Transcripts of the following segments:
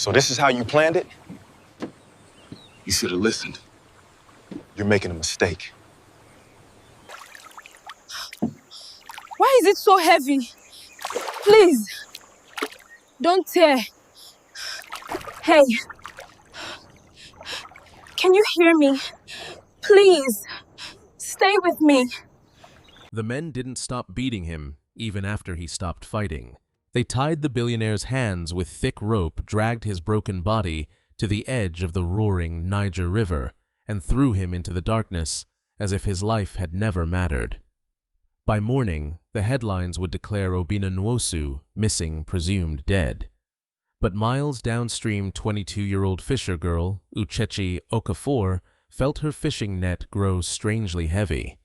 So this is how you planned it? You should have listened. You're making a mistake. Why is it so heavy? Please, don't tear. Hey, can you hear me? Please, stay with me. The men didn't stop beating him, even after he stopped fighting. They tied the billionaire's hands with thick rope, dragged his broken body to the edge of the roaring Niger River, and threw him into the darkness as if his life had never mattered. By morning, the headlines would declare Obinna Nwosu missing, presumed dead. But miles downstream, 22-year-old fisher girl, Uchechi Okafor, felt her fishing net grow strangely heavy.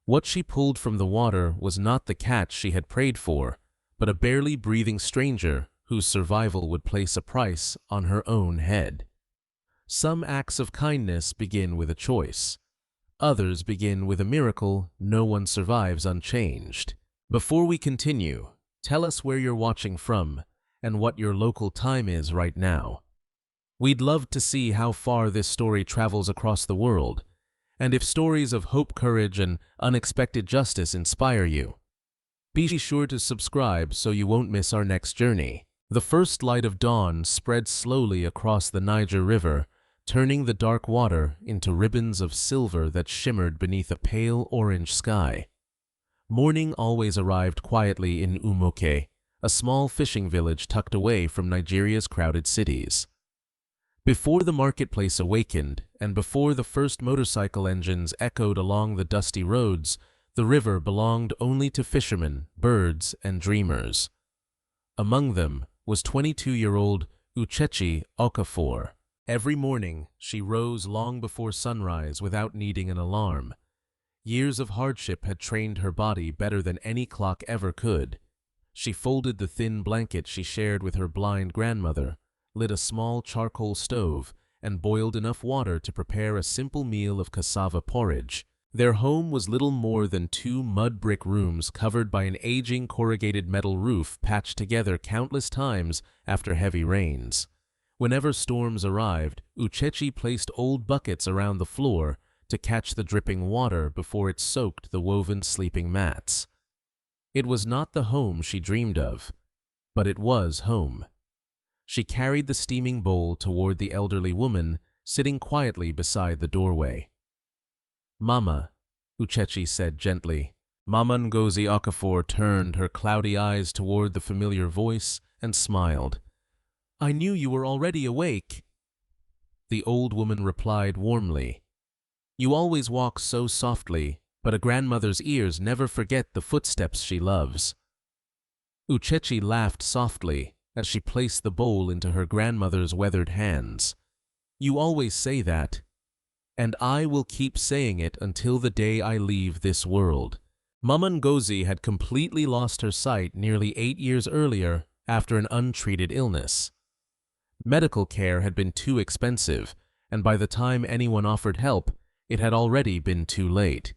What she pulled from the water was not the catch she had prayed for, but a barely breathing stranger whose survival would place a price on her own head. Some acts of kindness begin with a choice. Others begin with a miracle no one survives unchanged. Before we continue, tell us where you're watching from and what your local time is right now. We'd love to see how far this story travels across the world, and if stories of hope, courage, and unexpected justice inspire you. Be sure to subscribe so you won't miss our next journey. The first light of dawn spread slowly across the Niger River, turning the dark water into ribbons of silver that shimmered beneath a pale orange sky. Morning always arrived quietly in Umoke, a small fishing village tucked away from Nigeria's crowded cities. Before the marketplace awakened, and before the first motorcycle engines echoed along the dusty roads, the river belonged only to fishermen, birds, and dreamers. Among them was 22-year-old Uchechi Okafor. Every morning, she rose long before sunrise without needing an alarm. Years of hardship had trained her body better than any clock ever could. She folded the thin blanket she shared with her blind grandmother, lit a small charcoal stove, and boiled enough water to prepare a simple meal of cassava porridge. Their home was little more than 2 mud brick rooms covered by an aging corrugated metal roof patched together countless times after heavy rains. Whenever storms arrived, Uchechi placed old buckets around the floor to catch the dripping water before it soaked the woven sleeping mats. It was not the home she dreamed of, but it was home. She carried the steaming bowl toward the elderly woman sitting quietly beside the doorway. "Mama," Uchechi said gently. Mama Ngozi Okafor turned her cloudy eyes toward the familiar voice and smiled. "I knew you were already awake." The old woman replied warmly, "You always walk so softly, but a grandmother's ears never forget the footsteps she loves." Uchechi laughed softly as she placed the bowl into her grandmother's weathered hands. "You always say that, and I will keep saying it until the day I leave this world." Mama Ngozi had completely lost her sight nearly 8 years earlier after an untreated illness. Medical care had been too expensive, and by the time anyone offered help, it had already been too late.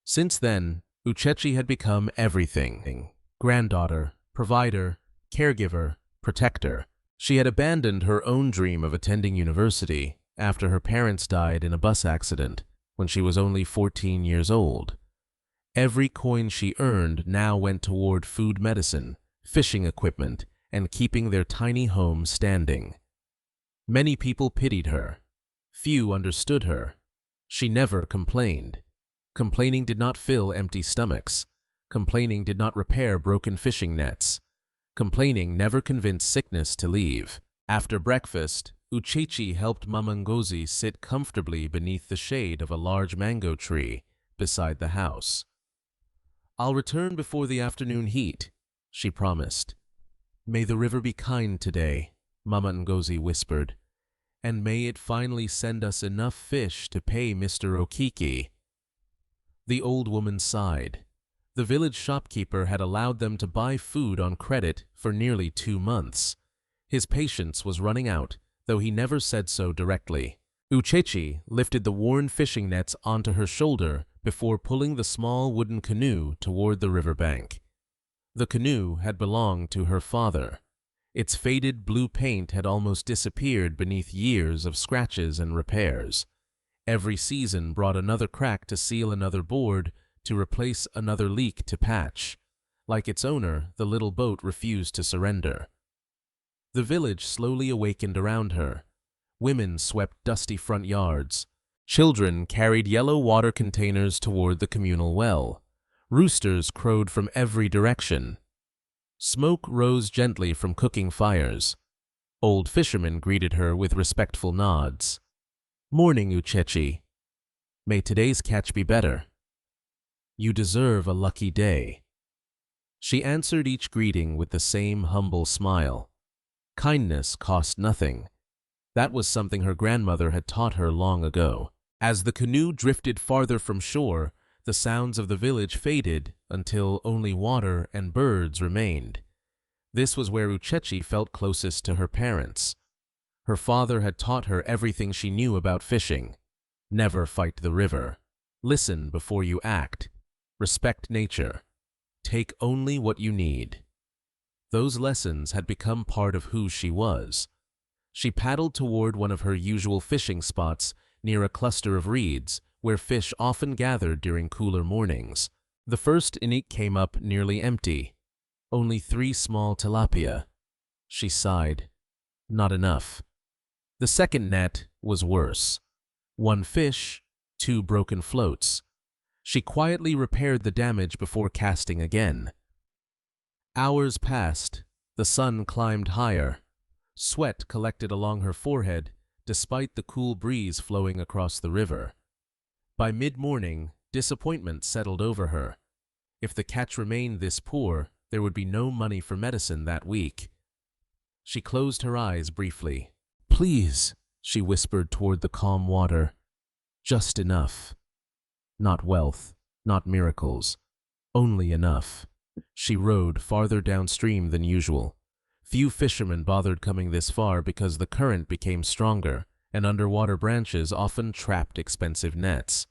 Since then, Uchechi had become everything: granddaughter, provider, caregiver, protector. She had abandoned her own dream of attending university after her parents died in a bus accident when she was only 14 years old. Every coin she earned now went toward food, medicine, fishing equipment, and keeping their tiny home standing. Many people pitied her. Few understood her. She never complained. Complaining did not fill empty stomachs. Complaining did not repair broken fishing nets. Complaining never convinced sickness to leave. After breakfast, Uchechi helped Mama Ngozi sit comfortably beneath the shade of a large mango tree beside the house. "I'll return before the afternoon heat," she promised. "May the river be kind today," Mama Ngozi whispered, "and may it finally send us enough fish to pay Mr. Okiki." The old woman sighed. The village shopkeeper had allowed them to buy food on credit for nearly 2 months. His patience was running out, though he never said so directly. Uchechi lifted the worn fishing nets onto her shoulder before pulling the small wooden canoe toward the riverbank. The canoe had belonged to her father. Its faded blue paint had almost disappeared beneath years of scratches and repairs. Every season brought another crack to seal another board, to replace another leak to patch. Like its owner, the little boat refused to surrender. The village slowly awakened around her. Women swept dusty front yards. Children carried yellow water containers toward the communal well. Roosters crowed from every direction. Smoke rose gently from cooking fires. Old fishermen greeted her with respectful nods. "Morning, Uchechi. May today's catch be better. You deserve a lucky day." She answered each greeting with the same humble smile. Kindness cost nothing. That was something her grandmother had taught her long ago. As the canoe drifted farther from shore, the sounds of the village faded until only water and birds remained. This was where Uchechi felt closest to her parents. Her father had taught her everything she knew about fishing. Never fight the river. Listen before you act. Respect nature. Take only what you need. Those lessons had become part of who she was. She paddled toward one of her usual fishing spots near a cluster of reeds, where fish often gathered during cooler mornings. The first inique came up nearly empty. Only 3 small tilapia. She sighed. Not enough. The second net was worse. 1 fish, 2 broken floats. She quietly repaired the damage before casting again. Hours passed. The sun climbed higher. Sweat collected along her forehead, despite the cool breeze flowing across the river. By mid-morning, disappointment settled over her. If the catch remained this poor, there would be no money for medicine that week. She closed her eyes briefly. "Please," she whispered toward the calm water. "Just enough. Not wealth, not miracles. Only enough." She rowed farther downstream than usual. Few fishermen bothered coming this far because the current became stronger, and underwater branches often trapped expensive nets.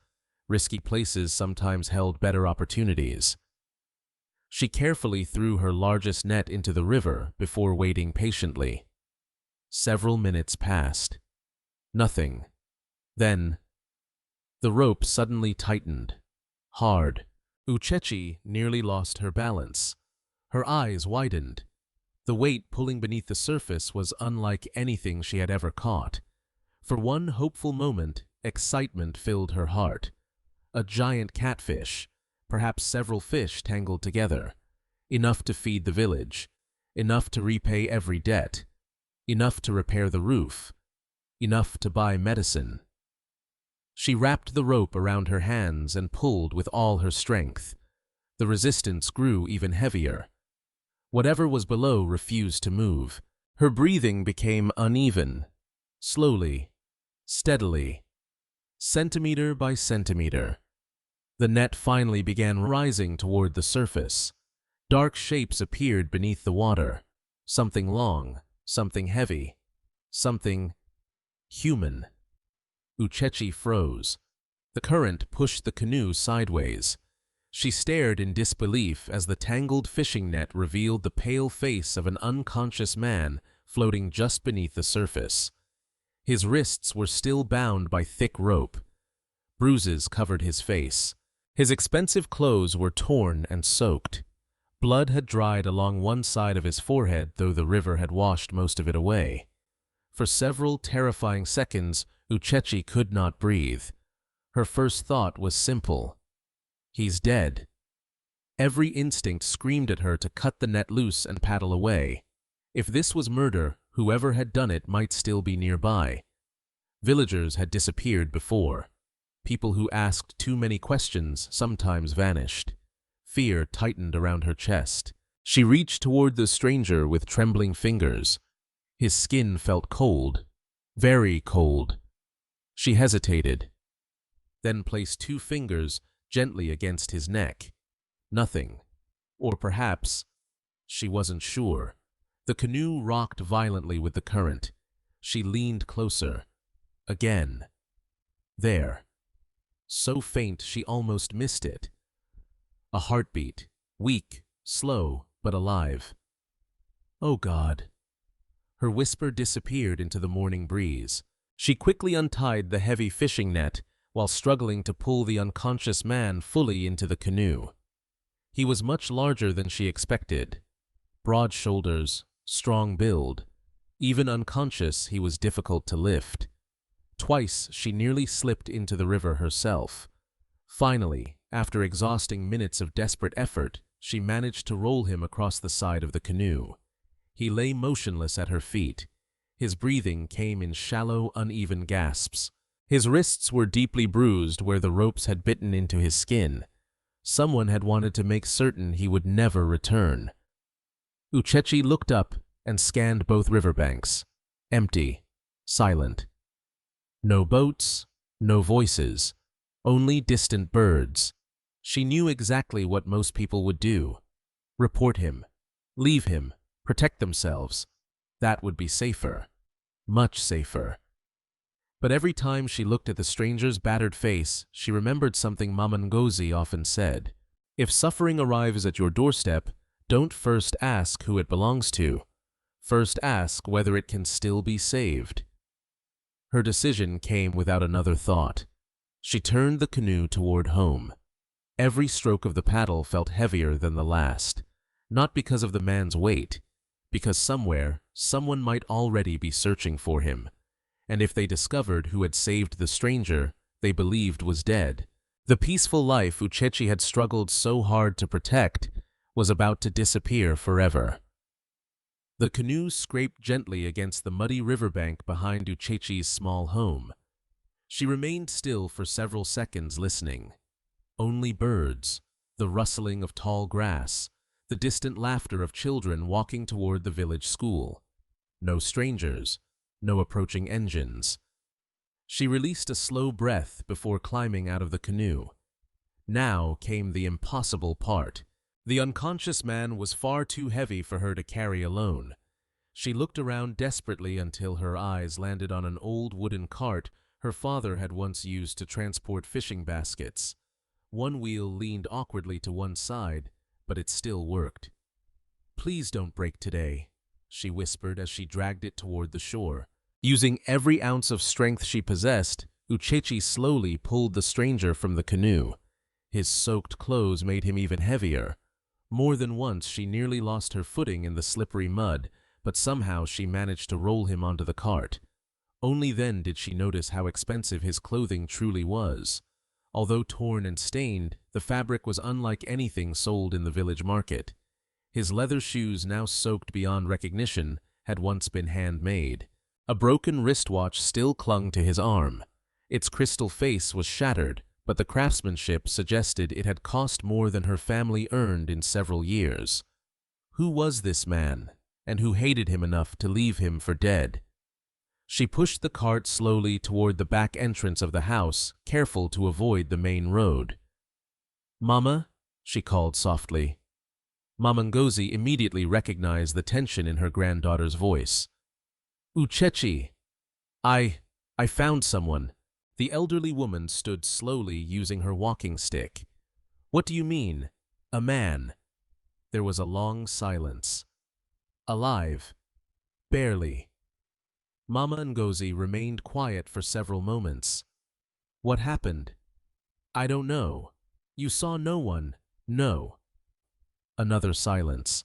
Risky places sometimes held better opportunities. She carefully threw her largest net into the river before waiting patiently. Several minutes passed. Nothing. Then, the rope suddenly tightened. Hard. Uchechi nearly lost her balance. Her eyes widened. The weight pulling beneath the surface was unlike anything she had ever caught. For one hopeful moment, excitement filled her heart. A giant catfish, perhaps several fish tangled together. Enough to feed the village. Enough to repay every debt. Enough to repair the roof. Enough to buy medicine. She wrapped the rope around her hands and pulled with all her strength. The resistance grew even heavier. Whatever was below refused to move. Her breathing became uneven. Slowly, steadily, centimeter by centimeter. The net finally began rising toward the surface. Dark shapes appeared beneath the water. Something long, something heavy, something human. Uchechi froze. The current pushed the canoe sideways. She stared in disbelief as the tangled fishing net revealed the pale face of an unconscious man floating just beneath the surface. His wrists were still bound by thick rope. Bruises covered his face. His expensive clothes were torn and soaked. Blood had dried along one side of his forehead, though the river had washed most of it away. For several terrifying seconds, Uchechi could not breathe. Her first thought was simple. He's dead. Every instinct screamed at her to cut the net loose and paddle away. If this was murder, whoever had done it might still be nearby. Villagers had disappeared before. People who asked too many questions sometimes vanished. Fear tightened around her chest. She reached toward the stranger with trembling fingers. His skin felt cold, very cold. She hesitated, then placed 2 fingers gently against his neck. Nothing. Or perhaps, she wasn't sure. The canoe rocked violently with the current. She leaned closer. Again. There. So faint she almost missed it. A heartbeat, weak, slow, but alive. Oh God, Her whisper disappeared into the morning breeze. She quickly untied the heavy fishing net while struggling to pull the unconscious man fully into the canoe. He was much larger than she expected. Broad shoulders, strong build. Even unconscious, he was difficult to lift. Twice, she nearly slipped into the river herself. Finally, after exhausting minutes of desperate effort, she managed to roll him across the side of the canoe. He lay motionless at her feet. His breathing came in shallow, uneven gasps. His wrists were deeply bruised where the ropes had bitten into his skin. Someone had wanted to make certain he would never return. Uchechi looked up and scanned both riverbanks. Empty, silent. No boats, no voices, only distant birds. She knew exactly what most people would do. Report him, leave him, protect themselves. That would be safer, much safer. But every time she looked at the stranger's battered face, she remembered something Mama Ngozi often said. If suffering arrives at your doorstep, don't first ask who it belongs to. First ask whether it can still be saved. Her decision came without another thought. She turned the canoe toward home. Every stroke of the paddle felt heavier than the last, not because of the man's weight, because somewhere, someone might already be searching for him. And if they discovered who had saved the stranger they believed was dead, the peaceful life Uchechi had struggled so hard to protect was about to disappear forever. The canoe scraped gently against the muddy riverbank behind Uchechi's small home. She remained still for several seconds listening. Only birds, the rustling of tall grass, the distant laughter of children walking toward the village school. No strangers, no approaching engines. She released a slow breath before climbing out of the canoe. Now came the impossible part. The unconscious man was far too heavy for her to carry alone. She looked around desperately until her eyes landed on an old wooden cart her father had once used to transport fishing baskets. One wheel leaned awkwardly to one side, but it still worked. "Please don't break today," she whispered as she dragged it toward the shore. Using every ounce of strength she possessed, Uchechi slowly pulled the stranger from the canoe. His soaked clothes made him even heavier. More than once she nearly lost her footing in the slippery mud, but somehow she managed to roll him onto the cart. Only then did she notice how expensive his clothing truly was. Although torn and stained, the fabric was unlike anything sold in the village market. His leather shoes, now soaked beyond recognition, had once been handmade. A broken wristwatch still clung to his arm. Its crystal face was shattered, but the craftsmanship suggested it had cost more than her family earned in several years. Who was this man, and who hated him enough to leave him for dead? She pushed the cart slowly toward the back entrance of the house, careful to avoid the main road. "Mama," she called softly. Mama Ngozi immediately recognized the tension in her granddaughter's voice. "Uchechi, I found someone." The elderly woman stood slowly using her walking stick. "What do you mean, a man?" There was a long silence. "Alive. Barely." Mama Ngozi remained quiet for several moments. "What happened?" "I don't know. You saw no one?" "No." Another silence.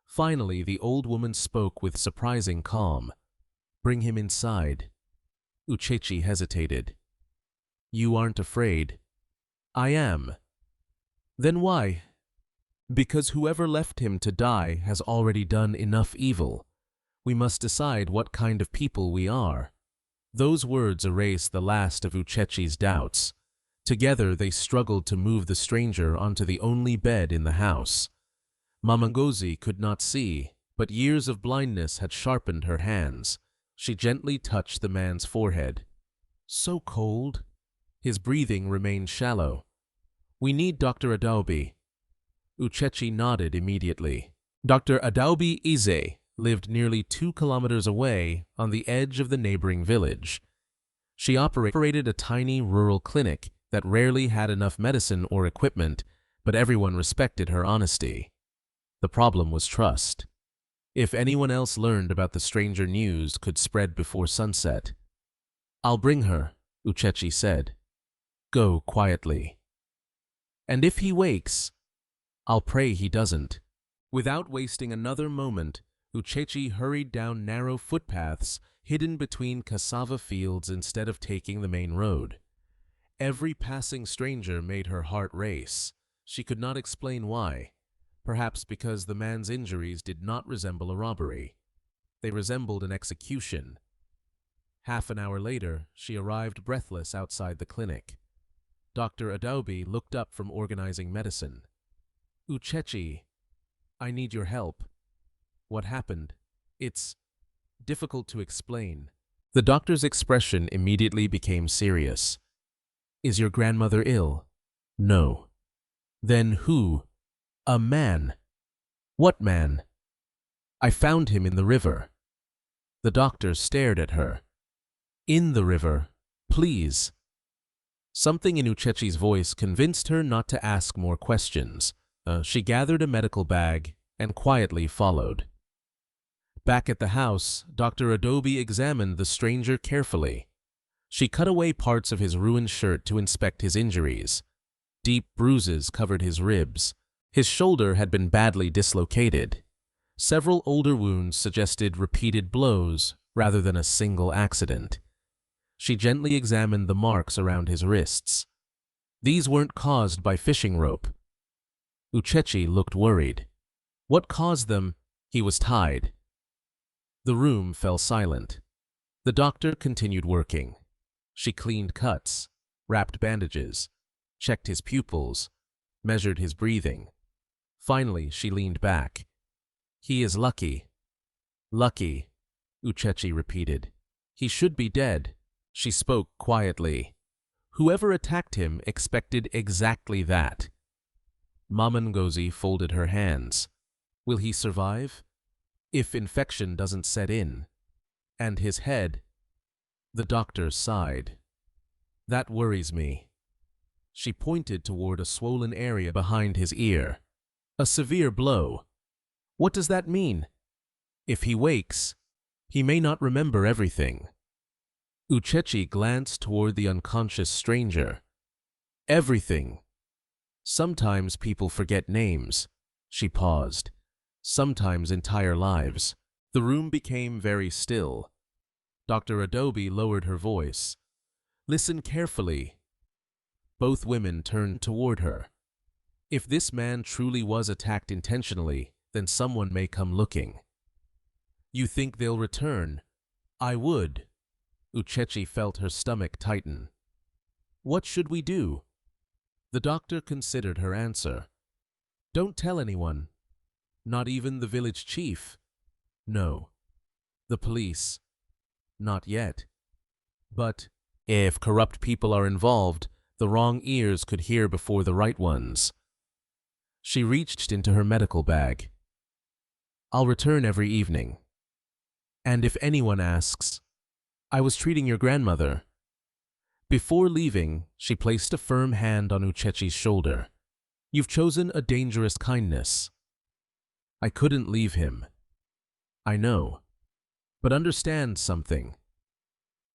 Finally, the old woman spoke with surprising calm. "Bring him inside." Uchechi hesitated. "You aren't afraid?" "I am." "Then why?" "Because whoever left him to die has already done enough evil. We must decide what kind of people we are." Those words erased the last of Uchechi's doubts. Together they struggled to move the stranger onto the only bed in the house. Mama Ngozi could not see, but years of blindness had sharpened her hands. She gently touched the man's forehead. "So cold." His breathing remained shallow. "We need Dr. Adaobi." Uchechi nodded immediately. Dr. Adaobi Ize lived nearly 2 kilometers away on the edge of the neighboring village. She operated a tiny rural clinic that rarely had enough medicine or equipment, but everyone respected her honesty. The problem was trust. If anyone else learned about the stranger, news could spread before sunset. "I'll bring her," Uchechi said. "Go quietly. And if he wakes, I'll pray he doesn't." Without wasting another moment, Uchechi hurried down narrow footpaths hidden between cassava fields instead of taking the main road. Every passing stranger made her heart race. She could not explain why. Perhaps because the man's injuries did not resemble a robbery. They resembled an execution. Half an hour later, she arrived breathless outside the clinic. Dr. Adobe looked up from organizing medicine. "Uchechi, I need your help." "What happened?" "It's difficult to explain." The doctor's expression immediately became serious. "Is your grandmother ill?" "No." "Then who?" "A man." "What man?" "I found him in the river." The doctor stared at her. "In the river? Please." Something in Uchechi's voice convinced her not to ask more questions. She gathered a medical bag and quietly followed. Back at the house, Dr. Adobe examined the stranger carefully. She cut away parts of his ruined shirt to inspect his injuries. Deep bruises covered his ribs. His shoulder had been badly dislocated. Several older wounds suggested repeated blows rather than a single accident. She gently examined the marks around his wrists. These weren't caused by fishing rope. Uchechi looked worried. What caused them? He was tied. The room fell silent. The doctor continued working. She cleaned cuts, wrapped bandages, checked his pupils, measured his breathing. Finally, she leaned back. "He is lucky." "Lucky," Uchechi repeated. "He should be dead." She spoke quietly. Whoever attacked him expected exactly that. Mama Ngozi folded her hands. Will he survive? If infection doesn't set in. And his head? The doctor sighed. That worries me. She pointed toward a swollen area behind his ear. A severe blow. What does that mean? If he wakes, he may not remember everything. Uchechi glanced toward the unconscious stranger. Everything. Sometimes people forget names. She paused. Sometimes entire lives. The room became very still. Dr. Adobe lowered her voice. Listen carefully. Both women turned toward her. If this man truly was attacked intentionally, then someone may come looking. You think they'll return? I would. Uchechi felt her stomach tighten. What should we do? The doctor considered her answer. Don't tell anyone. Not even the village chief. No. The police. Not yet. But if corrupt people are involved, the wrong ears could hear before the right ones. She reached into her medical bag. I'll return every evening. And if anyone asks, I was treating your grandmother. Before leaving, she placed a firm hand on Uchechi's shoulder. You've chosen a dangerous kindness. I couldn't leave him. I know. But understand something.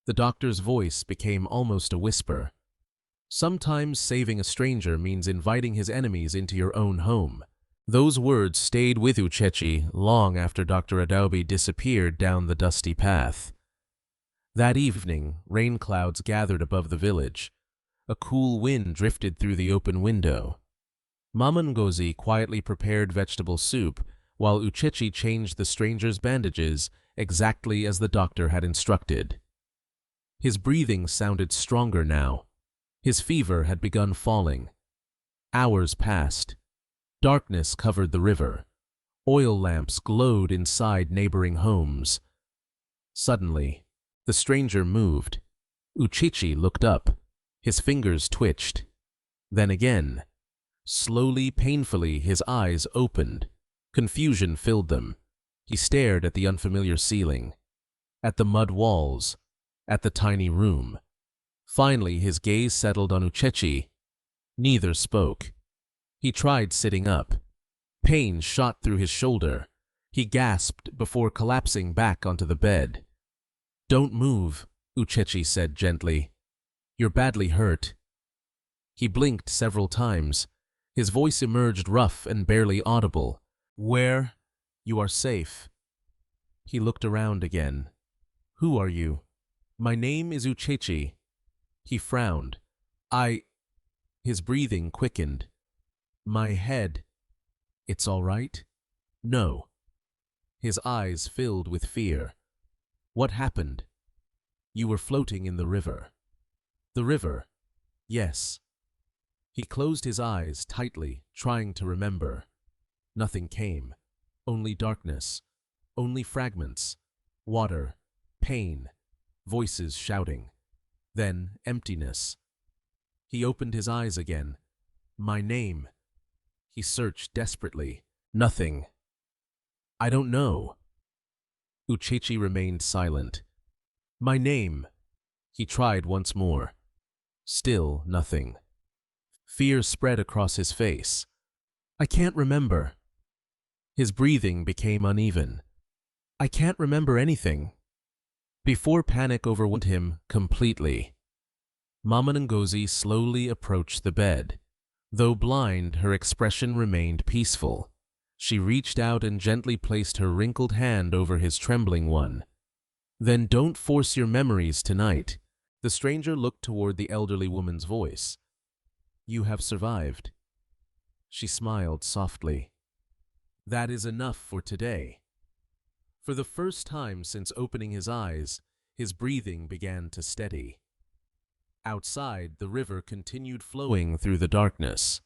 The doctor's voice became almost a whisper. Sometimes saving a stranger means inviting his enemies into your own home. Those words stayed with Uchechi long after Dr. Adobe disappeared down the dusty path. That evening, rain clouds gathered above the village. A cool wind drifted through the open window. Mama Ngozi quietly prepared vegetable soup, while Uchechi changed the stranger's bandages exactly as the doctor had instructed. His breathing sounded stronger now. His fever had begun falling. Hours passed. Darkness covered the river. Oil lamps glowed inside neighboring homes. Suddenly, the stranger moved. Uchechi looked up. His fingers twitched. Then again. Slowly, painfully, his eyes opened. Confusion filled them. He stared at the unfamiliar ceiling, at the mud walls, at the tiny room. Finally, his gaze settled on Uchechi. Neither spoke. He tried sitting up. Pain shot through his shoulder. He gasped before collapsing back onto the bed. "Don't move," Uchechi said gently. "You're badly hurt." He blinked several times. His voice emerged rough and barely audible. "Where? You are safe." He looked around again. "Who are you?" "My name is Uchechi." He frowned. His breathing quickened. "My head." "It's all right?" "No." His eyes filled with fear. "What happened?" "You were floating in the river." "The river?" "Yes." He closed his eyes tightly, trying to remember. Nothing came. Only darkness. Only fragments. Water. Pain. Voices shouting. Then emptiness. He opened his eyes again. "My name." He searched desperately. Nothing. "I don't know." Uchechi remained silent. "My name." He tried once more. Still nothing. Fear spread across his face. "I can't remember." His breathing became uneven. "I can't remember anything." Before panic overwhelmed him completely, Mama Ngozi slowly approached the bed. Though blind, her expression remained peaceful. She reached out and gently placed her wrinkled hand over his trembling one. "Then don't force your memories tonight." The stranger looked toward the elderly woman's voice. "You have survived." She smiled softly. "That is enough for today." For the first time since opening his eyes, his breathing began to steady. Outside, the river continued flowing through the darkness.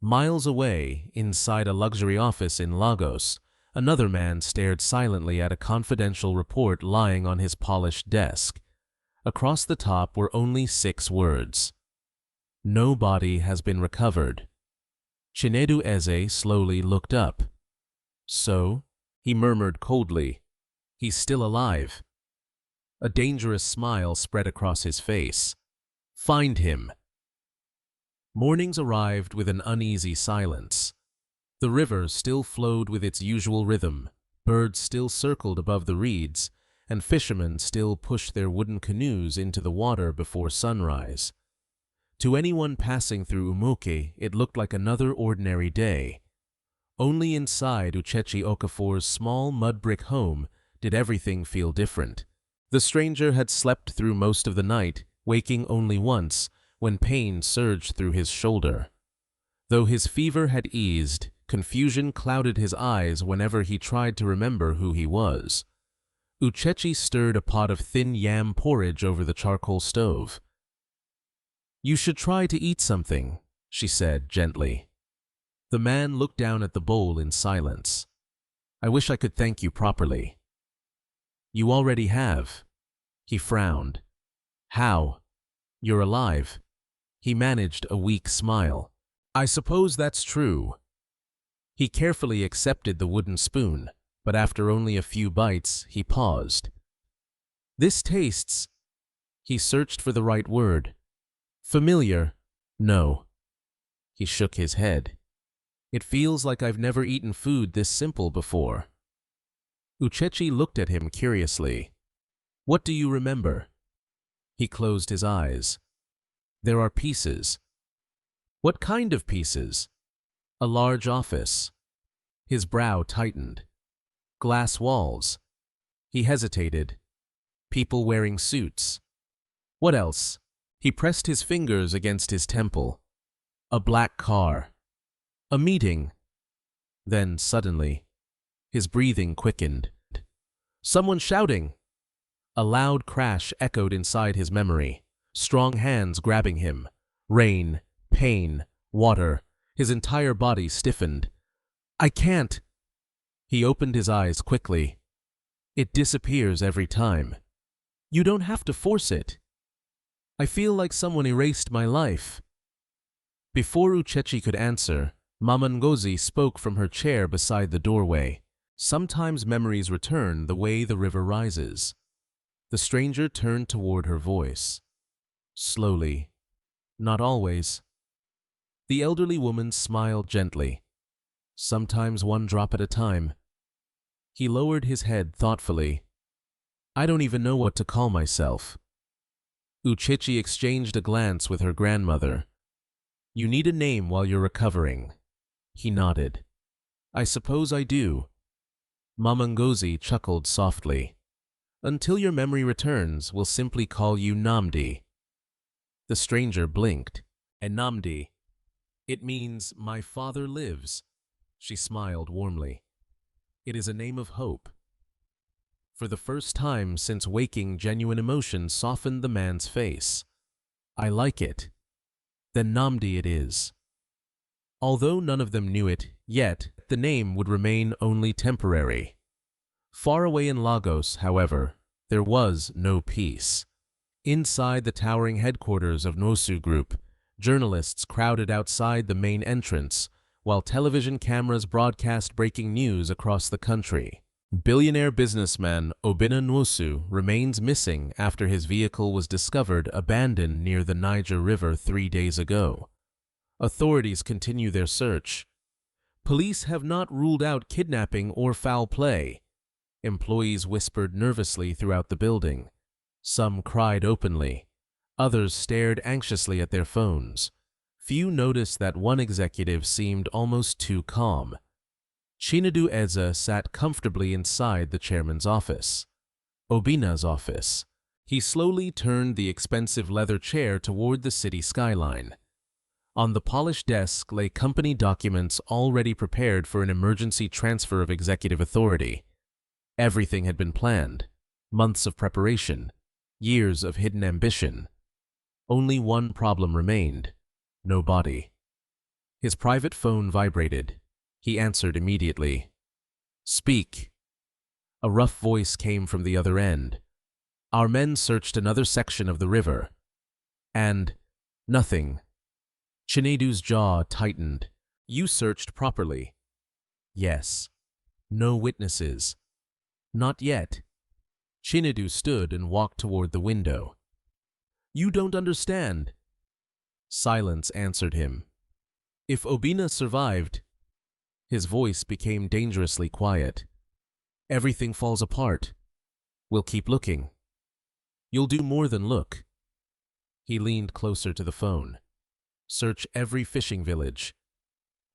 Miles away, inside a luxury office in Lagos, another man stared silently at a confidential report lying on his polished desk. Across the top were only 6 words. "No body has been recovered." Chinedu Eze slowly looked up. "So?" he murmured coldly. "He's still alive." A dangerous smile spread across his face. "Find him." Mornings arrived with an uneasy silence. The river still flowed with its usual rhythm, birds still circled above the reeds, and fishermen still pushed their wooden canoes into the water before sunrise. To anyone passing through Umuke, it looked like another ordinary day. Only inside Uchechi Okafor's small mud-brick home did everything feel different. The stranger had slept through most of the night, waking only once, when pain surged through his shoulder. Though his fever had eased, confusion clouded his eyes whenever he tried to remember who he was. Uchechi stirred a pot of thin yam porridge over the charcoal stove. "You should try to eat something," she said gently. The man looked down at the bowl in silence. "I wish I could thank you properly." "You already have." He frowned. "How?" "You're alive." He managed a weak smile. "I suppose that's true." He carefully accepted the wooden spoon, but after only a few bites, he paused. "This tastes—" He searched for the right word. "Familiar?" "No." He shook his head. "It feels like I've never eaten food this simple before." Uchechi looked at him curiously. "What do you remember?" He closed his eyes. "There are pieces." "What kind of pieces?" "A large office." His brow tightened. "Glass walls." He hesitated. "People wearing suits." "What else?" He pressed his fingers against his temple. "A black car." "A meeting." Then, suddenly, his breathing quickened. "Someone shouting!" A loud crash echoed inside his memory. Strong hands grabbing him. Rain, pain, water. His entire body stiffened. "I can't!" He opened his eyes quickly. "It disappears every time." "You don't have to force it." "I feel like someone erased my life." Before Uchechi could answer, Mama Ngozi spoke from her chair beside the doorway. "Sometimes memories return the way the river rises." The stranger turned toward her voice. Slowly. "Not always." The elderly woman smiled gently. "Sometimes one drop at a time." He lowered his head thoughtfully. I don't even know what to call myself. Uchechi exchanged a glance with her grandmother. You need a name while you're recovering. He nodded. I suppose I do. Mama Ngozi chuckled softly. Until your memory returns, we'll simply call you Namdi. The stranger blinked. And Namdi. It means, my father lives. She smiled warmly. It is a name of hope. For the first time since waking, genuine emotion softened the man's face. I like it. Then Namdi it is. Although none of them knew it yet, the name would remain only temporary. Far away in Lagos, however, there was no peace. Inside the towering headquarters of Nwosu Group, journalists crowded outside the main entrance, while television cameras broadcast breaking news across the country. Billionaire businessman Obinna Nwosu remains missing after his vehicle was discovered abandoned near the Niger River 3 days ago. Authorities continue their search. Police have not ruled out kidnapping or foul play. Employees whispered nervously throughout the building. Some cried openly. Others stared anxiously at their phones. Few noticed that one executive seemed almost too calm. Chinedu Eze sat comfortably inside the chairman's office. Obinna's office. He slowly turned the expensive leather chair toward the city skyline. On the polished desk lay company documents already prepared for an emergency transfer of executive authority. Everything had been planned. Months of preparation. Years of hidden ambition. Only one problem remained. No body. His private phone vibrated. He answered immediately. Speak. A rough voice came from the other end. Our men searched another section of the river. And nothing. Chinedu's jaw tightened. You searched properly. Yes. No witnesses. Not yet. Chinedu stood and walked toward the window. You don't understand. Silence answered him. If Obinna survived, his voice became dangerously quiet. Everything falls apart. We'll keep looking. You'll do more than look. He leaned closer to the phone. Search every fishing village,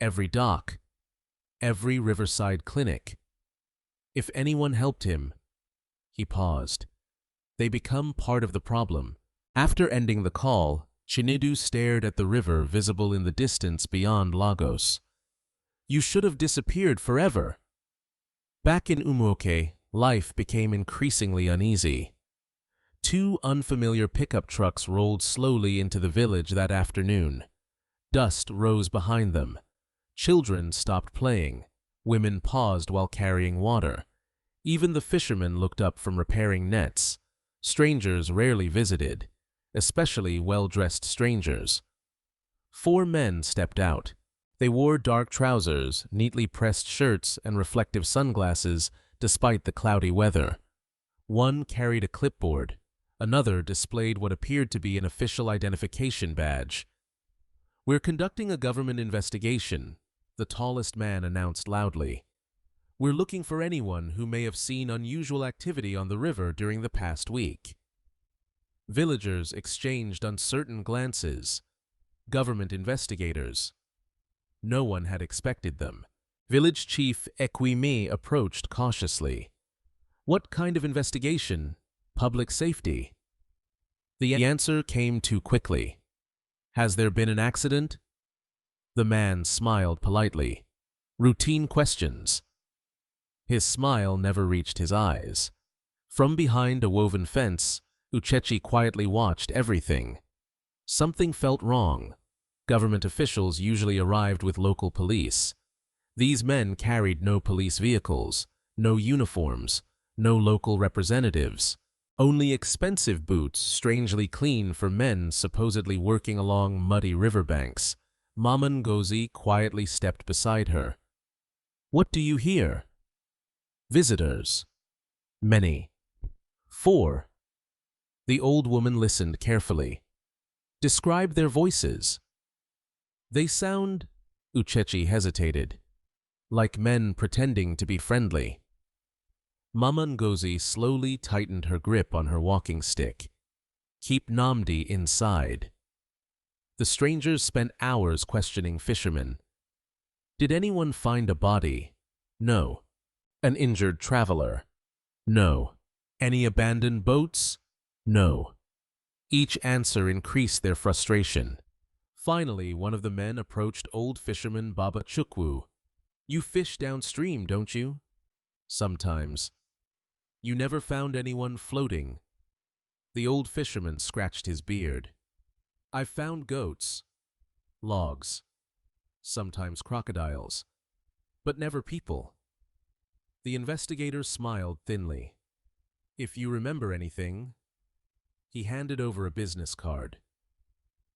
every dock, every riverside clinic. If anyone helped him, he paused. They become part of the problem. After ending the call, Chinedu stared at the river visible in the distance beyond Lagos. You should have disappeared forever. Back in Umuoke, life became increasingly uneasy. 2 unfamiliar pickup trucks rolled slowly into the village that afternoon. Dust rose behind them. Children stopped playing. Women paused while carrying water. Even the fishermen looked up from repairing nets. Strangers rarely visited, especially well-dressed strangers. 4 men stepped out. They wore dark trousers, neatly pressed shirts, and reflective sunglasses despite the cloudy weather. One carried a clipboard. Another displayed what appeared to be an official identification badge. We're conducting a government investigation, the tallest man announced loudly. We're looking for anyone who may have seen unusual activity on the river during the past week. Villagers exchanged uncertain glances. Government investigators. No one had expected them. Village Chief Ekwime approached cautiously. What kind of investigation? Public safety. The answer came too quickly. Has there been an accident? The man smiled politely. Routine questions. His smile never reached his eyes. From behind a woven fence, Uchechi quietly watched everything. Something felt wrong. Government officials usually arrived with local police. These men carried no police vehicles, no uniforms, no local representatives. Only expensive boots, strangely clean for men supposedly working along muddy riverbanks. Mama Ngozi quietly stepped beside her. What do you hear? Visitors. Many. 4. The old woman listened carefully. Describe their voices. They sound, Uchechi hesitated, like men pretending to be friendly. Mama Ngozi slowly tightened her grip on her walking stick. Keep Nnamdi inside. The strangers spent hours questioning fishermen. Did anyone find a body? No. An injured traveler? No. Any abandoned boats? No. Each answer increased their frustration. Finally, one of the men approached old fisherman Baba Chukwu. You fish downstream, don't you? Sometimes. You never found anyone floating. The old fisherman scratched his beard. I've found goats, logs, sometimes crocodiles, but never people. The investigator smiled thinly. If you remember anything, he handed over a business card.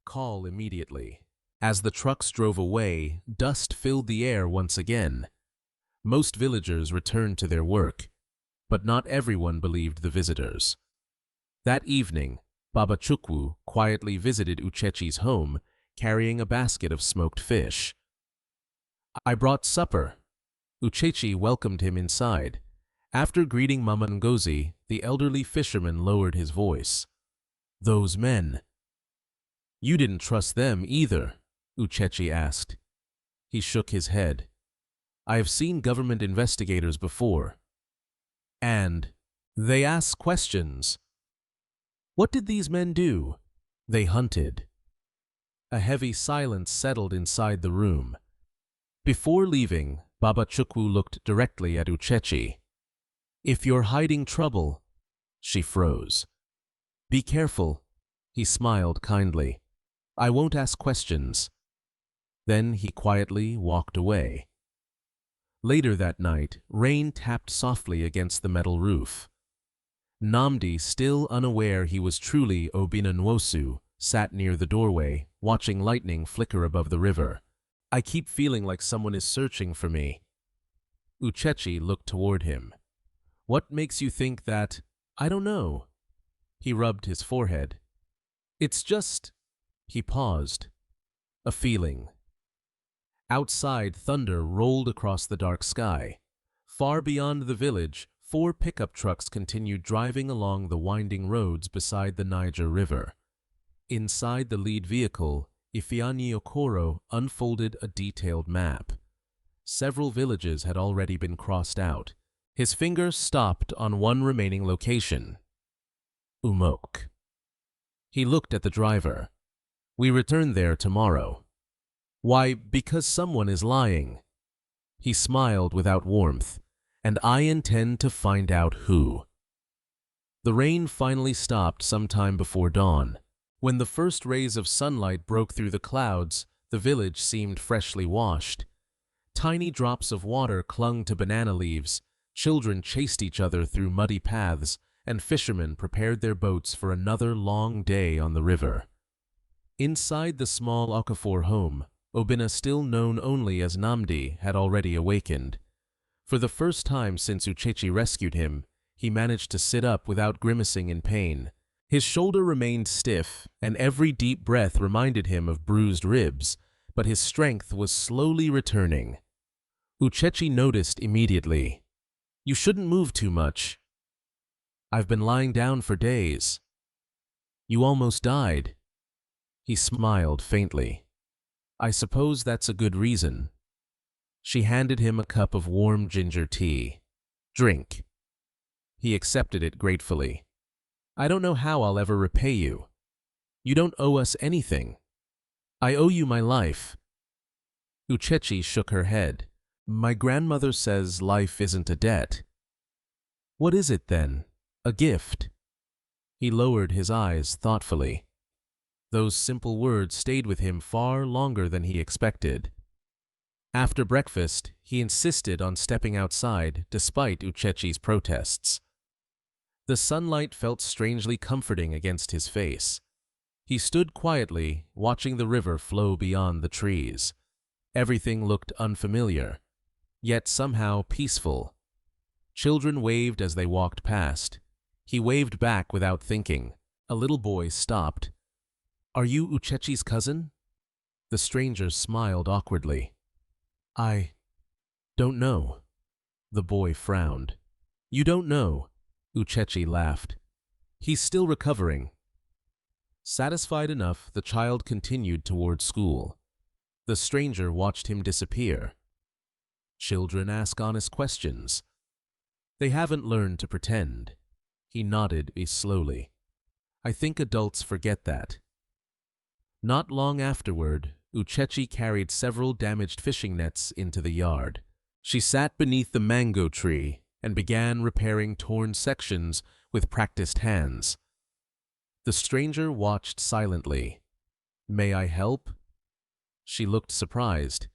Call immediately. As the trucks drove away, dust filled the air once again. Most villagers returned to their work, but not everyone believed the visitors. That evening, Baba Chukwu quietly visited Uchechi's home, carrying a basket of smoked fish. I brought supper. Uchechi welcomed him inside. After greeting Mama Ngozi, the elderly fisherman lowered his voice. Those men. You didn't trust them either, Uchechi asked. He shook his head. I have seen government investigators before. And they ask questions. What did these men do? They hunted. A heavy silence settled inside the room. Before leaving, Baba Chukwu looked directly at Uchechi. If you're hiding trouble, she froze. Be careful, he smiled kindly. I won't ask questions. Then he quietly walked away. Later that night, rain tapped softly against the metal roof. Nnamdi, still unaware he was truly Obinna Nwosu, sat near the doorway, watching lightning flicker above the river. I keep feeling like someone is searching for me. Uchechi looked toward him. What makes you think that? I don't know. He rubbed his forehead. It's just... He paused. A feeling. Outside, thunder rolled across the dark sky. Far beyond the village, 4 pickup trucks continued driving along the winding roads beside the Niger River. Inside the lead vehicle, Ifeanyi Okoro unfolded a detailed map. Several villages had already been crossed out. His finger stopped on one remaining location. Umok. He looked at the driver. We return there tomorrow. Why, because someone is lying. He smiled without warmth. And I intend to find out who. The rain finally stopped sometime before dawn. When the first rays of sunlight broke through the clouds, the village seemed freshly washed. Tiny drops of water clung to banana leaves, children chased each other through muddy paths, and fishermen prepared their boats for another long day on the river. Inside the small Okafor home, Obinna, still known only as Nnamdi, had already awakened. For the first time since Uchechi rescued him, he managed to sit up without grimacing in pain. His shoulder remained stiff, and every deep breath reminded him of bruised ribs, but his strength was slowly returning. Uchechi noticed immediately. You shouldn't move too much. I've been lying down for days. You almost died. He smiled faintly. I suppose that's a good reason. She handed him a cup of warm ginger tea. Drink. He accepted it gratefully. I don't know how I'll ever repay you. You don't owe us anything. I owe you my life. Uchechi shook her head. My grandmother says life isn't a debt. What is it then? A gift? He lowered his eyes thoughtfully. Those simple words stayed with him far longer than he expected. After breakfast, he insisted on stepping outside despite Uchechi's protests. The sunlight felt strangely comforting against his face. He stood quietly, watching the river flow beyond the trees. Everything looked unfamiliar, yet somehow peaceful. Children waved as they walked past. He waved back without thinking. A little boy stopped. Are you Uchechi's cousin? The stranger smiled awkwardly. I don't know. The boy frowned. You don't know, Uchechi laughed. He's still recovering. Satisfied enough, the child continued toward school. The stranger watched him disappear. Children ask honest questions. They haven't learned to pretend. He nodded slowly. I think adults forget that. Not long afterward, Uchechi carried several damaged fishing nets into the yard. She sat beneath the mango tree and began repairing torn sections with practiced hands. The stranger watched silently. May I help? She looked surprised.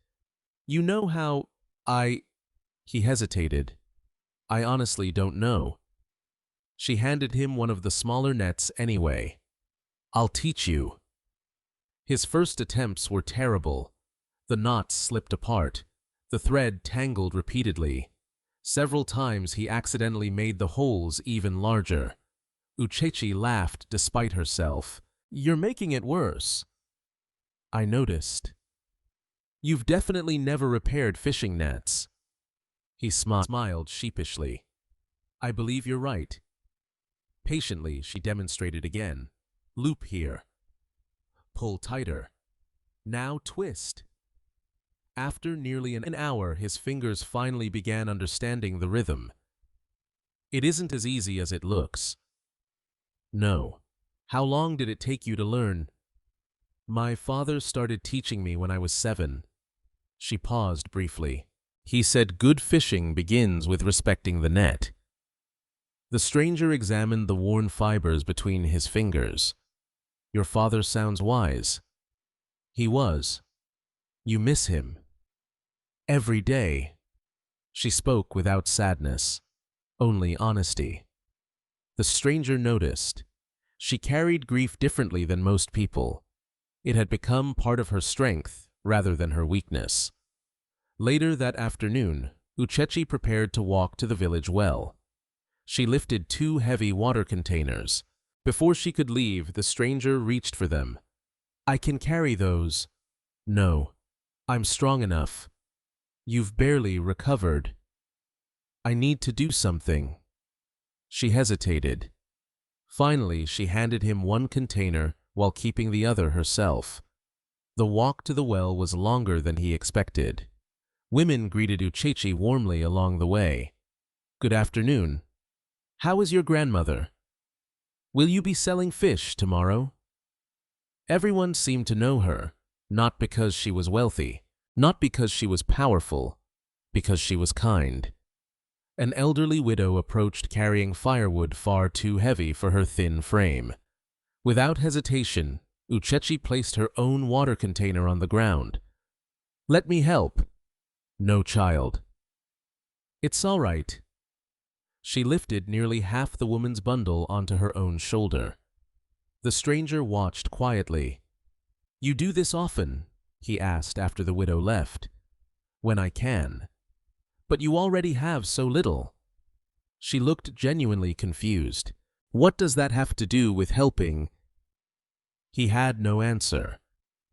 You know how He hesitated. I honestly don't know. She handed him one of the smaller nets anyway. I'll teach you. His first attempts were terrible. The knots slipped apart. The thread tangled repeatedly. Several times he accidentally made the holes even larger. Uchechi laughed despite herself. You're making it worse. I noticed. You've definitely never repaired fishing nets. He smiled sheepishly. I believe you're right. Patiently, she demonstrated again. Loop here. Pull tighter. Now twist. After nearly an hour, his fingers finally began understanding the rhythm. It isn't as easy as it looks. No. How long did it take you to learn? My father started teaching me when I was 7. She paused briefly. He said good fishing begins with respecting the net. The stranger examined the worn fibers between his fingers. Your father sounds wise. He was. You miss him. Every day. She spoke without sadness, only honesty. The stranger noticed. She carried grief differently than most people. It had become part of her strength rather than her weakness. Later that afternoon, Uchechi prepared to walk to the village well. She lifted 2 heavy water containers. Before she could leave, the stranger reached for them. I can carry those. No, I'm strong enough. You've barely recovered. I need to do something. She hesitated. Finally, she handed him 1 container while keeping the other herself. The walk to the well was longer than he expected. Women greeted Uchechi warmly along the way. Good afternoon. How is your grandmother? Will you be selling fish tomorrow? Everyone seemed to know her, not because she was wealthy, not because she was powerful, because she was kind. An elderly widow approached carrying firewood far too heavy for her thin frame. Without hesitation, Uchechi placed her own water container on the ground. Let me help. No, child. It's all right. She lifted nearly half the woman's bundle onto her own shoulder. The stranger watched quietly. You do this often? He asked after the widow left. When I can. But you already have so little. She looked genuinely confused. What does that have to do with helping? He had no answer,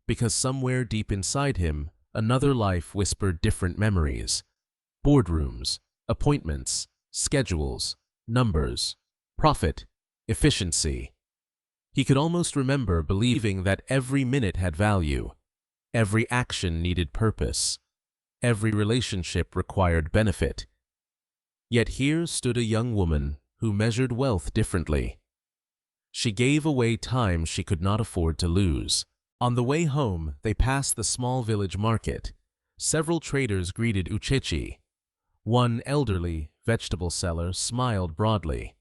because somewhere deep inside him, another life whispered different memories. Boardrooms, appointments, schedules, numbers, profit, efficiency. He could almost remember believing that every minute had value, every action needed purpose, every relationship required benefit. Yet here stood a young woman who measured wealth differently. She gave away time she could not afford to lose. On the way home, they passed the small village market. Several traders greeted Uchechi. One elderly vegetable seller smiled broadly.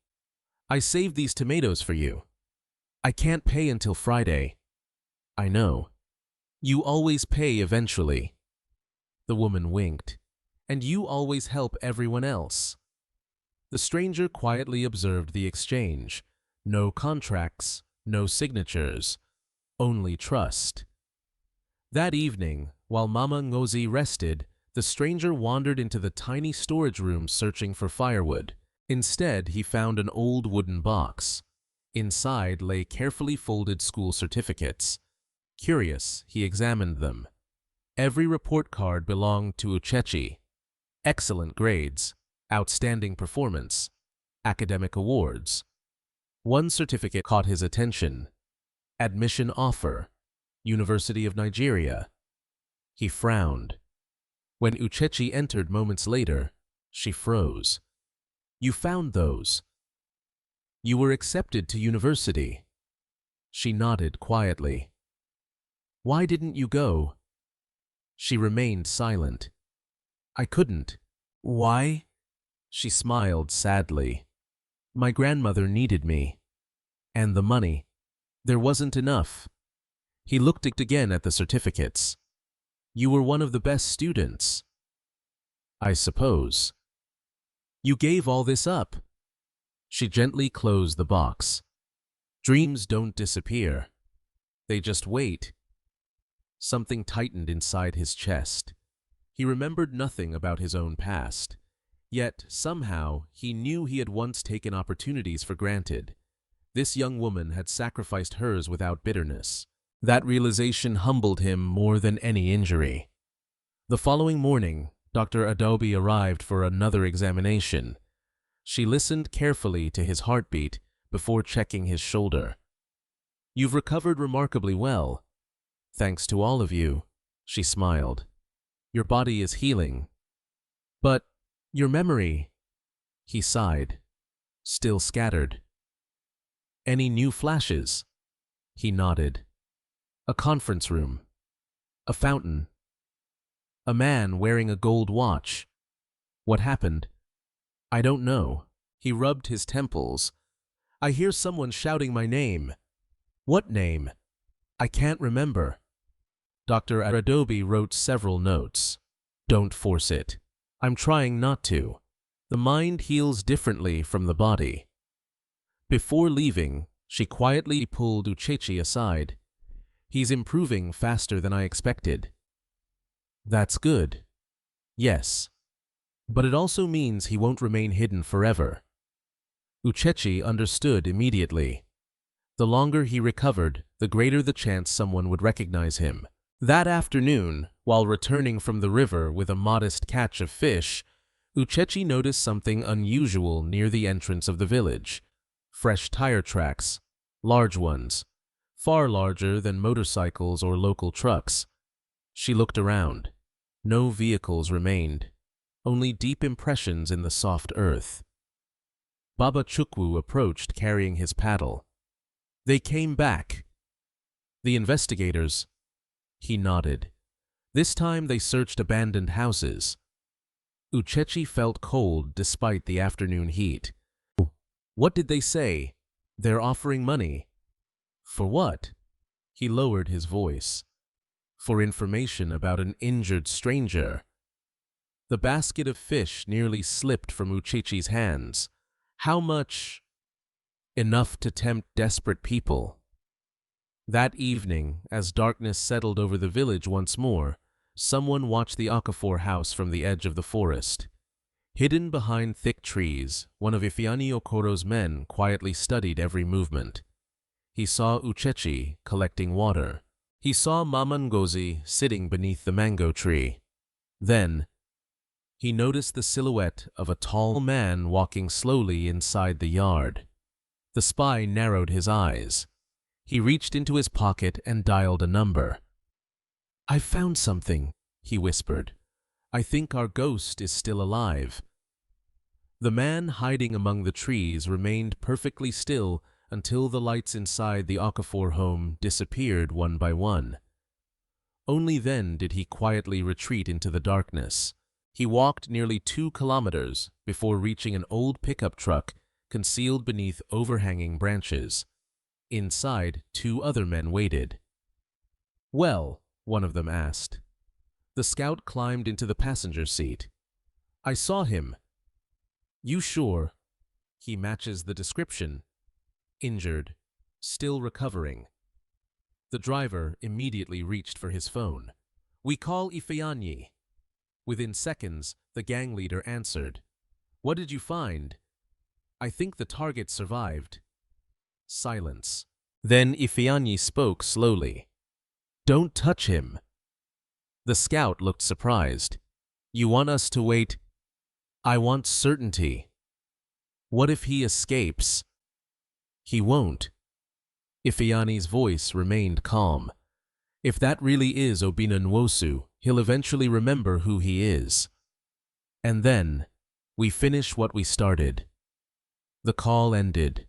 I saved these tomatoes for you. I can't pay until Friday. I know. You always pay eventually. The woman winked. And you always help everyone else. The stranger quietly observed the exchange. No contracts, no signatures, only trust. That evening, while Mama Ngozi rested, the stranger wandered into the tiny storage room searching for firewood. Instead, he found an old wooden box. Inside lay carefully folded school certificates. Curious, he examined them. Every report card belonged to Uchechi. Excellent grades. outstanding performance, academic awards. One certificate caught his attention. Admission offer, University of Nigeria. He frowned. When Uchechi entered moments later, she froze. You found those. You were accepted to university. She nodded quietly. Why didn't you go? She remained silent. I couldn't. Why? She smiled sadly. My grandmother needed me. And the money. There wasn't enough. He looked again at the certificates. You were one of the best students. I suppose. You gave all this up. She gently closed the box. Dreams don't disappear. They just wait. Something tightened inside his chest. He remembered nothing about his own past. Yet, somehow, he knew he had once taken opportunities for granted. This young woman had sacrificed hers without bitterness. That realization humbled him more than any injury. The following morning, Dr. Adobe arrived for another examination. She listened carefully to his heartbeat before checking his shoulder. You've recovered remarkably well. Thanks to all of you, she smiled. Your body is healing. But your memory, he sighed, still scattered. Any new flashes? He nodded. A conference room. A fountain. A man wearing a gold watch. What happened? I don't know. He rubbed his temples. I hear someone shouting my name. What name? I can't remember. Dr. Adobe wrote several notes. Don't force it. I'm trying not to. The mind heals differently from the body. Before leaving, she quietly pulled Uchechi aside. He's improving faster than I expected. That's good. Yes. But it also means he won't remain hidden forever. Uchechi understood immediately. The longer he recovered, the greater the chance someone would recognize him. That afternoon, while returning from the river with a modest catch of fish, Uchechi noticed something unusual near the entrance of the village. Fresh tire tracks, large ones, far larger than motorcycles or local trucks. She looked around. No vehicles remained, only deep impressions in the soft earth. Baba Chukwu approached carrying his paddle. They came back. The investigators. He nodded. This time they searched abandoned houses. Uchechi felt cold despite the afternoon heat. What did they say? They're offering money. For what? He lowered his voice. For information about an injured stranger. The basket of fish nearly slipped from Uchechi's hands. How much? Enough to tempt desperate people. That evening, as darkness settled over the village once more, someone watched the Okafor house from the edge of the forest. Hidden behind thick trees, one of Ifeanyi Okoro's men quietly studied every movement. He saw Uchechi collecting water. He saw Mama Ngozi sitting beneath the mango tree. Then, he noticed the silhouette of a tall man walking slowly inside the yard. The spy narrowed his eyes. He reached into his pocket and dialed a number. "I've found something," he whispered. "I think our ghost is still alive." The man hiding among the trees remained perfectly still until the lights inside the Okafor home disappeared one by one. Only then did he quietly retreat into the darkness. He walked nearly 2 kilometers before reaching an old pickup truck concealed beneath overhanging branches. Inside, 2 other men waited. "Well," one of them asked. The scout climbed into the passenger seat. "I saw him." "You sure?" "He matches the description. Injured, still recovering." The driver immediately reached for his phone. "We call Ifeanyi." Within seconds, the gang leader answered. "What did you find?" "I think the target survived." Silence. Then Ifeanyi spoke slowly. "Don't touch him." The scout looked surprised. "You want us to wait?" I want certainty. What if he escapes? He won't. Ifeanyi's voice remained calm. If that really is Obinna Nwosu, he'll eventually remember who he is. And then, we finish what we started. The call ended.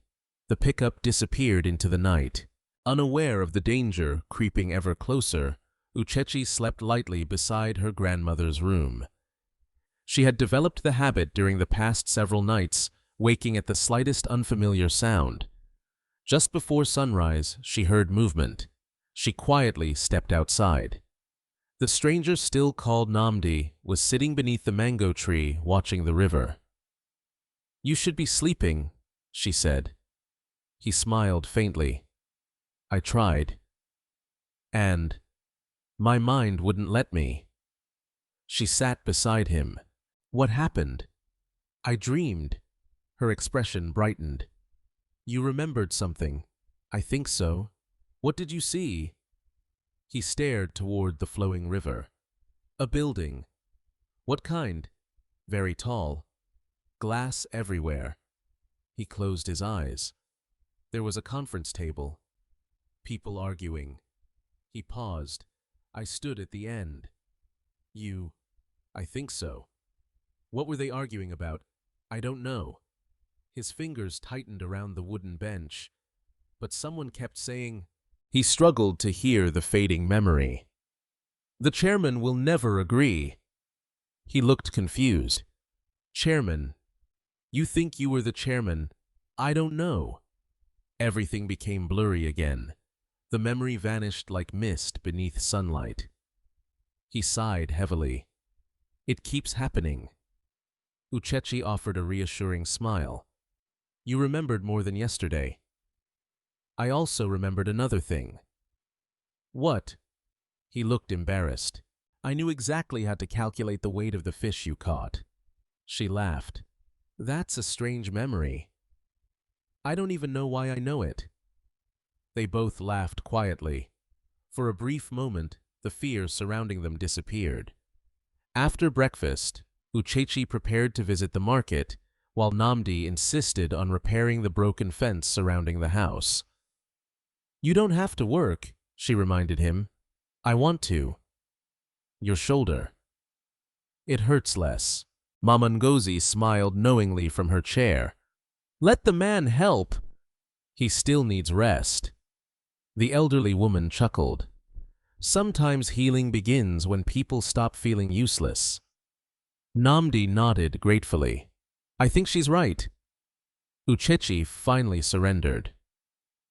The pickup disappeared into the night. Unaware of the danger creeping ever closer, Uchechi slept lightly beside her grandmother's room. She had developed the habit during the past several nights, waking at the slightest unfamiliar sound. Just before sunrise, she heard movement. She quietly stepped outside. The stranger, still called Namdi, was sitting beneath the mango tree watching the river. "You should be sleeping," she said. He smiled faintly. "I tried. And my mind wouldn't let me." She sat beside him. "What happened?" "I dreamed." Her expression brightened. "You remembered something." "I think so." "What did you see?" He stared toward the flowing river. "A building." "What kind?" "Very tall. Glass everywhere." He closed his eyes. There was a conference table. People arguing. He paused. "I stood at the end." "You?" "I think so." "What were they arguing about?" "I don't know." His fingers tightened around the wooden bench, but someone kept saying. He struggled to hear the fading memory. "The chairman will never agree." He looked confused. "Chairman? You think you were the chairman? I don't know." Everything became blurry again. The memory vanished like mist beneath sunlight. He sighed heavily. "It keeps happening." Uchechi offered a reassuring smile. "You remembered more than yesterday." "I also remembered another thing." "What?" He looked embarrassed. "I knew exactly how to calculate the weight of the fish you caught." She laughed. "That's a strange memory." "I don't even know why I know it." They both laughed quietly. For a brief moment, the fear surrounding them disappeared. After breakfast, Uchechi prepared to visit the market, while Namdi insisted on repairing the broken fence surrounding the house. "You don't have to work," she reminded him. "I want to." "Your shoulder." "It hurts less." Mama Ngozi smiled knowingly from her chair. "Let the man help. He still needs rest." The elderly woman chuckled. "Sometimes healing begins when people stop feeling useless." Namdi nodded gratefully. "I think she's right." Uchechi finally surrendered.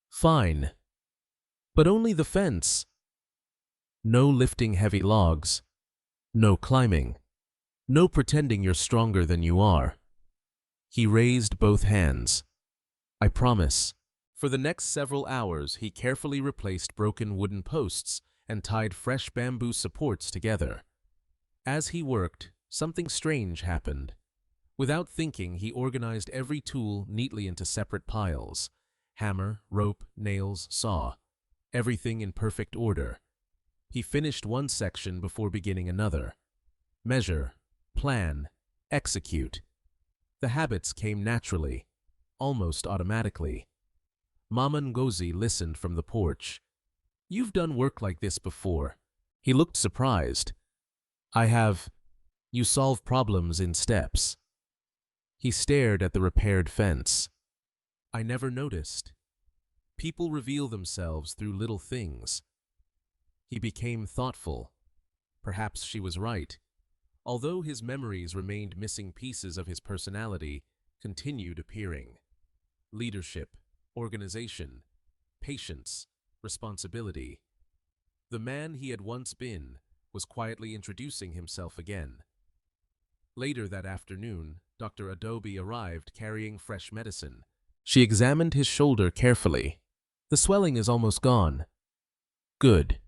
"Fine. But only the fence." "No lifting heavy logs. No climbing. No pretending you're stronger than you are." He raised both hands. "I promise." For the next several hours, he carefully replaced broken wooden posts and tied fresh bamboo supports together. As he worked, something strange happened. Without thinking, he organized every tool neatly into separate piles. Hammer, rope, nails, saw. Everything in perfect order. He finished one section before beginning another. Measure, plan, execute. The habits came naturally, almost automatically. Mama Ngozi listened from the porch. "You've done work like this before." He looked surprised. "I have. You solve problems in steps." He stared at the repaired fence. "I never noticed. People reveal themselves through little things." He became thoughtful. Perhaps she was right. Although his memories remained, missing pieces of his personality continued appearing. Leadership, organization, patience, responsibility. The man he had once been was quietly introducing himself again. Later that afternoon, Dr. Adobe arrived carrying fresh medicine. She examined his shoulder carefully. "The swelling is almost gone." "Good.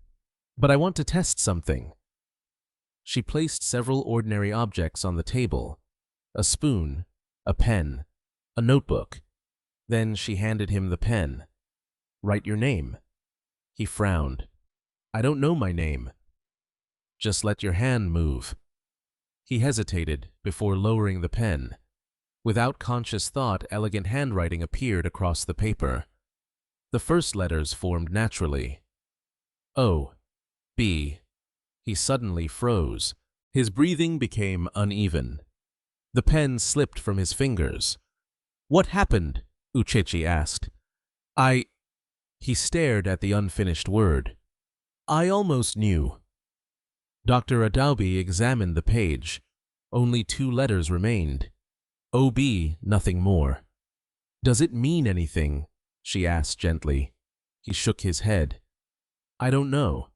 But I want to test something." She placed several ordinary objects on the table. A spoon, a pen, a notebook. Then she handed him the pen. "Write your name." He frowned. "I don't know my name." "Just let your hand move." He hesitated before lowering the pen. Without conscious thought, elegant handwriting appeared across the paper. The first letters formed naturally. O. B. He suddenly froze. His breathing became uneven. The pen slipped from his fingers. "What happened?" Uchechi asked. He stared at the unfinished word. "I almost knew." Dr. Adobe examined the page. Only 2 letters remained. OB, nothing more. "Does it mean anything?" she asked gently. He shook his head. "I don't know."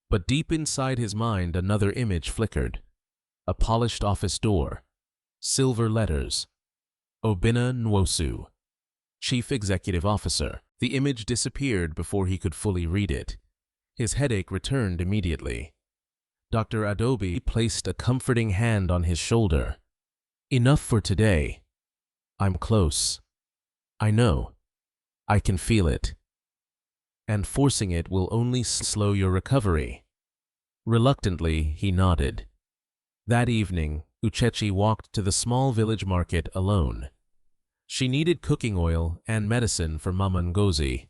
But deep inside his mind, another image flickered. A polished office door. Silver letters. Obinna Nwosu, Chief Executive Officer. The image disappeared before he could fully read it. His headache returned immediately. Dr. Adobe placed a comforting hand on his shoulder. "Enough for today. I'm close. I know. I can feel it. And forcing it will only slow your recovery." Reluctantly, he nodded. That evening, Uchechi walked to the small village market alone. She needed cooking oil and medicine for Mama Ngozi.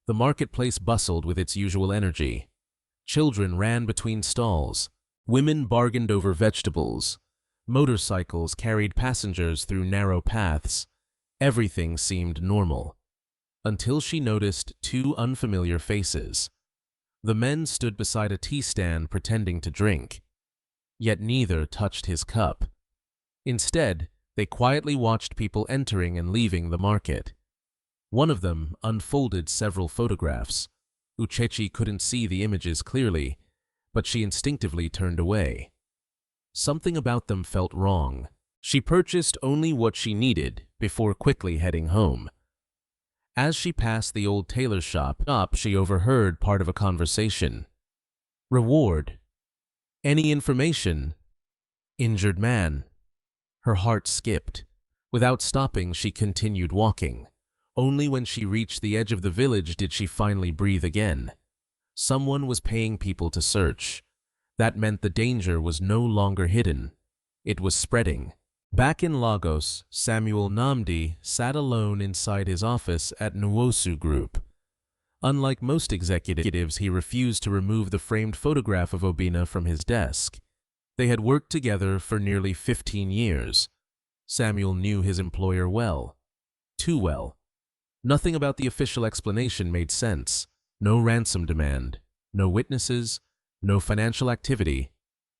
The marketplace bustled with its usual energy. Children ran between stalls. Women bargained over vegetables. Motorcycles carried passengers through narrow paths. Everything seemed normal. Until she noticed 2 unfamiliar faces. The men stood beside a tea stand pretending to drink. Yet neither touched his cup. Instead, they quietly watched people entering and leaving the market. One of them unfolded several photographs. Uchechi couldn't see the images clearly, but she instinctively turned away. Something about them felt wrong. She purchased only what she needed before quickly heading home. As she passed the old tailor shop, she overheard part of a conversation. "Reward? Any information? Injured man?" Her heart skipped. Without stopping, she continued walking. Only when she reached the edge of the village did she finally breathe again. Someone was paying people to search. That meant the danger was no longer hidden. It was spreading. Back in Lagos, Samuel Nnamdi sat alone inside his office at Nwosu Group. Unlike most executives, he refused to remove the framed photograph of Obinna from his desk. They had worked together for nearly 15 years. Samuel knew his employer well. Too well. Nothing about the official explanation made sense. No ransom demand, no witnesses, no financial activity,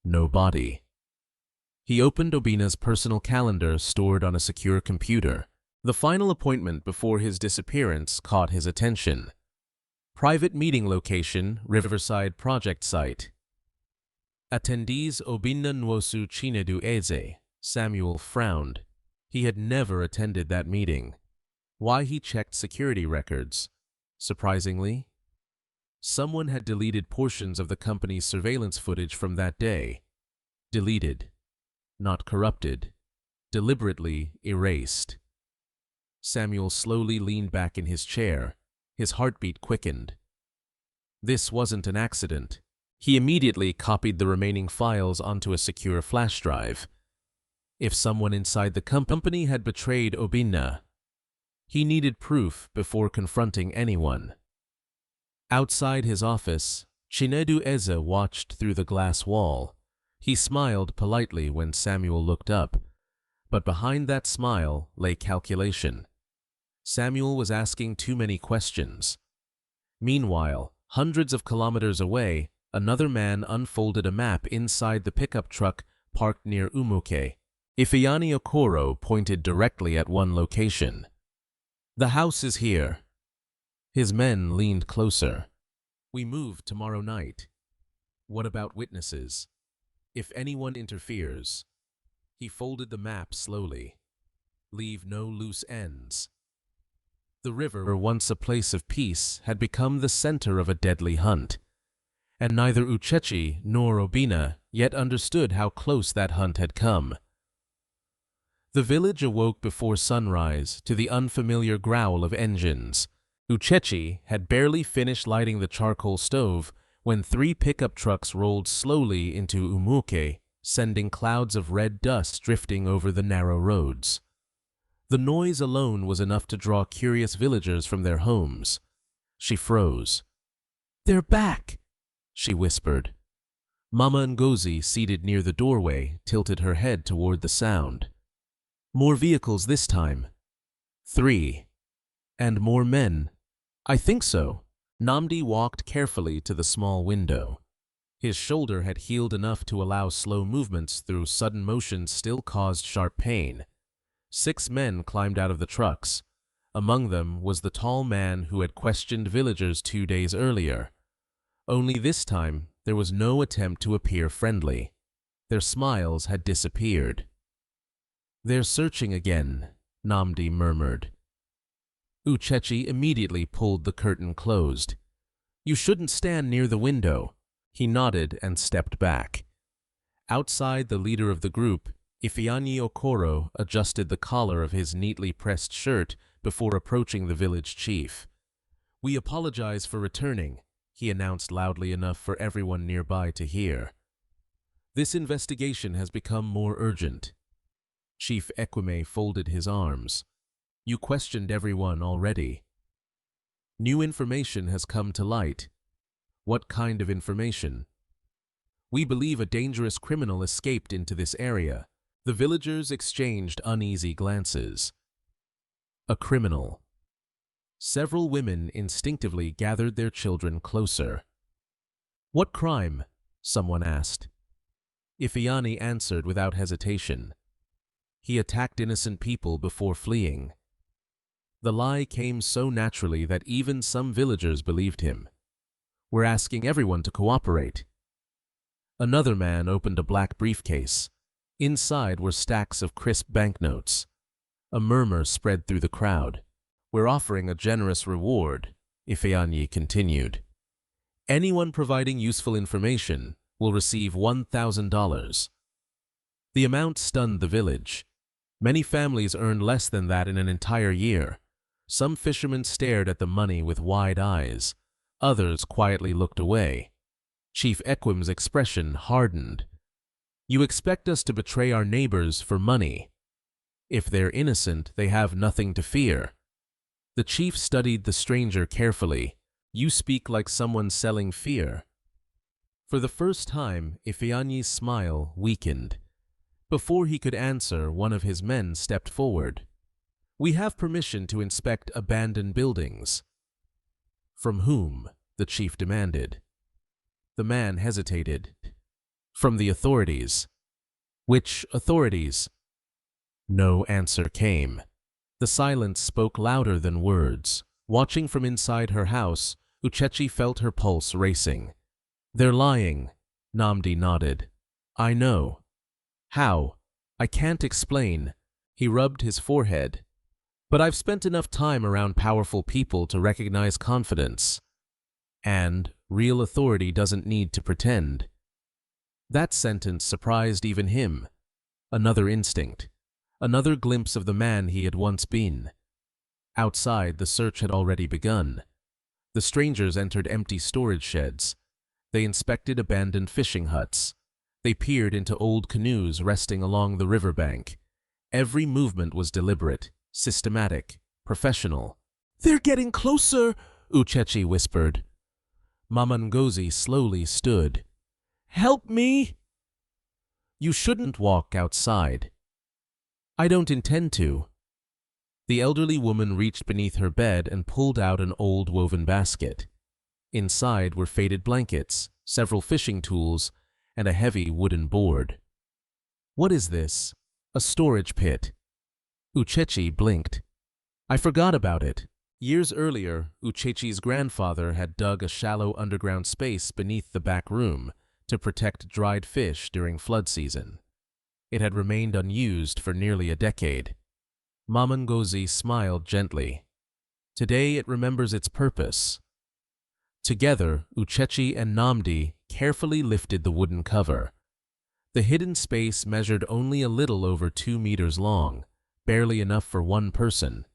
no body. He opened Obinna's personal calendar stored on a secure computer. The final appointment before his disappearance caught his attention. Private meeting location, Riverside project site. Attendees Obinna Nwosu Chinedu Eze. Samuel frowned. He had never attended that meeting. Why he checked security records? Surprisingly, someone had deleted portions of the company's surveillance footage from that day. Deleted. Not corrupted. Deliberately erased. Samuel slowly leaned back in his chair. His heartbeat quickened. This wasn't an accident. He immediately copied the remaining files onto a secure flash drive. If someone inside the company had betrayed Obinna, he needed proof before confronting anyone. Outside his office, Chinedu Eze watched through the glass wall. He smiled politely when Samuel looked up, but behind that smile lay calculation. Samuel was asking too many questions. Meanwhile, hundreds of kilometers away, another man unfolded a map inside the pickup truck parked near Umuke. Ifeanyi Okoro pointed directly at one location. "The house is here." His men leaned closer. "We move tomorrow night." "What about witnesses? If anyone interferes?" He folded the map slowly. "Leave no loose ends." The river, once a place of peace, had become the center of a deadly hunt. And neither Uchechi nor Obinna yet understood how close that hunt had come. The village awoke before sunrise to the unfamiliar growl of engines. Uchechi had barely finished lighting the charcoal stove when 3 pickup trucks rolled slowly into Umuke sending clouds of red dust drifting over the narrow roads. The noise alone was enough to draw curious villagers from their homes. She froze. "They're back," she whispered. Mama Ngozi, seated near the doorway, tilted her head toward the sound. "More vehicles this time." "3. And more men." "I think so." Namdi walked carefully to the small window. His shoulder had healed enough to allow slow movements, though sudden motions still caused sharp pain. 6 men climbed out of the trucks. Among them was the tall man who had questioned villagers 2 days earlier. Only this time, there was no attempt to appear friendly. Their smiles had disappeared. "They're searching again," Namdi murmured. Uchechi immediately pulled the curtain closed. "You shouldn't stand near the window." He nodded and stepped back. Outside, the leader of the group, Ifeanyi Okoro, adjusted the collar of his neatly pressed shirt before approaching the village chief. "We apologize for returning," he announced loudly enough for everyone nearby to hear. "This investigation has become more urgent." Chief Ekwime folded his arms. "You questioned everyone already. New information has come to light." "What kind of information?" "We believe a dangerous criminal escaped into this area." The villagers exchanged uneasy glances. A criminal. Several women instinctively gathered their children closer. "What crime?" someone asked. Ifeanyi answered without hesitation. "He attacked innocent people before fleeing." The lie came so naturally that even some villagers believed him. "We're asking everyone to cooperate." Another man opened a black briefcase. Inside were stacks of crisp banknotes. A murmur spread through the crowd. "We're offering a generous reward," Ifeanyi continued. "Anyone providing useful information will receive $1,000. The amount stunned the village. Many families earned less than that in an entire year. Some fishermen stared at the money with wide eyes. Others quietly looked away. Chief Ekwime's expression hardened. "You expect us to betray our neighbors for money. If they're innocent, they have nothing to fear." The chief studied the stranger carefully. "You speak like someone selling fear." For the first time, Ifeanyi's smile weakened. Before he could answer, one of his men stepped forward. "We have permission to inspect abandoned buildings." "From whom?" the chief demanded. The man hesitated. "From the authorities." "Which authorities?" No answer came. The silence spoke louder than words. Watching from inside her house, Uchechi felt her pulse racing. "They're lying," Namdi nodded. "I know." "How?" "I can't explain." He rubbed his forehead. "But I've spent enough time around powerful people to recognize confidence. And real authority doesn't need to pretend." That sentence surprised even him. Another instinct. Another glimpse of the man he had once been. Outside, the search had already begun. The strangers entered empty storage sheds. They inspected abandoned fishing huts. They peered into old canoes resting along the riverbank. Every movement was deliberate, systematic, professional. "They're getting closer," Uchechi whispered. Mama Ngozi slowly stood. "Help me!" "You shouldn't walk outside." "I don't intend to." The elderly woman reached beneath her bed and pulled out an old woven basket. Inside were faded blankets, several fishing tools, and a heavy wooden board. "What is this?" "A storage pit." Uchechi blinked. "I forgot about it." Years earlier, Uchechi's grandfather had dug a shallow underground space beneath the back room to protect dried fish during flood season. It had remained unused for nearly a decade. Mama Ngozi smiled gently. Today it remembers its purpose. Together, Uchechi and Namdi carefully lifted the wooden cover. The hidden space measured only a little over 2 meters long, barely enough for one person.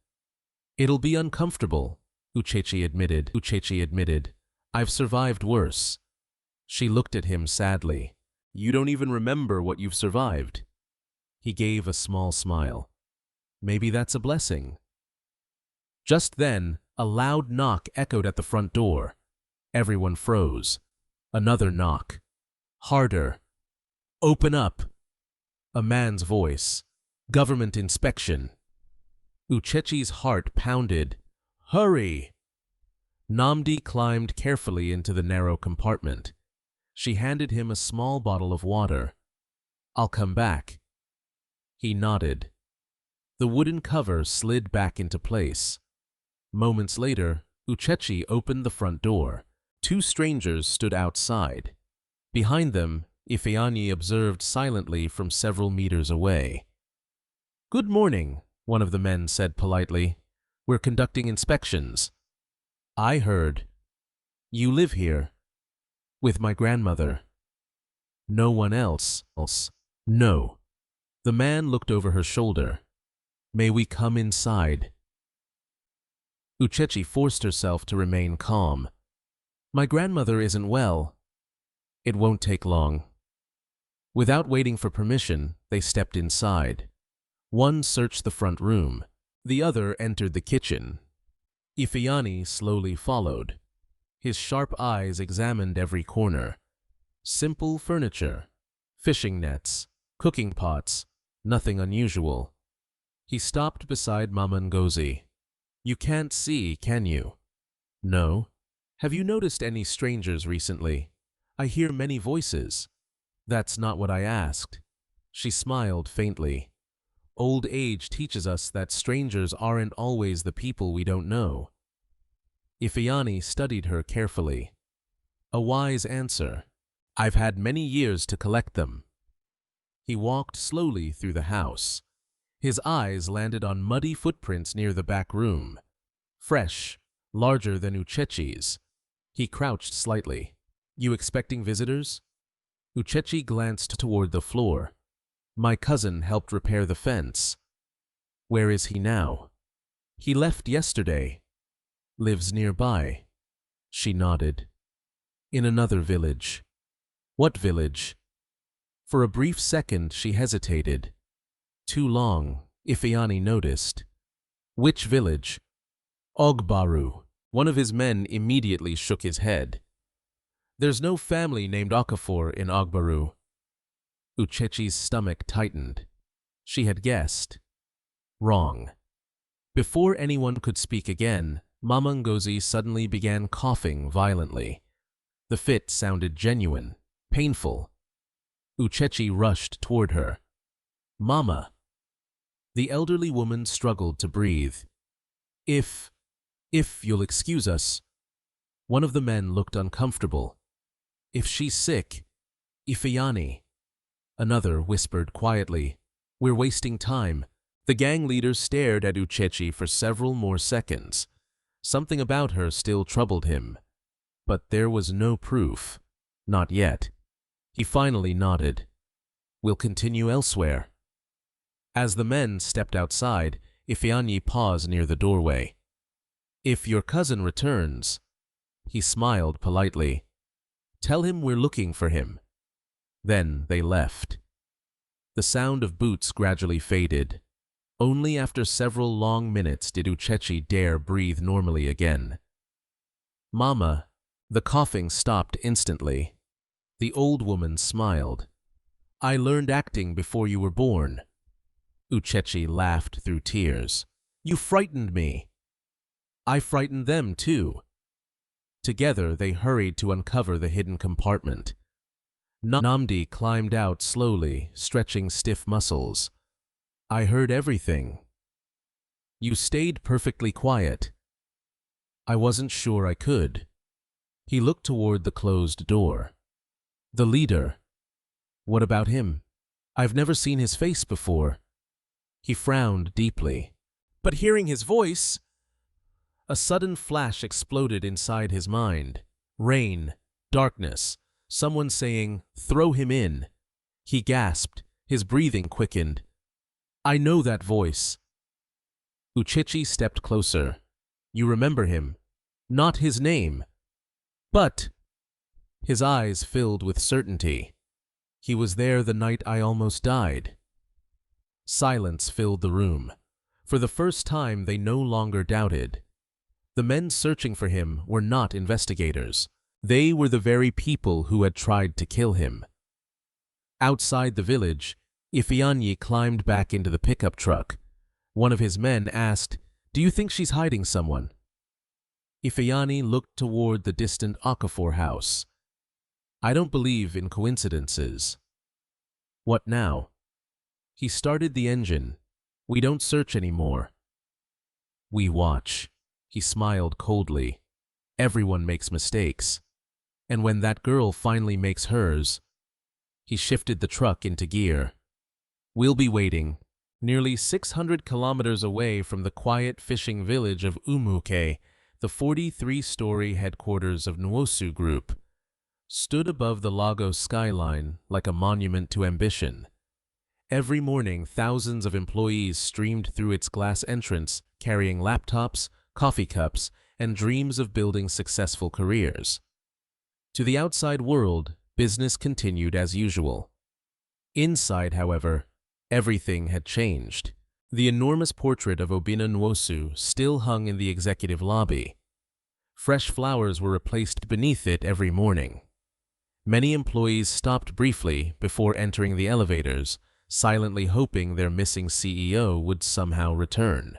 "It'll be uncomfortable," Uchechi admitted. "I've survived worse." She looked at him sadly. You don't even remember what you've survived. He gave a small smile. Maybe that's a blessing. Just then, a loud knock echoed at the front door. Everyone froze. Another knock. Harder. Open up. A man's voice. Government inspection. Uchechi's heart pounded. Hurry! Namdi climbed carefully into the narrow compartment. She handed him a small bottle of water. I'll come back. He nodded. The wooden cover slid back into place. Moments later, Uchechi opened the front door. Two strangers stood outside. Behind them, Ifeanyi observed silently from several meters away. Good morning, one of the men said politely. We're conducting inspections. I heard. You live here. With my grandmother. No one else. No. The man looked over her shoulder. May we come inside? Uchechi forced herself to remain calm. My grandmother isn't well. It won't take long. Without waiting for permission, they stepped inside. One searched the front room. The other entered the kitchen. Ifeanyi slowly followed. His sharp eyes examined every corner. Simple furniture, fishing nets, cooking pots, nothing unusual. He stopped beside Mama Ngozi. You can't see, can you? No. Have you noticed any strangers recently? I hear many voices. That's not what I asked. She smiled faintly. Old age teaches us that strangers aren't always the people we don't know. Ifeanyi studied her carefully. A wise answer. I've had many years to collect them. He walked slowly through the house. His eyes landed on muddy footprints near the back room. Fresh, larger than Uchechi's. He crouched slightly. You expecting visitors? Uchechi glanced toward the floor. My cousin helped repair the fence. Where is he now? He left yesterday. Lives nearby. She nodded. In another village. What village? For a brief second she hesitated. Too long, Ifeanyi noticed. Which village? Ogbaru. One of his men immediately shook his head. There's no family named Okafor in Ogbaru. Uchechi's stomach tightened. She had guessed. Wrong. Before anyone could speak again, Mama Ngozi suddenly began coughing violently. The fit sounded genuine, painful. Uchechi rushed toward her. Mama. The elderly woman struggled to breathe. If you'll excuse us. One of the men looked uncomfortable. If she's sick, Ifeanyi. Another whispered quietly. We're wasting time. The gang leader stared at Uchechi for several more seconds. Something about her still troubled him. But there was no proof. Not yet. He finally nodded. We'll continue elsewhere. As the men stepped outside, Ifeanyi paused near the doorway. If your cousin returns, he smiled politely. Tell him we're looking for him. Then they left. The sound of boots gradually faded. Only after several long minutes did Uchechi dare breathe normally again. Mama, the coughing stopped instantly. The old woman smiled. I learned acting before you were born. Uchechi laughed through tears. You frightened me. I frightened them too. Together they hurried to uncover the hidden compartment. Namdi climbed out slowly, stretching stiff muscles. I heard everything. You stayed perfectly quiet. I wasn't sure I could. He looked toward the closed door. The leader. What about him? I've never seen his face before. He frowned deeply. But hearing his voice... A sudden flash exploded inside his mind. Rain, darkness, someone saying, throw him in. He gasped, his breathing quickened. I know that voice. Uchechi stepped closer. You remember him. Not his name. But... His eyes filled with certainty. He was there the night I almost died. Silence filled the room. For the first time, they no longer doubted. The men searching for him were not investigators. They were the very people who had tried to kill him. Outside the village, Ifeanyi climbed back into the pickup truck. One of his men asked, "Do you think she's hiding someone?" Ifeanyi looked toward the distant Okafor house. "I don't believe in coincidences." "What now?" He started the engine. "We don't search anymore. We watch." He smiled coldly. "Everyone makes mistakes. And when that girl finally makes hers..." He shifted the truck into gear. "We'll be waiting." Nearly 600 kilometers away from the quiet fishing village of Umuke, the 43-story headquarters of Nwosu Group stood above the Lagos skyline like a monument to ambition. Every morning, thousands of employees streamed through its glass entrance, carrying laptops, coffee cups, and dreams of building successful careers. To the outside world, business continued as usual. Inside, however, everything had changed. The enormous portrait of Obinna Nwosu still hung in the executive lobby. Fresh flowers were replaced beneath it every morning. Many employees stopped briefly before entering the elevators, silently hoping their missing CEO would somehow return.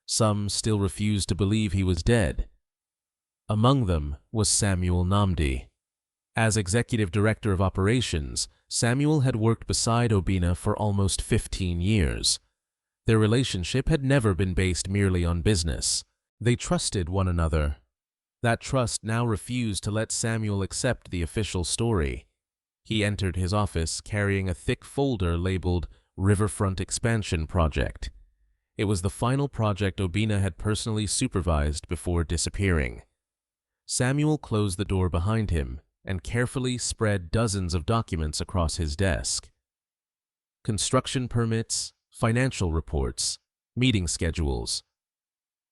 Some still refused to believe he was dead. Among them was Samuel Nnamdi. As executive director of operations, Samuel had worked beside Obinna for almost 15 years. Their relationship had never been based merely on business. They trusted one another. That trust now refused to let Samuel accept the official story. He entered his office carrying a thick folder labeled Riverfront Expansion Project. It was the final project Obinna had personally supervised before disappearing. Samuel closed the door behind him and carefully spread dozens of documents across his desk. Construction permits, financial reports, meeting schedules,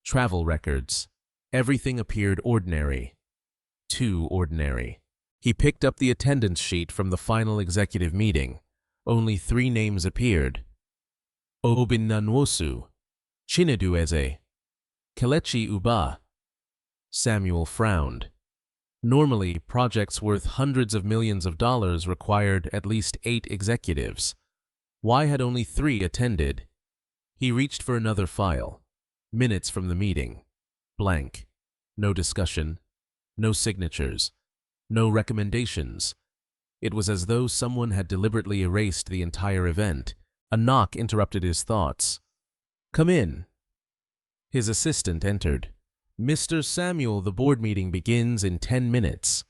travel records. Everything appeared ordinary. Too ordinary. He picked up the attendance sheet from the final executive meeting. Only 3 names appeared: Obinna Nwosu, Chinedu Eze, Kelechi Uba. Samuel frowned. Normally, projects worth hundreds of millions of dollars required at least 8 executives. Why had only 3 attended? He reached for another file. Minutes from the meeting. Blank. No discussion. No signatures. No recommendations. It was as though someone had deliberately erased the entire event. A knock interrupted his thoughts. "Come in." His assistant entered. "Mr. Samuel, the board meeting begins in 10 minutes.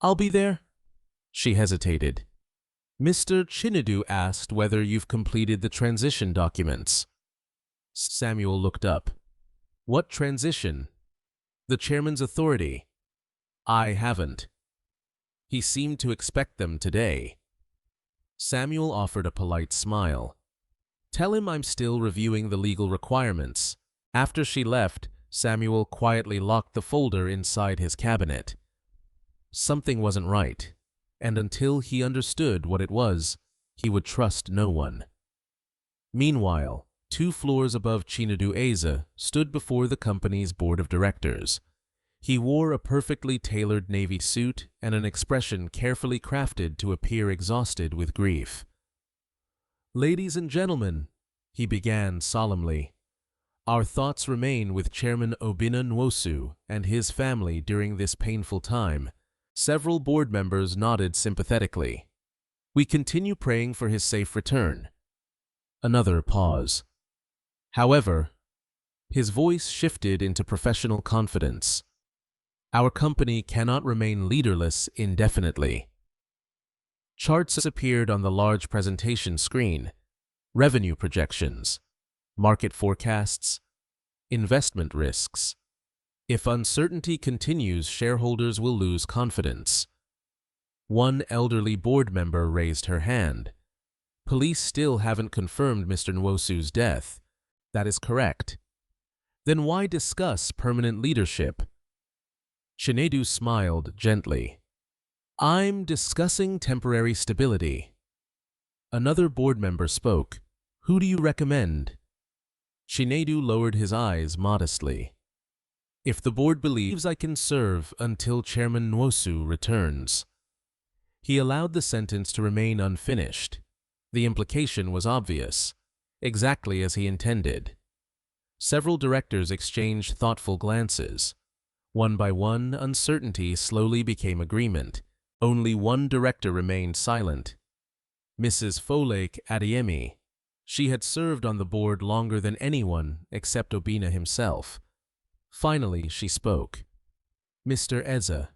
"I'll be there." She hesitated. "Mr. Chinedu asked whether you've completed the transition documents." Samuel looked up. "What transition?" "The chairman's authority." "I haven't." He seemed to expect them today. Samuel offered a polite smile. "Tell him I'm still reviewing the legal requirements." After she left, Samuel quietly locked the folder inside his cabinet. Something wasn't right, and until he understood what it was, he would trust no one. Meanwhile, 2 floors above Chinedu Eze stood before the company's board of directors. He wore a perfectly tailored navy suit and an expression carefully crafted to appear exhausted with grief. "Ladies and gentlemen," he began solemnly, "our thoughts remain with Chairman Obinna Nwosu and his family during this painful time." Several board members nodded sympathetically. "We continue praying for his safe return." Another pause. However, his voice shifted into professional confidence. "Our company cannot remain leaderless indefinitely." Charts appeared on the large presentation screen. Revenue projections, market forecasts, investment risks. If uncertainty continues, shareholders will lose confidence. One elderly board member raised her hand. "Police still haven't confirmed Mr. Nwosu's death." "That is correct." "Then why discuss permanent leadership?" Chinedu smiled gently. I'm discussing temporary stability. Another board member spoke. Who do you recommend? Chinedu lowered his eyes modestly. If the board believes I can serve until Chairman Nwosu returns. He allowed the sentence to remain unfinished. The implication was obvious, exactly as he intended. Several directors exchanged thoughtful glances. One by one, uncertainty slowly became agreement. Only one director remained silent. Mrs. Folake Adeyemi. She had served on the board longer than anyone except Obinna himself. Finally, she spoke. Mr. Eze.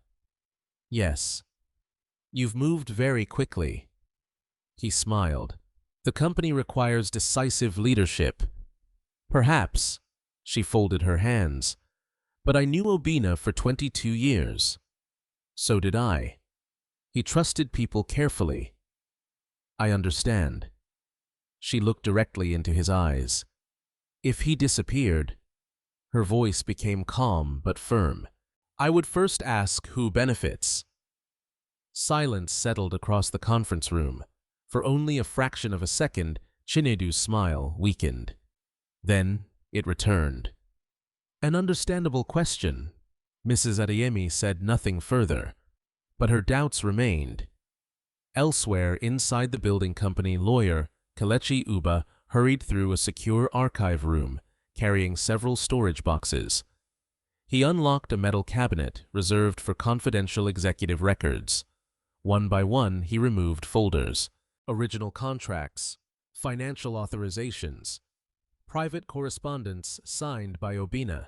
Yes. You've moved very quickly. He smiled. The company requires decisive leadership. Perhaps. She folded her hands. But I knew Obinna for 22 years. So did I. He trusted people carefully. I understand. She looked directly into his eyes. If he disappeared, her voice became calm but firm. I would first ask who benefits. Silence settled across the conference room. For only a fraction of a second, Chinedu's smile weakened. Then it returned. An understandable question. Mrs. Adeyemi said nothing further, but her doubts remained. Elsewhere, inside the building company, lawyer Kelechi Uba hurried through a secure archive room, carrying several storage boxes. He unlocked a metal cabinet reserved for confidential executive records. One by one, he removed folders, original contracts, financial authorizations, private correspondence signed by Obinna.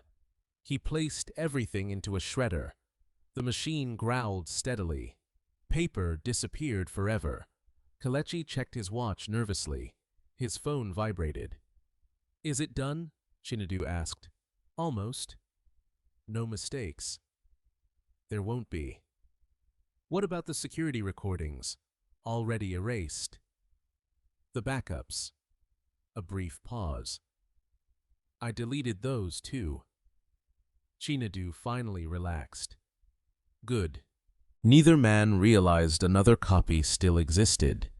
He placed everything into a shredder. The machine growled steadily. Paper disappeared forever. Kelechi checked his watch nervously. His phone vibrated. Is it done? Chinedu asked. Almost. No mistakes. There won't be. What about the security recordings? Already erased. The backups. A brief pause. I deleted those too. Chinedu finally relaxed. Good. Neither man realized another copy still existed,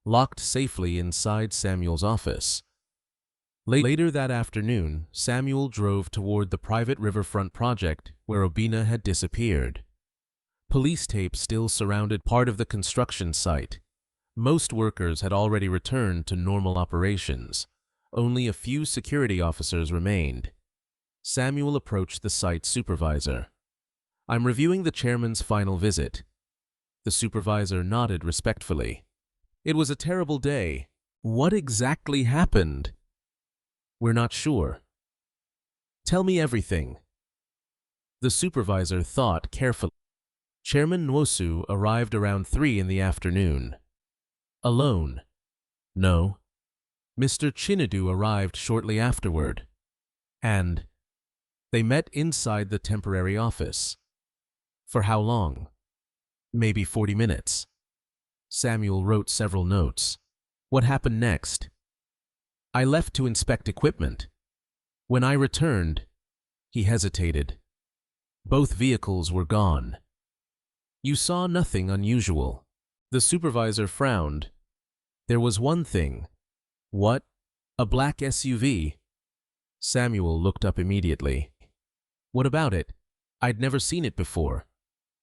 locked safely inside Samuel's office. Later that afternoon, Samuel drove toward the private riverfront project where Obinna had disappeared. Police tape still surrounded part of the construction site. Most workers had already returned to normal operations. Only a few security officers remained. Samuel approached the site supervisor. I'm reviewing the chairman's final visit. The supervisor nodded respectfully. It was a terrible day. What exactly happened? We're not sure. Tell me everything. The supervisor thought carefully. Chairman Nwosu arrived around 3 in the afternoon. Alone? No. Mr. Chinedu arrived shortly afterward. And they met inside the temporary office. For how long? Maybe 40 minutes. Samuel wrote several notes. What happened next? I left to inspect equipment. When I returned, he hesitated. Both vehicles were gone. You saw nothing unusual. The supervisor frowned. There was one thing. What? A black SUV? Samuel looked up immediately. What about it? I'd never seen it before.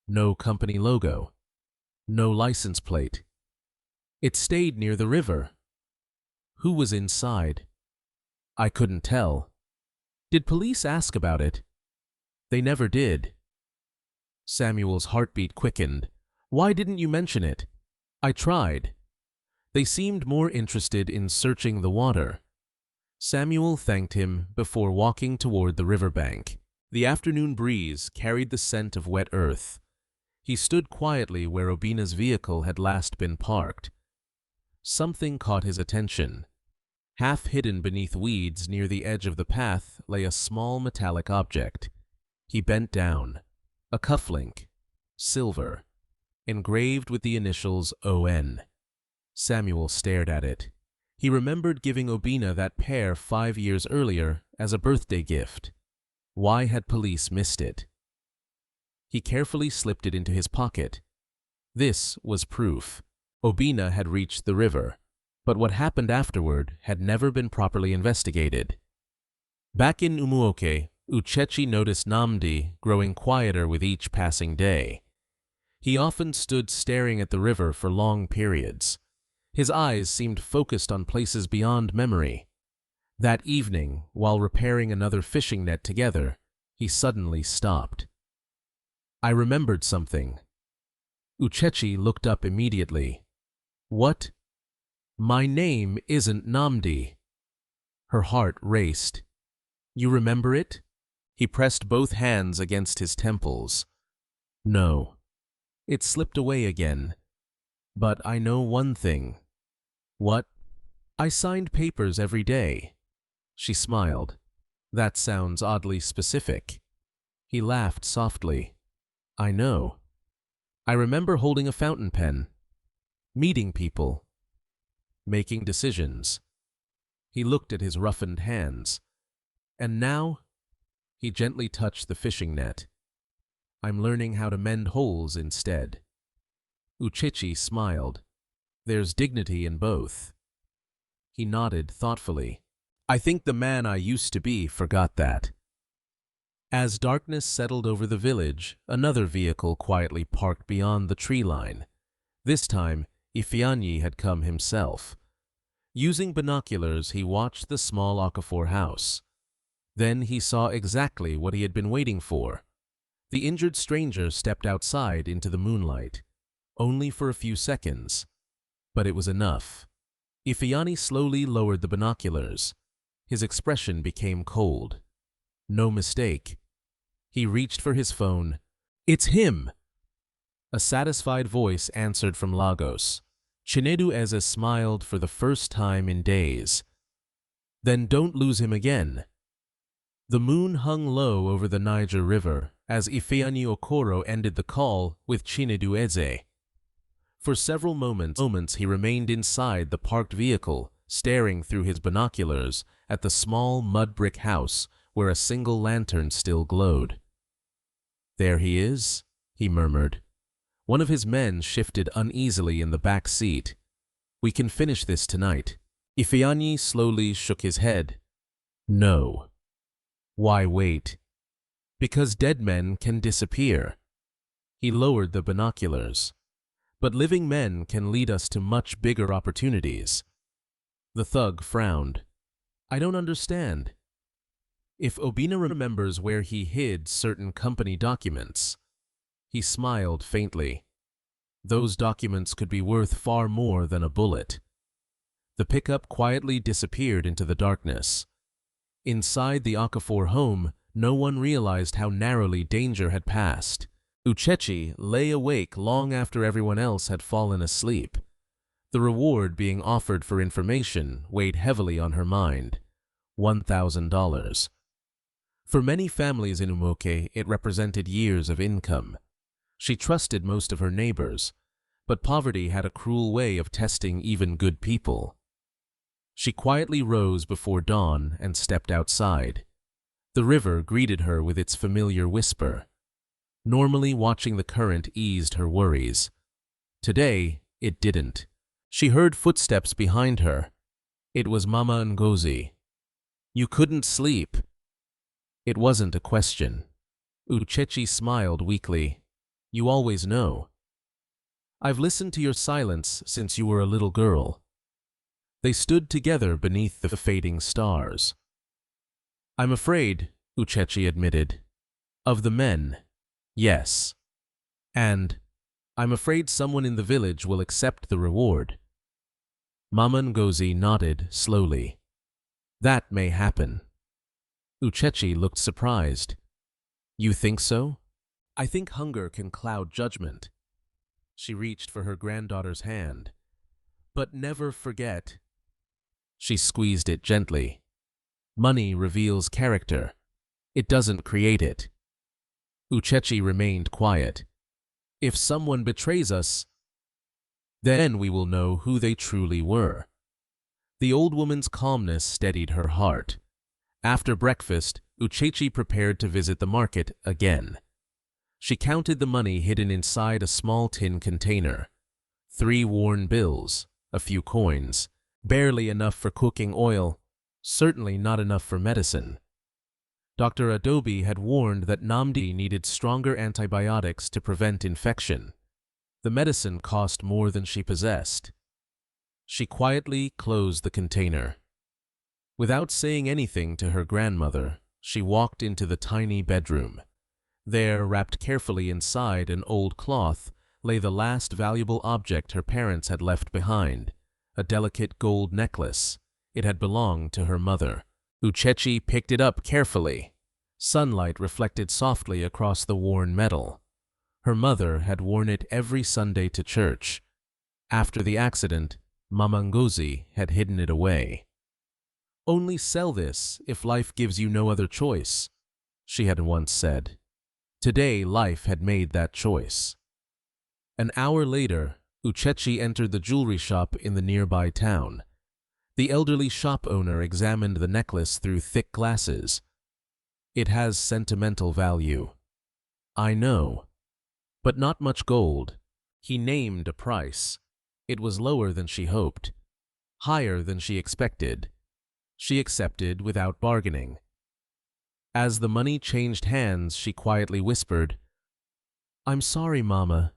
No company logo. No license plate. It stayed near the river. Who was inside? I couldn't tell. Did police ask about it? They never did. Samuel's heartbeat quickened. Why didn't you mention it? I tried. They seemed more interested in searching the water. Samuel thanked him before walking toward the riverbank. The afternoon breeze carried the scent of wet earth. He stood quietly where Obinna's vehicle had last been parked. Something caught his attention. Half hidden beneath weeds near the edge of the path lay a small metallic object. He bent down. A cufflink. Silver. Engraved with the initials ON. Samuel stared at it. He remembered giving Obinna that pair 5 years earlier as a birthday gift. Why had police missed it? He carefully slipped it into his pocket. This was proof. Obinna had reached the river, but what happened afterward had never been properly investigated. Back in Umuoke, Uchechi noticed Nnamdi growing quieter with each passing day. He often stood staring at the river for long periods. His eyes seemed focused on places beyond memory. That evening, while repairing another fishing net together, he suddenly stopped. I remembered something. Uchechi looked up immediately. What? My name isn't Nnamdi. Her heart raced. You remember it? He pressed both hands against his temples. No. It slipped away again. But I know one thing. What? I signed papers every day. She smiled. That sounds oddly specific. He laughed softly. I know. I remember holding a fountain pen, meeting people, making decisions. He looked at his roughened hands. And now, he gently touched the fishing net. I'm learning how to mend holes instead. Uchechi smiled. There's dignity in both. He nodded thoughtfully. I think the man I used to be forgot that. As darkness settled over the village, another vehicle quietly parked beyond the tree line. This time, Ifeanyi had come himself. Using binoculars, he watched the small Okafor house. Then he saw exactly what he had been waiting for. The injured stranger stepped outside into the moonlight, only for a few seconds. But it was enough. Ifeanyi slowly lowered the binoculars. His expression became cold. No mistake. He reached for his phone. It's him! A satisfied voice answered from Lagos. Chinedu Eze smiled for the first time in days. Then don't lose him again. The moon hung low over the Niger River as Ifeanyi Okoro ended the call with Chinedu Eze. For several moments he remained inside the parked vehicle, staring through his binoculars at the small mud-brick house where a single lantern still glowed. There he is, he murmured. One of his men shifted uneasily in the back seat. We can finish this tonight. Ifeanyi slowly shook his head. No. Why wait? Because dead men can disappear. He lowered the binoculars. But living men can lead us to much bigger opportunities. The thug frowned. I don't understand. If Obinna remembers where he hid certain company documents. He smiled faintly. Those documents could be worth far more than a bullet. The pickup quietly disappeared into the darkness. Inside the Okafor home, no one realized how narrowly danger had passed. Uchechi lay awake long after everyone else had fallen asleep. The reward being offered for information weighed heavily on her mind. $1,000. For many families in Umuoke, it represented years of income. She trusted most of her neighbors, but poverty had a cruel way of testing even good people. She quietly rose before dawn and stepped outside. The river greeted her with its familiar whisper. Normally, watching the current eased her worries. Today, it didn't. She heard footsteps behind her. It was Mama Ngozi. You couldn't sleep. It wasn't a question. Uchechi smiled weakly. You always know. I've listened to your silence since you were a little girl. They stood together beneath the fading stars. I'm afraid, Uchechi admitted. Of the men, yes. And I'm afraid someone in the village will accept the reward. Mama Ngozi nodded slowly. That may happen. Uchechi looked surprised. You think so? I think hunger can cloud judgment. She reached for her granddaughter's hand. But never forget. She squeezed it gently. Money reveals character. It doesn't create it. Uchechi remained quiet. If someone betrays us, then we will know who they truly were. The old woman's calmness steadied her heart. After breakfast, Uchechi prepared to visit the market again. She counted the money hidden inside a small tin container. 3 worn bills, a few coins, barely enough for cooking oil, certainly not enough for medicine. Dr. Adobe had warned that Namdi needed stronger antibiotics to prevent infection. The medicine cost more than she possessed. She quietly closed the container. Without saying anything to her grandmother, she walked into the tiny bedroom. There, wrapped carefully inside an old cloth, lay the last valuable object her parents had left behind, a delicate gold necklace. It had belonged to her mother. Uchechi picked it up carefully. Sunlight reflected softly across the worn metal. Her mother had worn it every Sunday to church. After the accident, Mama Ngozi had hidden it away. "Only sell this if life gives you no other choice," she had once said. Today, life had made that choice. An hour later, Uchechi entered the jewelry shop in the nearby town. The elderly shop owner examined the necklace through thick glasses. "It has sentimental value." "I know. But not much gold." He named a price. It was lower than she hoped, higher than she expected. She accepted without bargaining. As the money changed hands, she quietly whispered, "I'm sorry, Mama."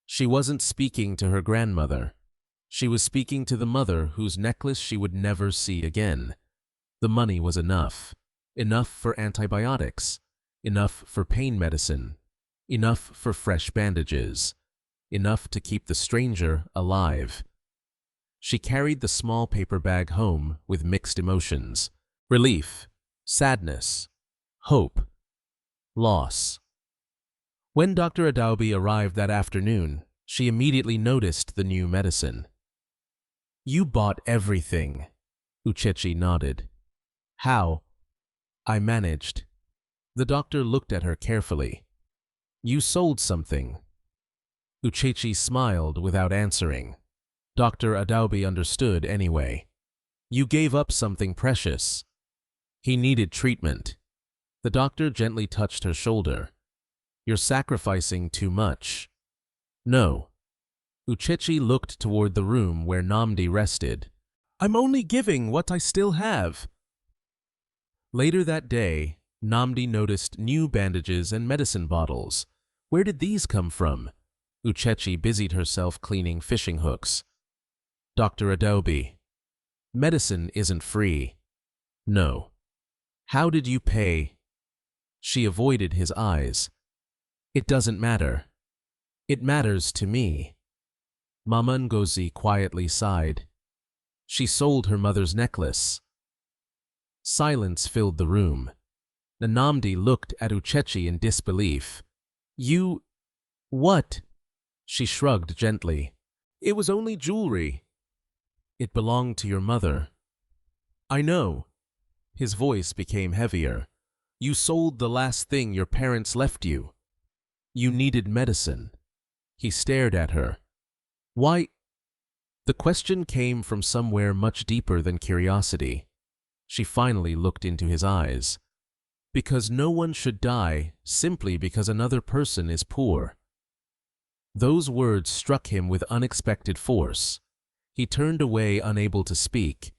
She wasn't speaking to her grandmother. She was speaking to the mother whose necklace she would never see again. The money was enough. Enough for antibiotics. Enough for pain medicine. Enough for fresh bandages. Enough to keep the stranger alive. She carried the small paper bag home with mixed emotions. Relief, sadness, hope, loss. When Dr. Adobe arrived that afternoon, she immediately noticed the new medicine. "You bought everything," Uchechi nodded. "How?" "I managed." The doctor looked at her carefully. "You sold something." Uchechi smiled without answering. Dr. Adobe understood anyway. "You gave up something precious." He needed treatment. The doctor gently touched her shoulder. "You're sacrificing too much." "No." Uchechi looked toward the room where Namdi rested. "I'm only giving what I still have." Later that day, Namdi noticed new bandages and medicine bottles. Where did these come from? Uchechi busied herself cleaning fishing hooks. "Dr. Adobe, medicine isn't free." "No." "How did you pay?" She avoided his eyes. "It doesn't matter." "It matters to me." Mama Ngozi quietly sighed. She sold her mother's necklace. Silence filled the room. Namdi looked at Uchechi in disbelief. "You... what?" She shrugged gently. "It was only jewelry." "It belonged to your mother." "I know." His voice became heavier. "You sold the last thing your parents left you. You needed medicine." He stared at her. "Why?" The question came from somewhere much deeper than curiosity. She finally looked into his eyes. "Because no one should die simply because another person is poor." Those words struck him with unexpected force. He turned away, unable to speak.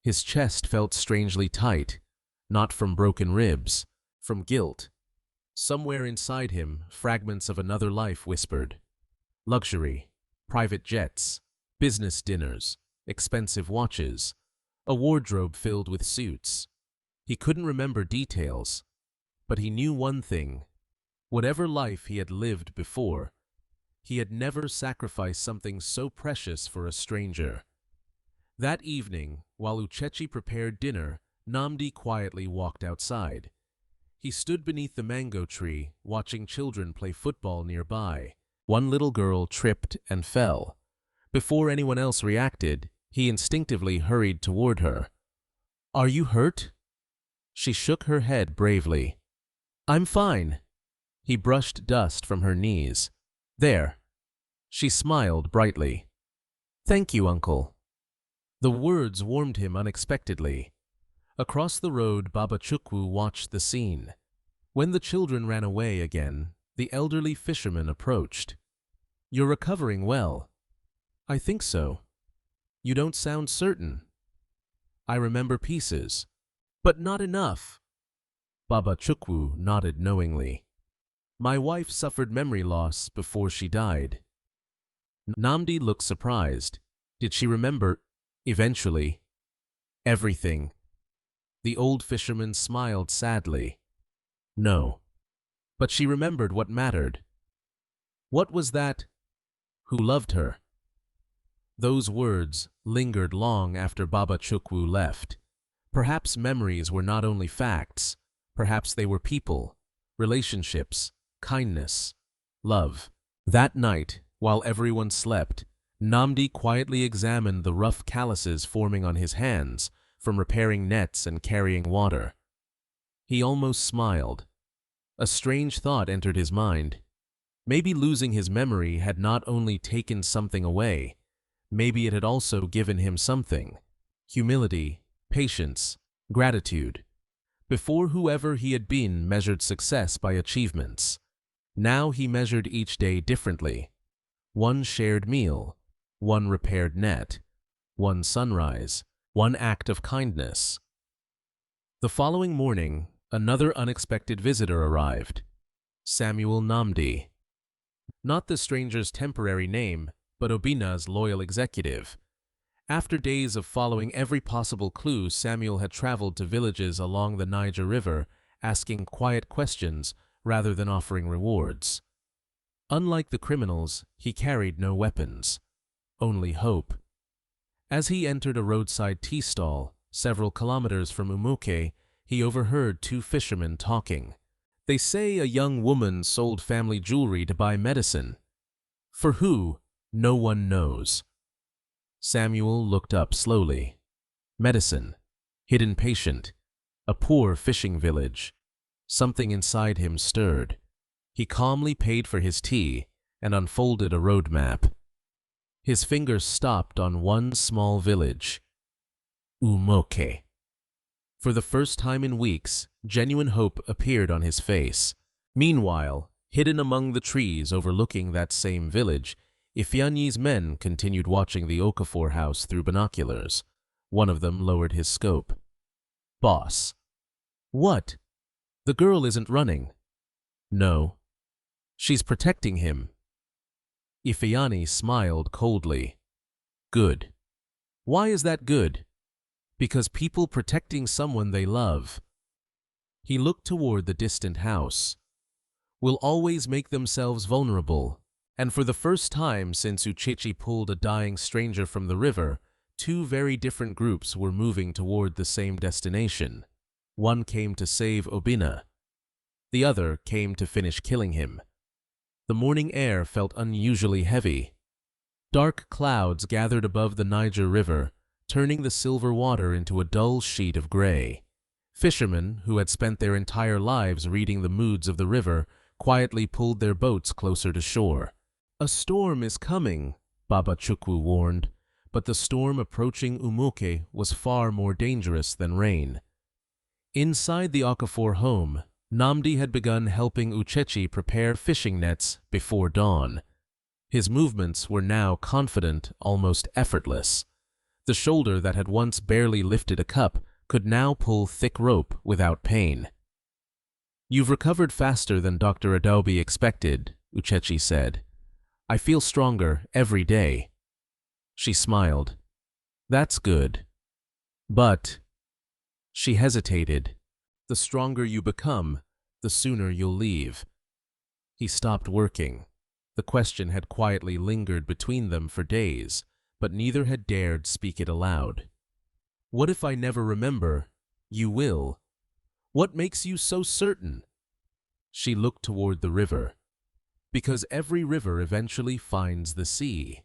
His chest felt strangely tight, not from broken ribs, from guilt. Somewhere inside him, fragments of another life whispered. Luxury, private jets, business dinners, expensive watches, a wardrobe filled with suits. He couldn't remember details, but he knew one thing. Whatever life he had lived before, he had never sacrificed something so precious for a stranger. That evening, while Uchechi prepared dinner, Namdi quietly walked outside. He stood beneath the mango tree, watching children play football nearby. One little girl tripped and fell. Before anyone else reacted, he instinctively hurried toward her. "Are you hurt?" She shook her head bravely. "I'm fine." He brushed dust from her knees. "There." She smiled brightly. "Thank you, Uncle." The words warmed him unexpectedly. Across the road, Baba Chukwu watched the scene. When the children ran away again, The elderly fisherman approached. "You're recovering well." "I think so." "You don't sound certain." "I remember pieces, but not enough." Baba Chukwu nodded knowingly. "My wife suffered memory loss before she died." Namdi looked surprised. Did she remember, eventually, everything? The old fisherman smiled sadly. No. But she remembered what mattered. What was that? Who loved her? Those words lingered long after Baba Chukwu left. Perhaps memories were not only facts, perhaps they were people, relationships, kindness, love. That night, while everyone slept, Namdi quietly examined the rough calluses forming on his hands from repairing nets and carrying water. He almost smiled. A strange thought entered his mind. Maybe losing his memory had not only taken something away, maybe it had also given him something. Humility, patience, gratitude. Before, whoever he had been measured success by achievements. Now he measured each day differently. One shared meal, one repaired net, one sunrise, one act of kindness. The following morning, another unexpected visitor arrived. Samuel Namdi. Not the stranger's temporary name, but Obinna's loyal executive. After days of following every possible clue, Samuel had traveled to villages along the Niger River, asking quiet questions rather than offering rewards. Unlike the criminals, he carried no weapons, only hope. As he entered a roadside tea stall, several kilometers from Umuke, he overheard two fishermen talking. They say a young woman sold family jewelry to buy medicine. For who? No one knows. Samuel looked up slowly. Medicine, hidden patient, a poor fishing village. Something inside him stirred. He calmly paid for his tea and unfolded a road map. His fingers stopped on one small village. Umuke. For the first time in weeks, genuine hope appeared on his face. Meanwhile, hidden among the trees overlooking that same village, Ifeanyi's men continued watching the Okafor house through binoculars. One of them lowered his scope. "Boss." "What?" "The girl isn't running." "No. She's protecting him." Ifeanyi smiled coldly. "Good." "Why is that good?" "Because people protecting someone they love." He looked toward the distant house. "Will always make themselves vulnerable." And for the first time since Uchechi pulled a dying stranger from the river, two very different groups were moving toward the same destination. One came to save Obinna. The other came to finish killing him. The morning air felt unusually heavy. Dark clouds gathered above the Niger River, turning the silver water into a dull sheet of gray. Fishermen, who had spent their entire lives reading the moods of the river, quietly pulled their boats closer to shore. "A storm is coming," Baba Chukwu warned, but the storm approaching Umuke was far more dangerous than rain. Inside the Okafor home, Namdi had begun helping Uchechi prepare fishing nets before dawn. His movements were now confident, almost effortless. The shoulder that had once barely lifted a cup could now pull thick rope without pain. "You've recovered faster than Dr. Adobe expected," Uchechi said. "I feel stronger every day." She smiled. "That's good. But—" She hesitated. "The stronger you become, the sooner you'll leave." He stopped working. The question had quietly lingered between them for days, but neither had dared speak it aloud. "What if I never remember? You will. What makes you so certain?" She looked toward the river. "Because every river eventually finds the sea."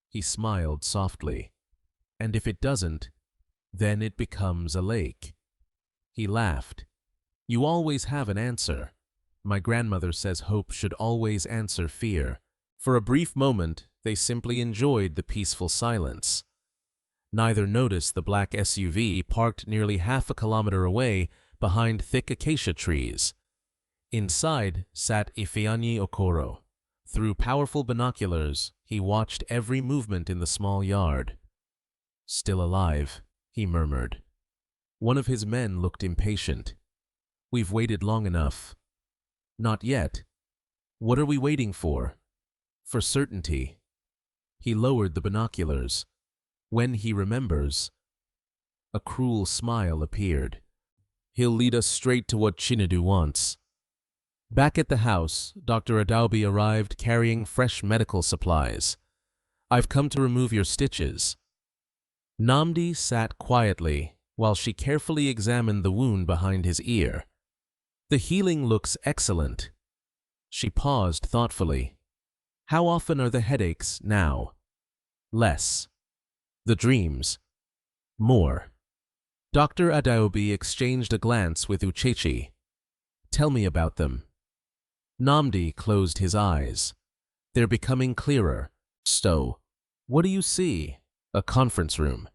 He smiled softly. "And if it doesn't, then it becomes a lake." He laughed. "You always have an answer. My grandmother says hope should always answer fear." For a brief moment, they simply enjoyed the peaceful silence. Neither noticed the black SUV parked nearly half a kilometer away behind thick acacia trees. Inside sat Ifeanyi Okoro. Through powerful binoculars, he watched every movement in the small yard. "Still alive," he murmured. One of his men looked impatient. "We've waited long enough." "Not yet." "What are we waiting for?" "For certainty." He lowered the binoculars. "When he remembers." A cruel smile appeared. "He'll lead us straight to what Chinedu wants." Back at the house, Dr. Adaobi arrived carrying fresh medical supplies. "I've come to remove your stitches." Namdi sat quietly while she carefully examined the wound behind his ear. "The healing looks excellent." She paused thoughtfully. "How often are the headaches now?" "Less." "The dreams?" "More." Dr. Adaobi exchanged a glance with Uchechi. "Tell me about them." Namdi closed his eyes. "They're becoming clearer." "So, what do you see?" "A conference room."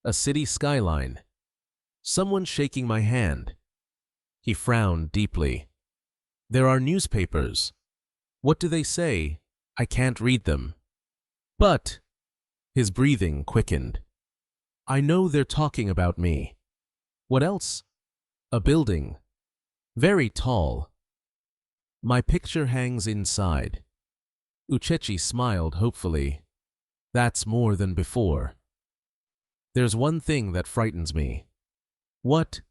"A city skyline." "Someone shaking my hand." He frowned deeply. "There are newspapers." "What do they say?" "I can't read them." "But—" His breathing quickened. "I know they're talking about me." "What else?" "A building. Very tall. My picture hangs inside." Uchechi smiled hopefully. "That's more than before." "There's one thing that frightens me." "What?"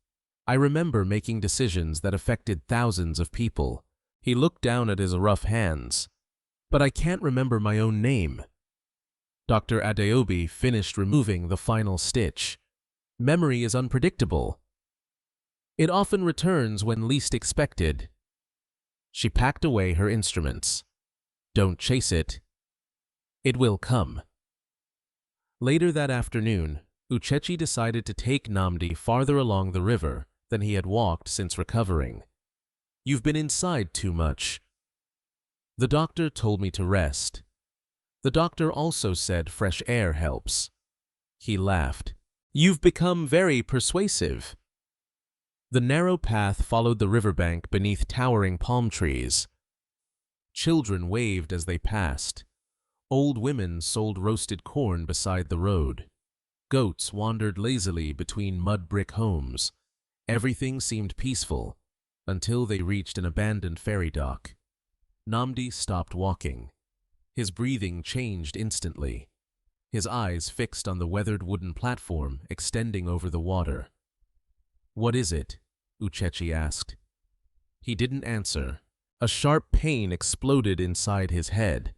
"I remember making decisions that affected thousands of people." He looked down at his rough hands. "But I can't remember my own name." Dr. Adaobi finished removing the final stitch. "Memory is unpredictable. It often returns when least expected." She packed away her instruments. "Don't chase it. It will come." Later that afternoon, Uchechi decided to take Namdi farther along the river than he had walked since recovering. "You've been inside too much." "The doctor told me to rest." "The doctor also said fresh air helps." He laughed. "You've become very persuasive." The narrow path followed the riverbank beneath towering palm trees. Children waved as they passed. Old women sold roasted corn beside the road. Goats wandered lazily between mud brick homes. Everything seemed peaceful until they reached an abandoned ferry dock. Namdi stopped walking. His breathing changed instantly. His eyes fixed on the weathered wooden platform extending over the water. "What is it?" Uchechi asked. He didn't answer. A sharp pain exploded inside his head.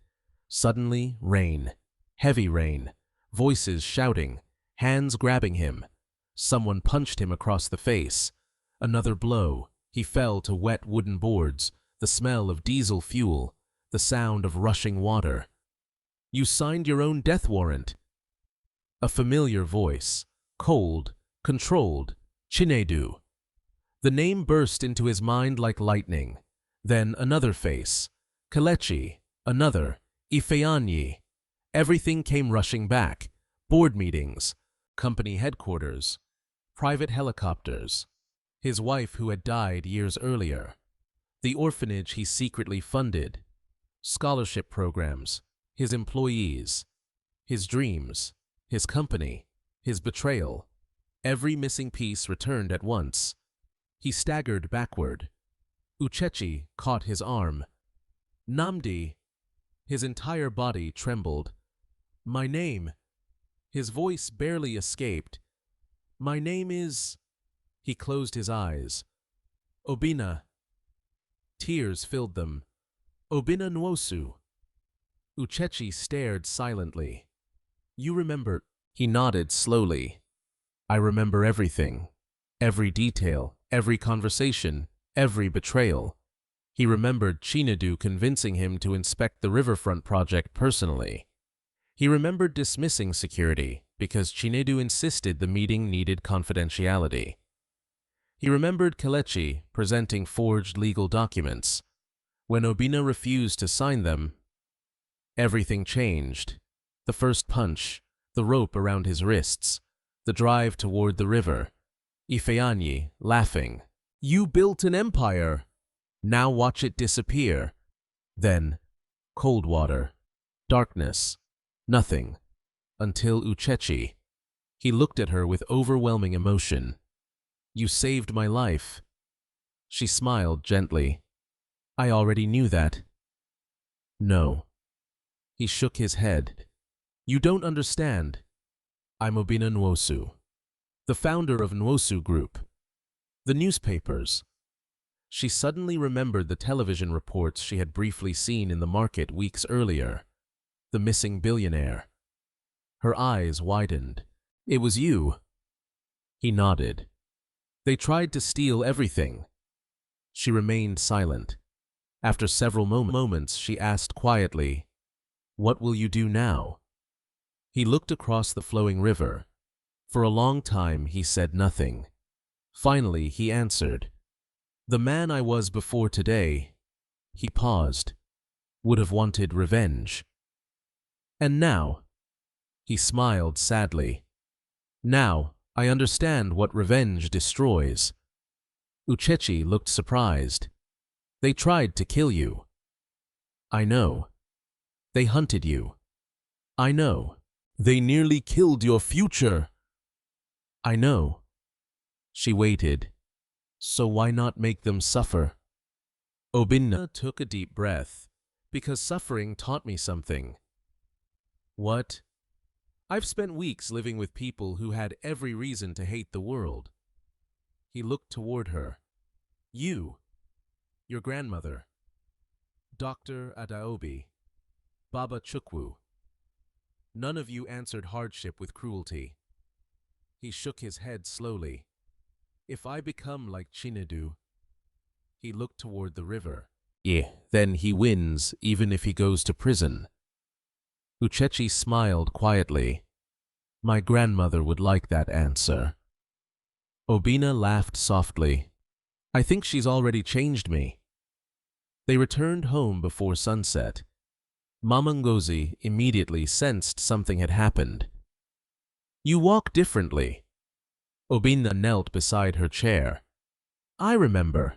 Suddenly, rain. Heavy rain. Voices shouting. Hands grabbing him. Someone punched him across the face. Another blow. He fell to wet wooden boards, the smell of diesel fuel, the sound of rushing water. "You signed your own death warrant." A familiar voice. Cold, controlled. Chinedu. The name burst into his mind like lightning. Then another face. Kelechi. Another. Ifeanyi. Everything came rushing back. Board meetings. Company headquarters. Private helicopters. His wife who had died years earlier. The orphanage he secretly funded. Scholarship programs. His employees. His dreams. His company. His betrayal. Every missing piece returned at once. He staggered backward. Uchechi caught his arm. "Namdi!" His entire body trembled. "My name!" His voice barely escaped. "My name is—" He closed his eyes. "Obinna." Tears filled them. "Obinna Nwosu." Uchechi stared silently. "You remember—" He nodded slowly. "I remember everything. Every detail, every conversation, every betrayal." He remembered Chinedu convincing him to inspect the riverfront project personally. He remembered dismissing security because Chinedu insisted the meeting needed confidentiality. He remembered Kelechi presenting forged legal documents. When Obinna refused to sign them, everything changed. The first punch, the rope around his wrists, the drive toward the river. Ifeanyi, laughing. "You built an empire." Now watch it disappear. Then, cold water, darkness, nothing, until Uchechi. He looked at her with overwhelming emotion. You saved my life. She smiled gently. I already knew that. No. He shook his head. You don't understand. I'm Obinna Nwosu, the founder of Nwosu Group. The newspapers. She suddenly remembered the television reports she had briefly seen in the market weeks earlier. The missing billionaire. Her eyes widened. It was you. He nodded. They tried to steal everything. She remained silent. After several moments, she asked quietly, What will you do now? He looked across the flowing river. For a long time, he said nothing. Finally, he answered, The man I was before today, he paused, would have wanted revenge. And now, he smiled sadly. Now, I understand what revenge destroys. Uchechi looked surprised. They tried to kill you. I know. They hunted you. I know. They nearly killed your future. I know. She waited. So why not make them suffer? Obinna took a deep breath, because suffering taught me something. What? I've spent weeks living with people who had every reason to hate the world. He looked toward her. You, your grandmother, Dr. Adaobi, Baba Chukwu. None of you answered hardship with cruelty. He shook his head slowly. If I become like Chinedu, he looked toward the river. Yeah, then he wins even if he goes to prison. Uchechi smiled quietly. My grandmother would like that answer. Obinna laughed softly. I think she's already changed me. They returned home before sunset. Mama Ngozi immediately sensed something had happened. You walk differently. Obinna knelt beside her chair. I remember.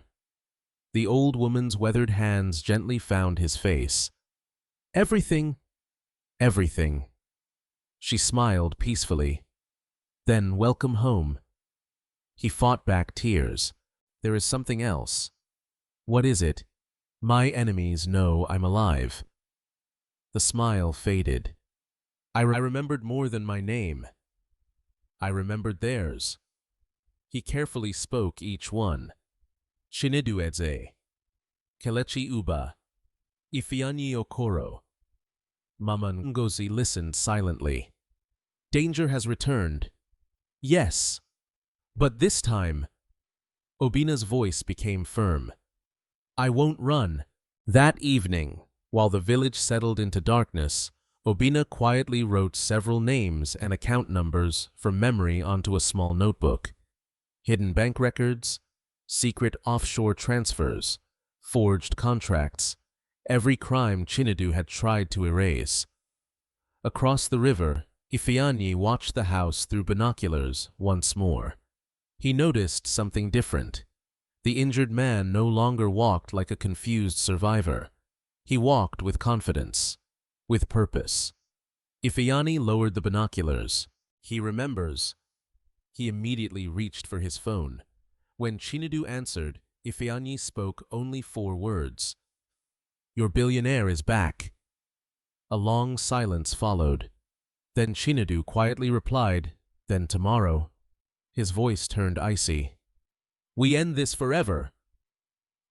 The old woman's weathered hands gently found his face. Everything. She smiled peacefully. Then welcome home. He fought back tears. There is something else. What is it? My enemies know I'm alive. The smile faded. I remembered more than my name. I remembered theirs. He carefully spoke each one. Chinedu Eze, Kelechi Uba, Ifeanyi Okoro. Mama Ngozi listened silently. Danger has returned. Yes. But this time, Obinna's voice became firm. I won't run. That evening, while the village settled into darkness, Obinna quietly wrote several names and account numbers from memory onto a small notebook. Hidden bank records, secret offshore transfers, forged contracts, every crime Chinedu had tried to erase. Across the river, Ifeanyi watched the house through binoculars once more. He noticed something different. The injured man no longer walked like a confused survivor. He walked with confidence, with purpose. Ifeanyi lowered the binoculars. He remembers. He immediately reached for his phone. When Chinedu answered, Ifeanyi spoke only 4 words. Your billionaire is back. A long silence followed. Then Chinedu quietly replied, Then tomorrow. His voice turned icy. We end this forever.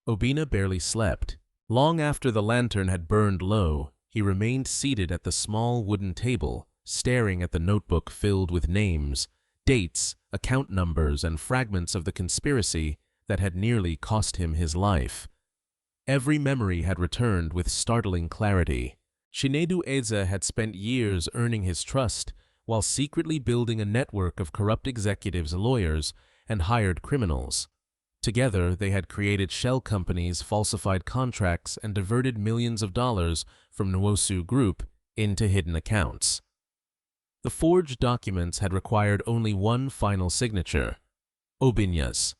Obinna barely slept. Long after the lantern had burned low, he remained seated at the small wooden table, staring at the notebook filled with names, dates, account numbers, and fragments of the conspiracy that had nearly cost him his life. Every memory had returned with startling clarity. Chinedu Eze had spent years earning his trust while secretly building a network of corrupt executives, lawyers, and hired criminals. Together, they had created shell companies, falsified contracts, and diverted millions of dollars from Nwosu Group into hidden accounts. The forged documents had required only one final signature, Obinna's.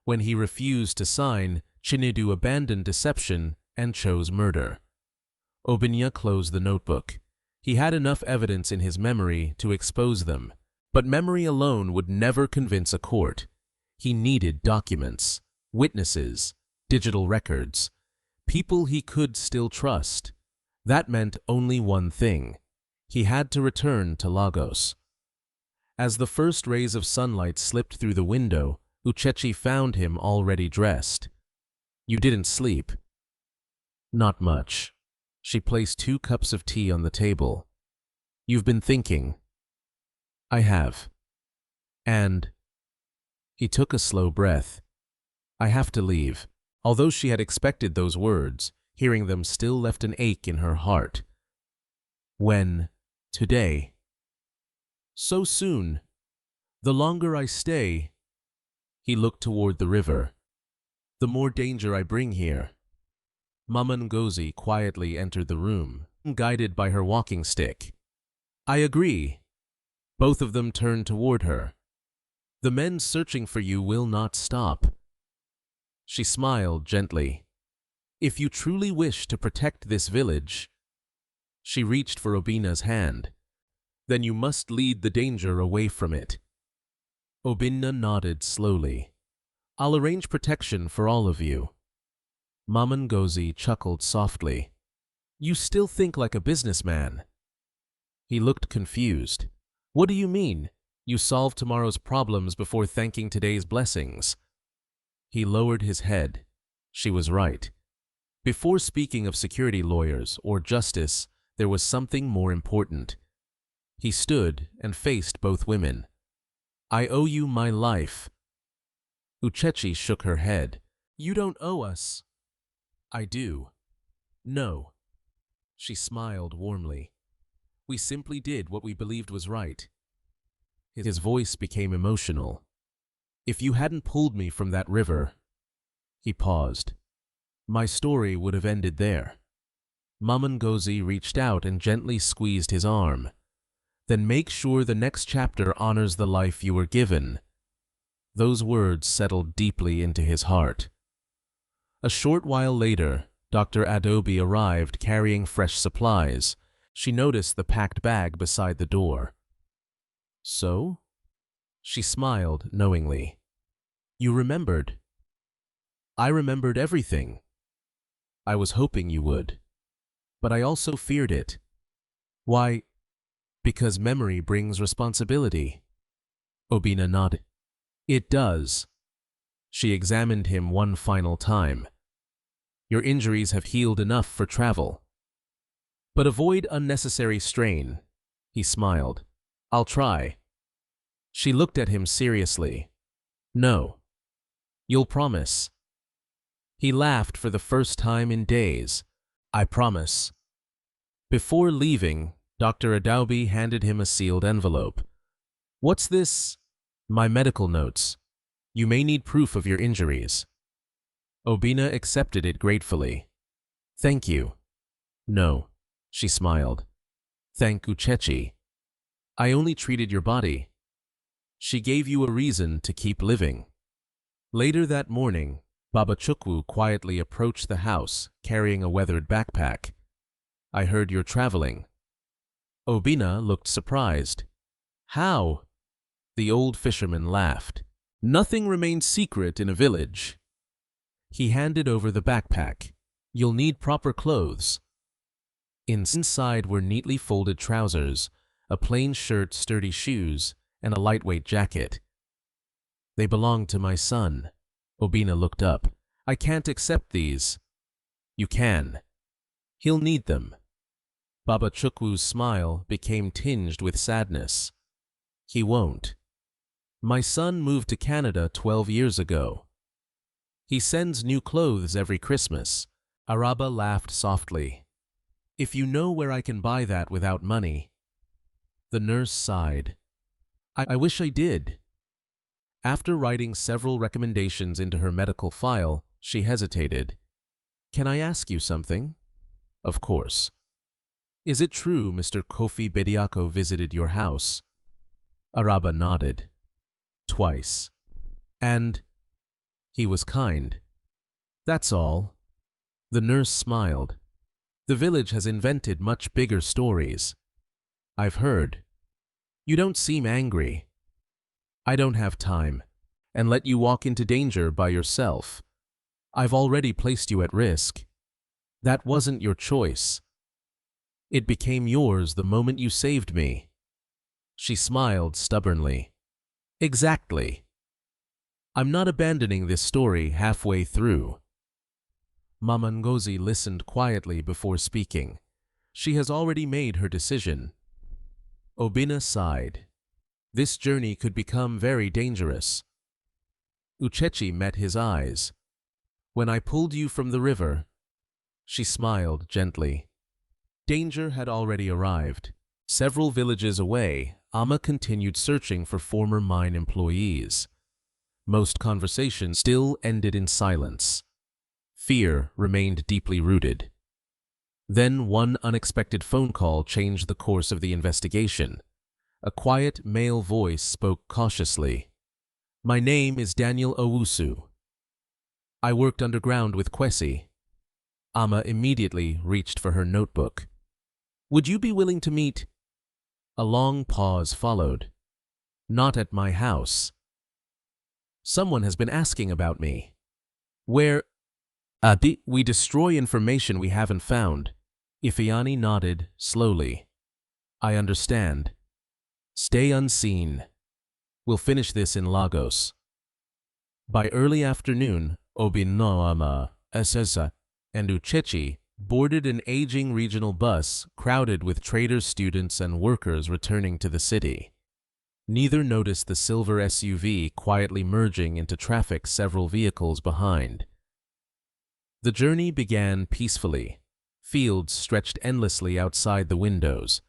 When he refused to sign, Chinedu abandoned deception and chose murder. Obinna closed the notebook. He had enough evidence in his memory to expose them, but memory alone would never convince a court. He needed documents, witnesses, digital records, people he could still trust. That meant only one thing. He had to return to Lagos. As the first rays of sunlight slipped through the window, Uchechi found him already dressed. "You didn't sleep?" "Not much." She placed 2 cups of tea on the table. "You've been thinking." "I have." "And?" He took a slow breath. "I have to leave." Although she had expected those words, hearing them still left an ache in her heart. "When?" "Today." "So soon?" "The longer I stay—" He looked toward the river. "The more danger I bring here." Mama Ngozi quietly entered the room, guided by her walking stick. "I agree." Both of them turned toward her. "The men searching for you will not stop." She smiled gently. "If you truly wish to protect this village—" She reached for Obinna's hand. "Then you must lead the danger away from it." Obinna nodded slowly. "I'll arrange protection for all of you." Mama Ngozi chuckled softly. "You still think like a businessman." He looked confused. "What do you mean? You solve tomorrow's problems before thanking today's blessings." He lowered his head. She was right. Before speaking of security lawyers or justice, there was something more important. He stood and faced both women. "I owe you my life." Uchechi shook her head. "You don't owe us." "I do." "No." She smiled warmly. "We simply did what we believed was right." His voice became emotional. "If you hadn't pulled me from that river—" He paused. "My story would have ended there." Mama Ngozi reached out and gently squeezed his arm. "Then make sure the next chapter honors the life you were given." Those words settled deeply into his heart. A short while later, Dr. Adobe arrived carrying fresh supplies. She noticed the packed bag beside the door. "So?" She smiled knowingly. "You remembered." "I remembered everything." "I was hoping you would. But I also feared it." "Why?" "Because memory brings responsibility." Obinna nodded. "It does." She examined him one final time. "Your injuries have healed enough for travel. But avoid unnecessary strain." He smiled. "I'll try." She looked at him seriously. "No. You'll promise." He laughed for the first time in days. "I promise." Before leaving, Dr. Adobe handed him a sealed envelope. "What's this?" "My medical notes. You may need proof of your injuries." Obinna accepted it gratefully. "Thank you." "No." She smiled. "Thank Uchechi. I only treated your body. She gave you a reason to keep living." Later that morning, Baba Chukwu quietly approached the house carrying a weathered backpack. "I heard you're traveling." Obinna looked surprised. "How?" The old fisherman laughed. "Nothing remains secret in a village." He handed over the backpack. "You'll need proper clothes." Inside were neatly folded trousers, a plain shirt, sturdy shoes, and a lightweight jacket. "They belong to my son." Obinna looked up. "I can't accept these." "You can. He'll need them." Baba Chukwu's smile became tinged with sadness. "He won't. My son moved to Canada 12 years ago. He sends new clothes every Christmas." Araba laughed softly. "If you know where I can buy that without money." The nurse sighed. I wish I did." After writing several recommendations into her medical file, she hesitated. "Can I ask you something?" "Of course." "Is it true Mr. Kofi Bediako visited your house?" Araba nodded. "Twice." "And—" "He was kind." That's all. The nurse smiled. The village has invented much bigger stories. I've heard. You don't seem angry. I don't have time, and let you walk into danger by yourself. I've already placed you at risk. That wasn't your choice. It became yours the moment you saved me. She smiled stubbornly. Exactly. I'm not abandoning this story halfway through. Mama Ngozi listened quietly before speaking. She has already made her decision. Obinna sighed. This journey could become very dangerous. Uchechi met his eyes. When I pulled you from the river, she smiled gently. Danger had already arrived. Several villages away, Amma continued searching for former mine employees. Most conversations still ended in silence. Fear remained deeply rooted. Then one unexpected phone call changed the course of the investigation. A quiet male voice spoke cautiously. My name is Daniel Owusu. I worked underground with Kwesi. Amma immediately reached for her notebook. Would you be willing to meet? A long pause followed. Not at my house. Someone has been asking about me. Where? We destroy information we haven't found. Ifeanyi nodded slowly. I understand. Stay unseen. We'll finish this in Lagos. By early afternoon, Obinna Nwosu and Uchechi boarded an aging regional bus crowded with traders, students, and workers returning to the city. Neither noticed the silver SUV quietly merging into traffic several vehicles behind. The journey began peacefully. Fields stretched endlessly outside the windows.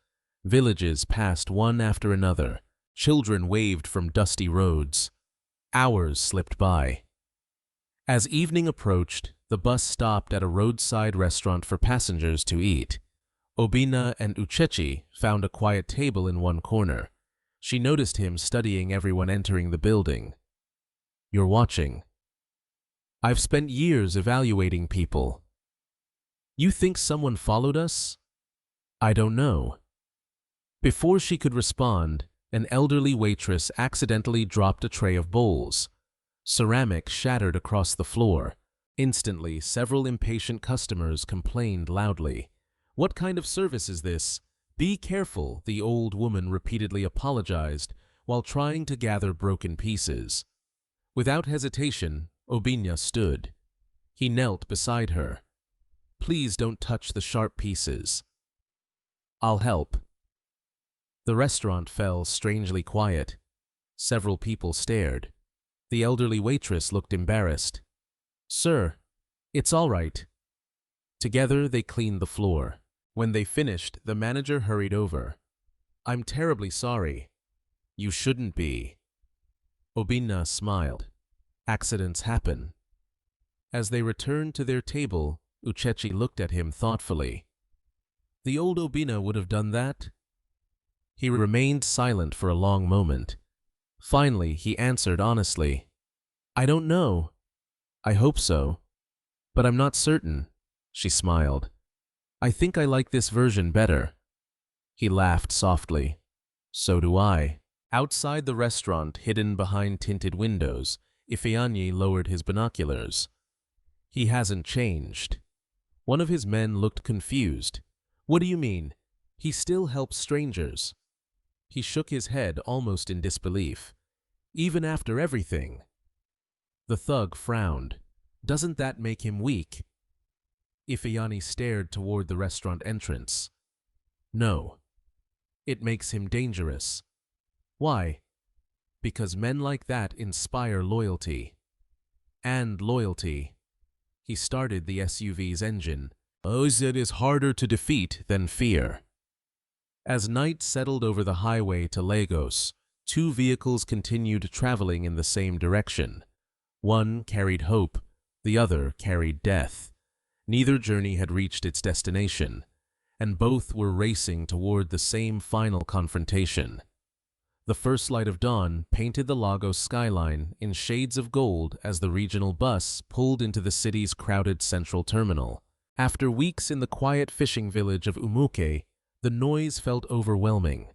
Villages passed one after another. Children waved from dusty roads. Hours slipped by. As evening approached, the bus stopped at a roadside restaurant for passengers to eat. Obinna and Uchechi found a quiet table in one corner. She noticed him studying everyone entering the building. You're watching. I've spent years evaluating people. You think someone followed us? I don't know. Before she could respond, an elderly waitress accidentally dropped a tray of bowls. Ceramic shattered across the floor. Instantly, several impatient customers complained loudly. What kind of service is this? Be careful, the old woman repeatedly apologized while trying to gather broken pieces. Without hesitation, Obinna stood. He knelt beside her. Please don't touch the sharp pieces. I'll help. The restaurant fell strangely quiet. Several people stared. The elderly waitress looked embarrassed. Sir, it's all right. Together they cleaned the floor. When they finished, the manager hurried over. I'm terribly sorry. You shouldn't be. Obinna smiled. Accidents happen. As they returned to their table, Uchechi looked at him thoughtfully. The old Obinna would have done that? He remained silent for a long moment. Finally, he answered honestly. I don't know. I hope so. But I'm not certain. She smiled. I think I like this version better. He laughed softly. So do I. Outside the restaurant, hidden behind tinted windows, Ifeanyi lowered his binoculars. He hasn't changed. One of his men looked confused. What do you mean? He still helps strangers. He shook his head almost in disbelief. Even after everything. The thug frowned. Doesn't that make him weak? Ifeanyi stared toward the restaurant entrance. No. It makes him dangerous. Why? Because men like that inspire loyalty. And loyalty. He started the SUV's engine. It is harder to defeat than fear. As night settled over the highway to Lagos, two vehicles continued traveling in the same direction. One carried hope, the other carried death. Neither journey had reached its destination, and both were racing toward the same final confrontation. The first light of dawn painted the Lagos skyline in shades of gold as the regional bus pulled into the city's crowded central terminal. After weeks in the quiet fishing village of Umuke, the noise felt overwhelming.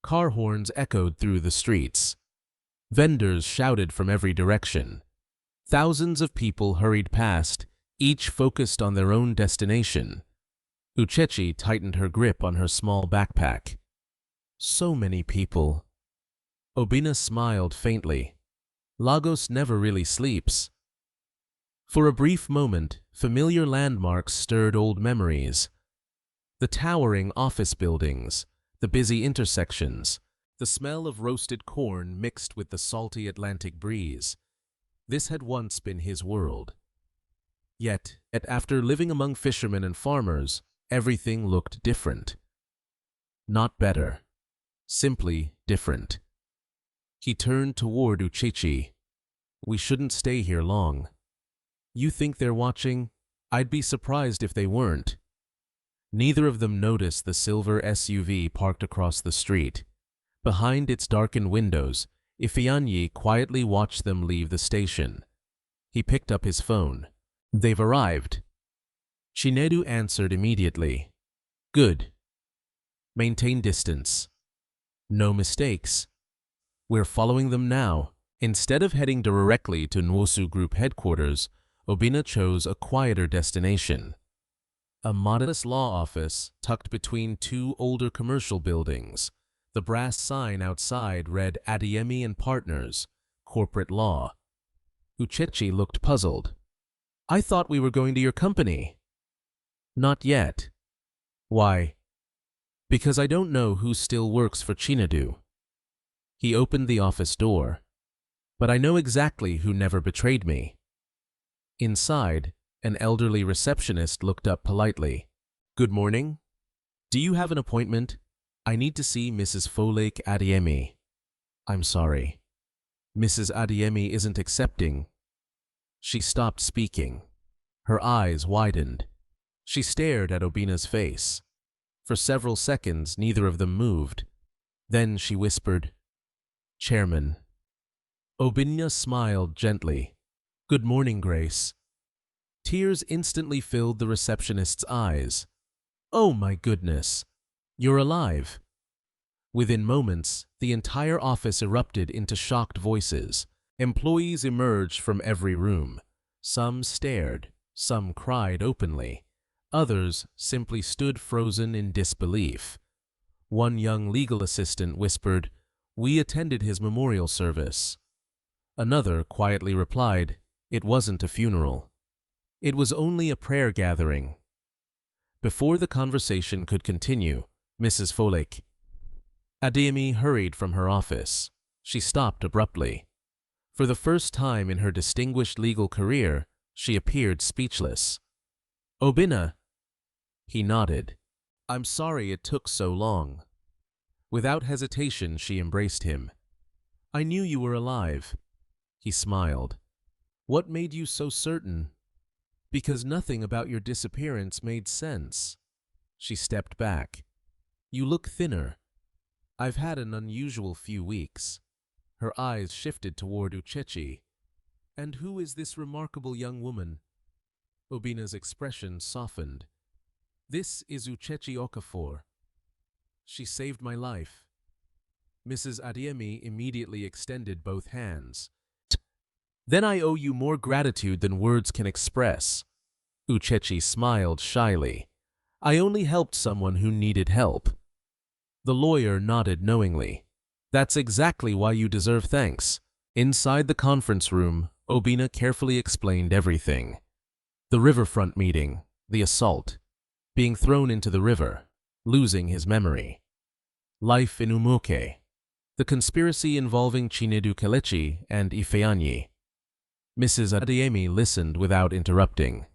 Car horns echoed through the streets. Vendors shouted from every direction. Thousands of people hurried past, each focused on their own destination. Uchechi tightened her grip on her small backpack. So many people. Obinna smiled faintly. Lagos never really sleeps. For a brief moment, familiar landmarks stirred old memories. The towering office buildings, the busy intersections, the smell of roasted corn mixed with the salty Atlantic breeze. This had once been his world. Yet, after living among fishermen and farmers, everything looked different. Not better. Simply different. He turned toward Uchechi. We shouldn't stay here long. You think they're watching? I'd be surprised if they weren't. Neither of them noticed the silver SUV parked across the street. Behind its darkened windows, Ifeanyi quietly watched them leave the station. He picked up his phone. They've arrived. Chinedu answered immediately. Good. Maintain distance. No mistakes. We're following them now. Instead of heading directly to Nwosu Group headquarters, Obinna chose a quieter destination. A modest law office tucked between two older commercial buildings. The brass sign outside read Adeyemi and Partners, Corporate Law. Uchechi looked puzzled. I thought we were going to your company. Not yet. Why? Because I don't know who still works for Chinedu. He opened the office door. But I know exactly who never betrayed me. Inside, an elderly receptionist looked up politely. Good morning. Do you have an appointment? I need to see Mrs. Folake Adeyemi. I'm sorry. Mrs. Adeyemi isn't accepting. She stopped speaking. Her eyes widened. She stared at Obinna's face. For several seconds, neither of them moved. Then she whispered, Chairman. Obinna smiled gently. Good morning, Grace. Tears instantly filled the receptionist's eyes. Oh my goodness. You're alive. Within moments, the entire office erupted into shocked voices. Employees emerged from every room. Some stared, some cried openly. Others simply stood frozen in disbelief. One young legal assistant whispered, We attended his memorial service. Another quietly replied, It wasn't a funeral. It was only a prayer gathering. Before the conversation could continue, Mrs. Folake Adeyemi hurried from her office. She stopped abruptly. For the first time in her distinguished legal career, she appeared speechless. Obinna. He nodded. I'm sorry it took so long. Without hesitation, she embraced him. I knew you were alive. He smiled. What made you so certain? Because nothing about your disappearance made sense. She stepped back. You look thinner. I've had an unusual few weeks. Her eyes shifted toward Uchechi. And who is this remarkable young woman? Obinna's expression softened. This is Uchechi Okafor. She saved my life. Mrs. Adeyemi immediately extended both hands. Then I owe you more gratitude than words can express. Uchechi smiled shyly. I only helped someone who needed help. The lawyer nodded knowingly. That's exactly why you deserve thanks. Inside the conference room, Obinna carefully explained everything. The riverfront meeting, the assault, being thrown into the river, losing his memory. Life in Umuke, the conspiracy involving Chinedu Kelechi and Ifeanyi. Mrs. Adeyemi listened without interrupting.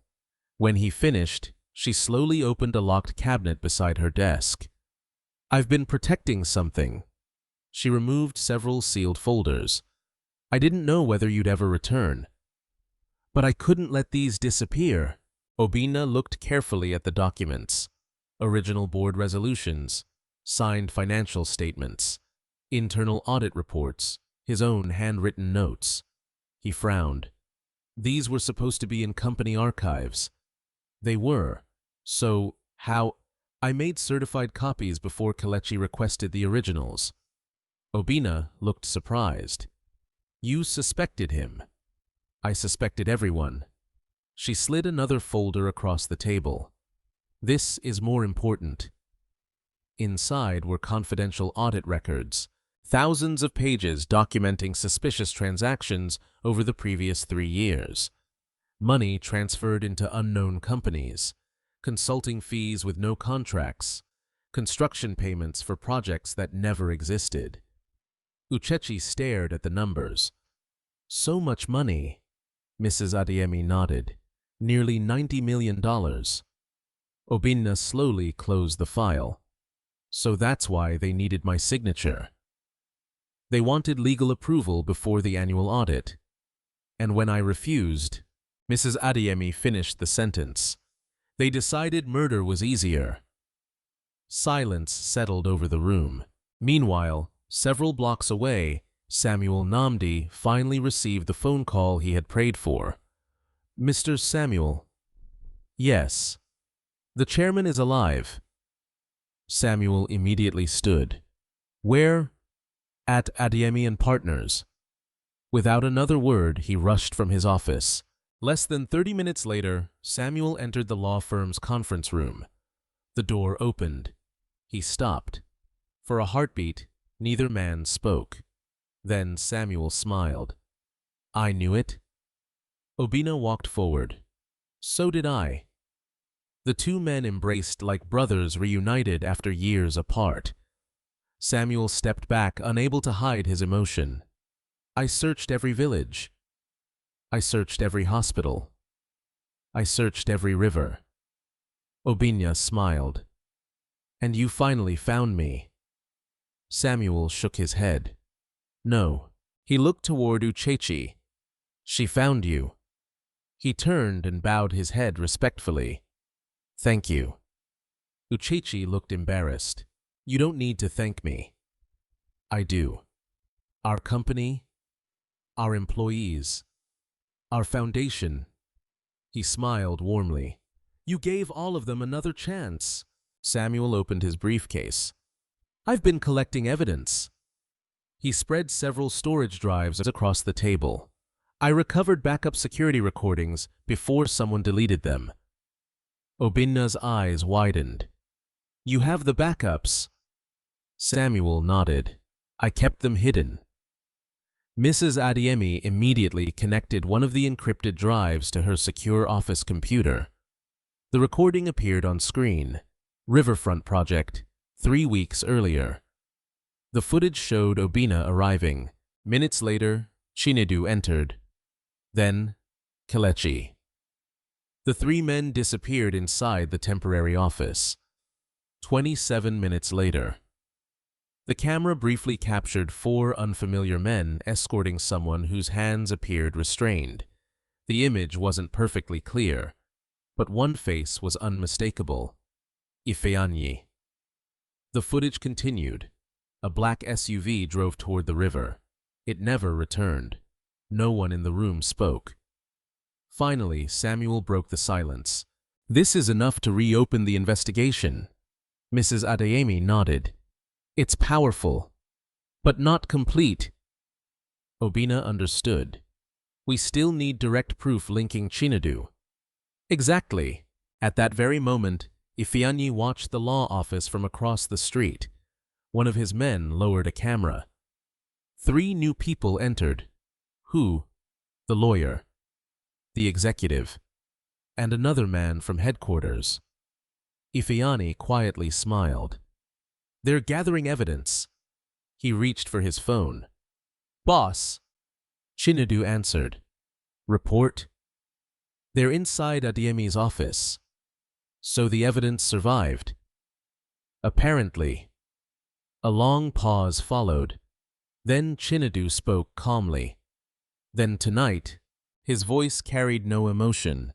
When he finished, she slowly opened a locked cabinet beside her desk. I've been protecting something. She removed several sealed folders. I didn't know whether you'd ever return. But I couldn't let these disappear. Obinna looked carefully at the documents. Original board resolutions, signed financial statements, Internal audit reports, his own handwritten notes. He frowned. These were supposed to be in company archives. They were. So, how? I made certified copies before Kelechi requested the originals. Obinna looked surprised. You suspected him. I suspected everyone. She slid another folder across the table. This is more important. Inside were confidential audit records, thousands of pages documenting suspicious transactions over the previous 3 years. Money transferred into unknown companies, consulting fees with no contracts, construction payments for projects that never existed. Uchechi stared at the numbers. So much money. Mrs. Adeyemi nodded. Nearly $90 million. Obinna slowly closed the file. So that's why they needed my signature. They wanted legal approval before the annual audit. And when I refused, Mrs. Adeyemi finished the sentence. They decided murder was easier. Silence settled over the room. Meanwhile, several blocks away, Samuel Namdi finally received the phone call he had prayed for. Mr. Samuel. Yes. The chairman is alive. Samuel immediately stood. Where? At Adeyemi and Partners. Without another word, he rushed from his office. Less than 30 minutes later, Samuel entered the law firm's conference room. The door opened. He stopped. For a heartbeat, neither man spoke. Then Samuel smiled. I knew it. Obinna walked forward. So did I. The two men embraced like brothers reunited after years apart. Samuel stepped back, unable to hide his emotion. I searched every village. I searched every hospital. I searched every river. Obinna smiled. And you finally found me. Samuel shook his head. No. He looked toward Uchechi. She found you. He turned and bowed his head respectfully. Thank you. Uchechi looked embarrassed. You don't need to thank me. I do. Our company, our employees, our foundation. He smiled warmly. You gave all of them another chance. Samuel opened his briefcase. I've been collecting evidence. He spread several storage drives across the table. I recovered backup security recordings before someone deleted them. Obinna's eyes widened. You have the backups? Samuel nodded. I kept them hidden. Mrs. Adeyemi immediately connected one of the encrypted drives to her secure office computer. The recording appeared on screen. Riverfront project, 3 weeks earlier. The footage showed Obinna arriving. Minutes later, Chinedu entered. Then, Kelechi. The 3 men disappeared inside the temporary office. 27 minutes later. The camera briefly captured 4 unfamiliar men escorting someone whose hands appeared restrained. The image wasn't perfectly clear, but one face was unmistakable. Ifeanyi. The footage continued. A black SUV drove toward the river. It never returned. No one in the room spoke. Finally, Samuel broke the silence. This is enough to reopen the investigation. Mrs. Adeyemi nodded. It's powerful, but not complete. Obinna understood. We still need direct proof linking Chinedu. Exactly. At that very moment, Ifeanyi watched the law office from across the street. One of his men lowered a camera. 3 new people entered. Who? The lawyer, the executive, and another man from headquarters. Ifeanyi quietly smiled. They're gathering evidence. He reached for his phone. Boss. Chinedu answered. Report. They're inside Adeyemi's office. So the evidence survived. Apparently. A long pause followed. Then Chinedu spoke calmly. Then tonight, his voice carried no emotion.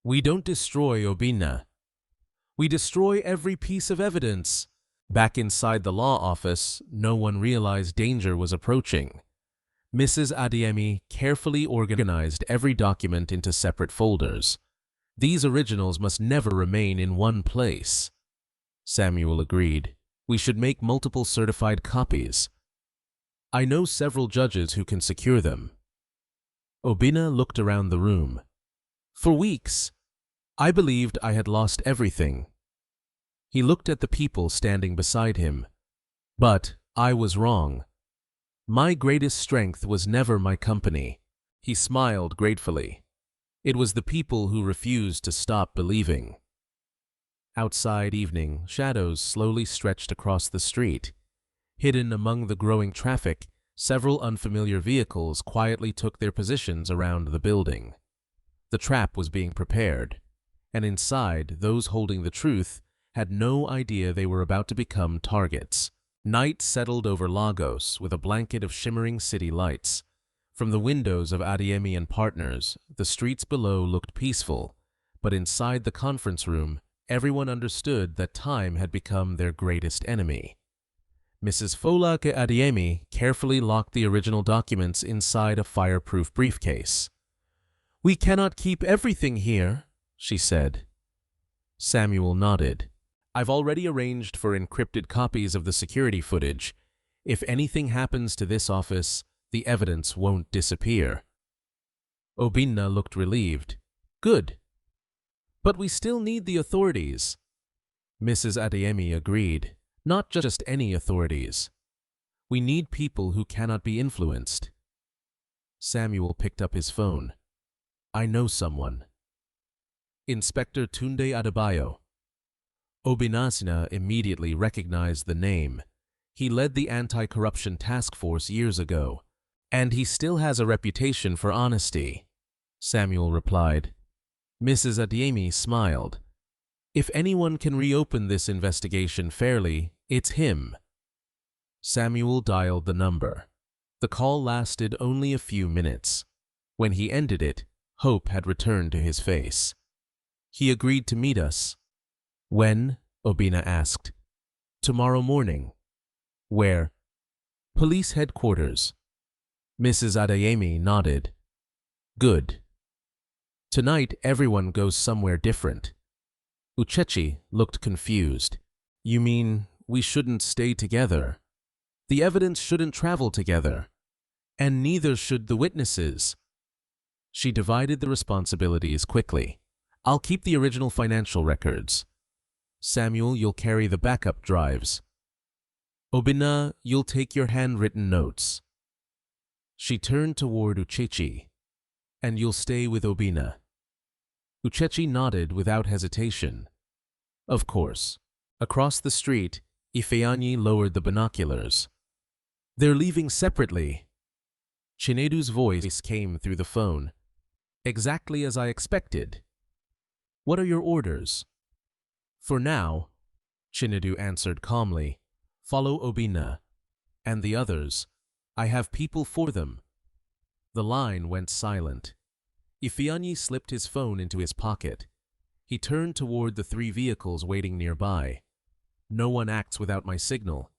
We don't destroy Obinna. We destroy every piece of evidence. Back inside the law office, no one realized danger was approaching. Mrs. Adeyemi carefully organized every document into separate folders. These originals must never remain in one place. Samuel agreed. We should make multiple certified copies. I know several judges who can secure them. Obinna looked around the room. For weeks, I believed I had lost everything. He looked at the people standing beside him. But I was wrong. My greatest strength was never my company. He smiled gratefully. It was the people who refused to stop believing. Outside evening, shadows slowly stretched across the street. Hidden among the growing traffic, several unfamiliar vehicles quietly took their positions around the building. The trap was being prepared, and inside, those holding the truth had no idea they were about to become targets. Night settled over Lagos with a blanket of shimmering city lights. From the windows of Adeyemi and Partners, the streets below looked peaceful, but inside the conference room, everyone understood that time had become their greatest enemy. Mrs. Folake Adeyemi carefully locked the original documents inside a fireproof briefcase. "We cannot keep everything here," she said. Samuel nodded. "I've already arranged for encrypted copies of the security footage. If anything happens to this office, the evidence won't disappear." Obinna looked relieved. "Good. But we still need the authorities." Mrs. Adeyemi agreed. "Not just any authorities. We need people who cannot be influenced." Samuel picked up his phone. "I know someone. Inspector Tunde Adebayo." Obinna immediately recognized the name. He led the anti-corruption task force years ago, and he still has a reputation for honesty, Samuel replied. Mrs. Adeyemi smiled. "If anyone can reopen this investigation fairly, it's him." Samuel dialed the number. The call lasted only a few minutes. When he ended it, hope had returned to his face. "He agreed to meet us." "When?" Obinna asked. "Tomorrow morning." "Where?" "Police headquarters." Mrs. Adeyemi nodded. "Good. Tonight everyone goes somewhere different." Uchechi looked confused. "You mean we shouldn't stay together? The evidence shouldn't travel together, and neither should the witnesses." She divided the responsibilities quickly. "I'll keep the original financial records. Samuel, you'll carry the backup drives. Obinna, you'll take your handwritten notes." She turned toward Uchechi. "And you'll stay with Obinna." Uchechi nodded without hesitation. "Of course." Across the street, Ifeanyi lowered the binoculars. "They're leaving separately." Chinedu's voice came through the phone. "Exactly as I expected. What are your orders?" "For now," Chinedu answered calmly, "follow Obinna. And the others, I have people for them." The line went silent. Ifeanyi slipped his phone into his pocket. He turned toward the 3 vehicles waiting nearby. "No one acts without my signal."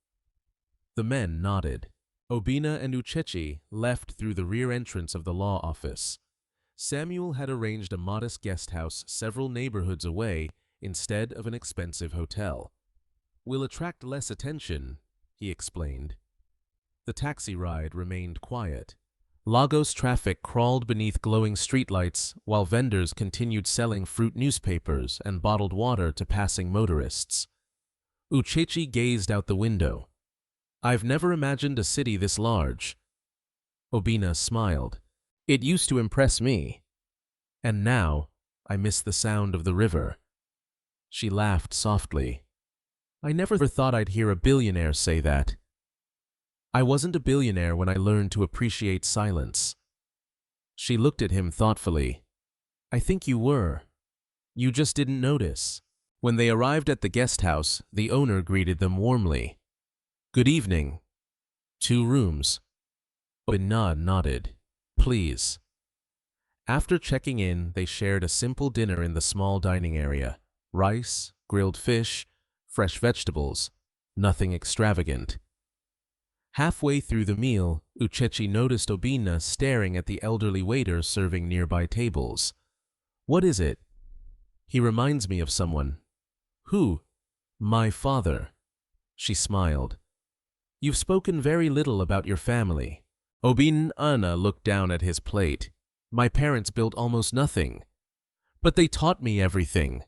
The men nodded. Obinna and Uchechi left through the rear entrance of the law office. Samuel had arranged a modest guest house several neighborhoods away instead of an expensive hotel. "We'll attract less attention," he explained. The taxi ride remained quiet. Lagos traffic crawled beneath glowing streetlights while vendors continued selling fruit newspapers and bottled water to passing motorists. Uchechi gazed out the window. "I've never imagined a city this large." Obinna smiled. "It used to impress me. And now, I miss the sound of the river." She laughed softly. "I never thought I'd hear a billionaire say that." "I wasn't a billionaire when I learned to appreciate silence." She looked at him thoughtfully. "I think you were. You just didn't notice." When they arrived at the guest house, the owner greeted them warmly. "Good evening. 2 rooms." Obinna nodded. "Please." After checking in, they shared a simple dinner in the small dining area. Rice, grilled fish, fresh vegetables. nothing extravagant. Halfway through the meal, Uchechi noticed Obinna staring at the elderly waiter serving nearby tables. "What is it?" "He reminds me of someone." "Who?" "My father." She smiled. "You've spoken very little about your family." Obinna looked down at his plate. "My parents built almost nothing. But they taught me everything.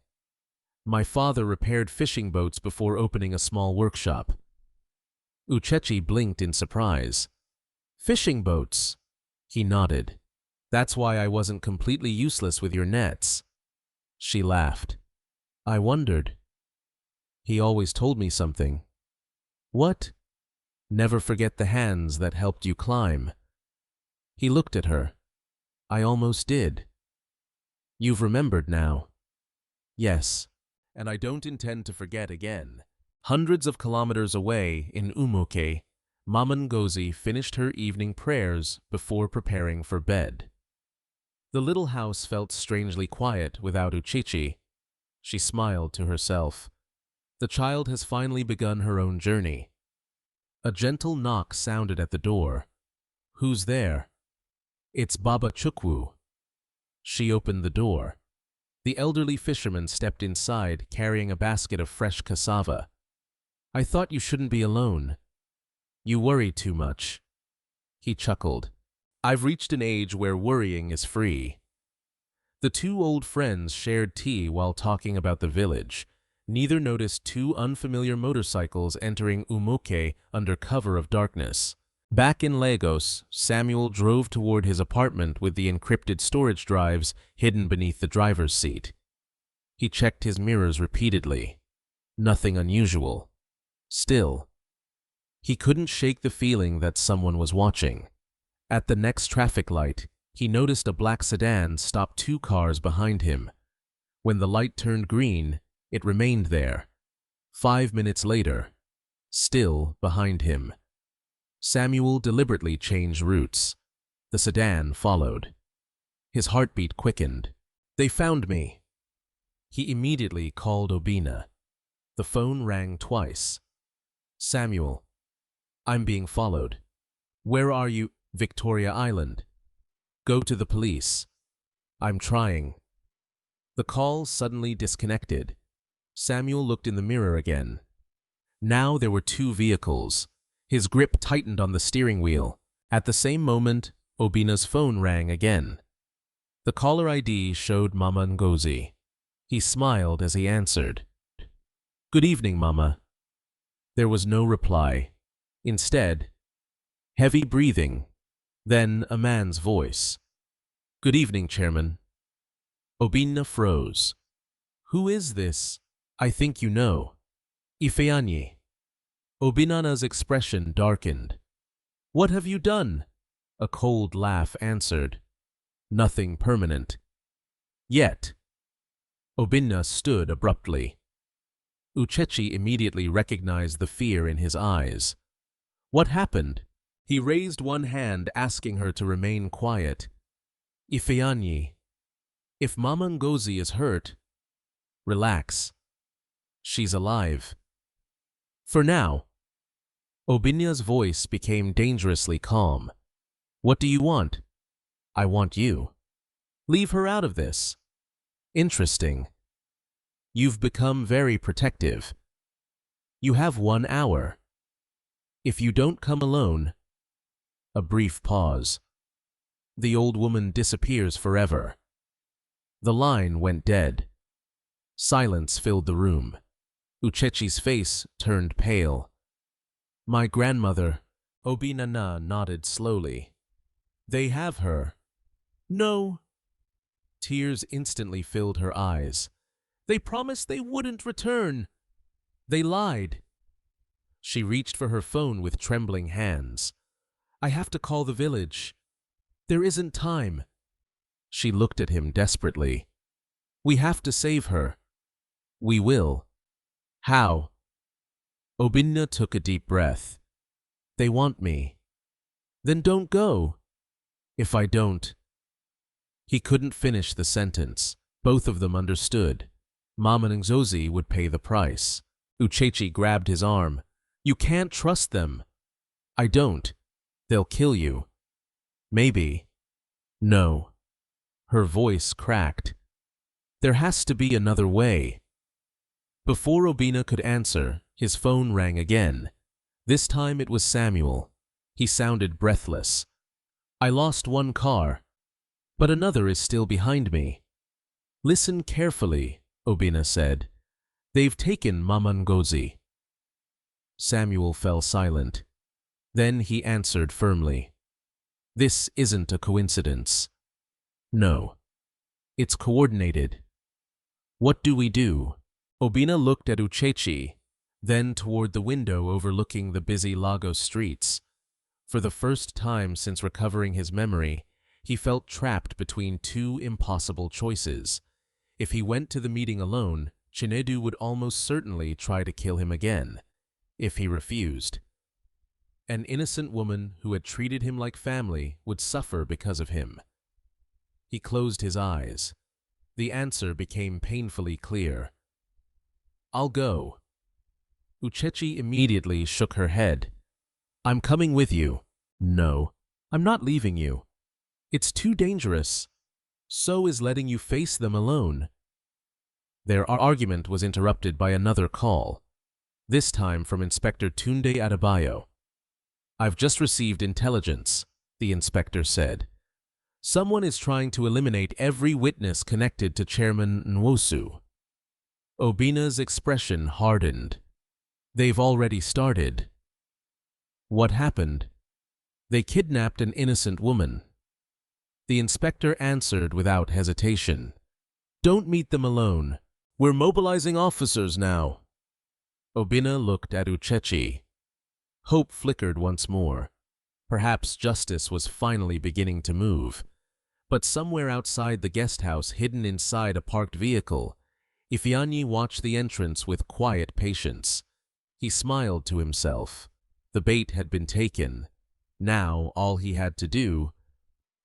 My father repaired fishing boats before opening a small workshop." Uchechi blinked in surprise. "Fishing boats?" He nodded. "That's why I wasn't completely useless with your nets." She laughed. "I wondered." "He always told me something." "What?" "Never forget the hands that helped you climb." He looked at her. "I almost did." "You've remembered now." "Yes. And I don't intend to forget again." Hundreds of kilometers away in Umoke, Mama Ngozi finished her evening prayers before preparing for bed. The little house felt strangely quiet without Uchechi. She smiled to herself. The child has finally begun her own journey. A gentle knock sounded at the door. "Who's there?" "It's Baba Chukwu." She opened the door. The elderly fisherman stepped inside carrying a basket of fresh cassava. "I thought you shouldn't be alone. You worry too much." He chuckled. "I've reached an age where worrying is free." The two old friends shared tea while talking about the village. Neither noticed two unfamiliar motorcycles entering Umoke under cover of darkness. Back in Lagos, Samuel drove toward his apartment with the encrypted storage drives hidden beneath the driver's seat. He checked his mirrors repeatedly. Nothing unusual. Still, he couldn't shake the feeling that someone was watching. At the next traffic light, he noticed a black sedan stop 2 cars behind him. When the light turned green, it remained there. 5 minutes later, still behind him. Samuel deliberately changed routes. The sedan followed. His heartbeat quickened. "They found me." He immediately called Obinna. The phone rang twice. "Samuel, I'm being followed." "Where are you?" "Victoria Island." "Go to the police." "I'm trying." The call suddenly disconnected. Samuel looked in the mirror again. Now there were 2 vehicles. His grip tightened on the steering wheel. At the same moment, Obinna's phone rang again. The caller ID showed Mama Ngozi. He smiled as he answered. "Good evening, Mama." There was no reply. Instead, heavy breathing, then a man's voice. "Good evening, Chairman." Obinna froze. "Who is this?" "I think you know." "Ifeanyi." Obinna's expression darkened. "What have you done?" A cold laugh answered. "Nothing permanent." "Yet." Obinna stood abruptly. Uchechi immediately recognized the fear in his eyes. "What happened?" He raised one hand asking her to remain quiet. "Ifeanyi, if Mama Ngozi is hurt, relax. She's alive. For now." Obinna's voice became dangerously calm. "What do you want?" "I want you." "Leave her out of this." "Interesting. You've become very protective. You have 1 hour. If you don't come alone." A brief pause. The old woman disappears forever. The line went dead. Silence filled the room. Uchechi's face turned pale. "My grandmother," Obinna nodded slowly. "They have her." "No." Tears instantly filled her eyes. "They promised they wouldn't return. They lied." She reached for her phone with trembling hands. "I have to call the village. There isn't time." She looked at him desperately. "We have to save her." "We will." "How?" Obinna took a deep breath. "They want me." "Then don't go." "If I don't." He couldn't finish the sentence. Both of them understood. Mama Ngozi would pay the price. Uchechi grabbed his arm. You can't trust them. I don't. They'll kill you. Maybe. No. Her voice cracked. There has to be another way. Before Obinna could answer, his phone rang again. This time it was Samuel. He sounded breathless. I lost one car, but another is still behind me. Listen carefully, Obinna said. They've taken Mama Ngozi. Samuel fell silent. Then he answered firmly. This isn't a coincidence. No. It's coordinated. What do we do? Obinna looked at Uchechi, then toward the window overlooking the busy Lagos streets. For the first time since recovering his memory, he felt trapped between two impossible choices. If he went to the meeting alone, Chinedu would almost certainly try to kill him again. If he refused, an innocent woman who had treated him like family would suffer because of him. He closed his eyes. The answer became painfully clear. I'll go. Uchechi immediately shook her head. I'm coming with you. No, I'm not leaving you. It's too dangerous. So is letting you face them alone. Their argument was interrupted by another call, this time from Inspector Tunde Adebayo. I've just received intelligence, the inspector said. Someone is trying to eliminate every witness connected to Chairman Nwosu. Obinna's expression hardened. They've already started. What happened? They kidnapped an innocent woman. The inspector answered without hesitation. Don't meet them alone. We're mobilizing officers now. Obinna looked at Uchechi. Hope flickered once more. Perhaps justice was finally beginning to move. But somewhere outside the guest house, hidden inside a parked vehicle, Ifeanyi watched the entrance with quiet patience. He smiled to himself. The bait had been taken. Now all he had to do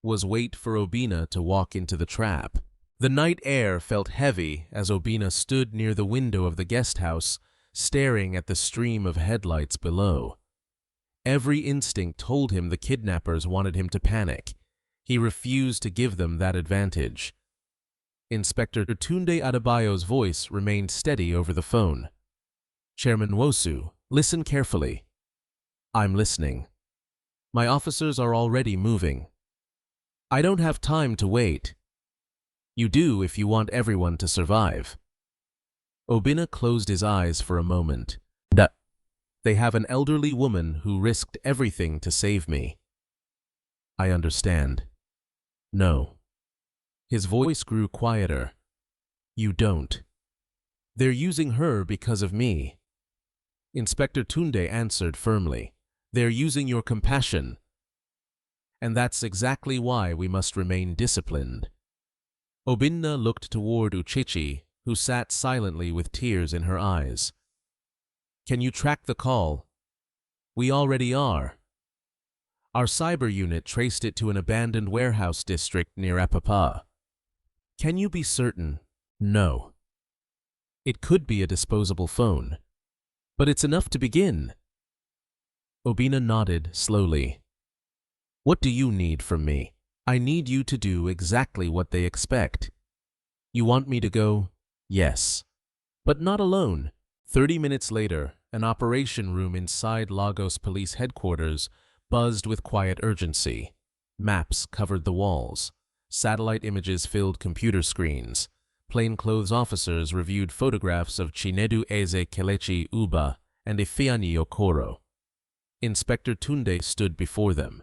was wait for Obinna to walk into the trap. The night air felt heavy as Obinna stood near the window of the guest house, staring at the stream of headlights below. Every instinct told him the kidnappers wanted him to panic. He refused to give them that advantage. Inspector Tunde Adebayo's voice remained steady over the phone. Chairman Nwosu, listen carefully. I'm listening. My officers are already moving. I don't have time to wait. You do if you want everyone to survive. Obinna closed his eyes for a moment. They have an elderly woman who risked everything to save me. I understand. No. His voice grew quieter. You don't. They're using her because of me. Inspector Tunde answered firmly. They're using your compassion. And that's exactly why we must remain disciplined. Obinna looked toward Uchechi, who sat silently with tears in her eyes. Can you track the call? We already are. Our cyber unit traced it to an abandoned warehouse district near Apapa. Can you be certain? No. It could be a disposable phone. But it's enough to begin. Obinna nodded slowly. What do you need from me? I need you to do exactly what they expect. You want me to go? Yes. But not alone. 30 minutes later, an operation room inside Lagos Police Headquarters buzzed with quiet urgency. Maps covered the walls. Satellite images filled computer screens. Plainclothes officers reviewed photographs of Chinedu Eze Kelechi Uba and Ifeanyi Okoro. Inspector Tunde stood before them.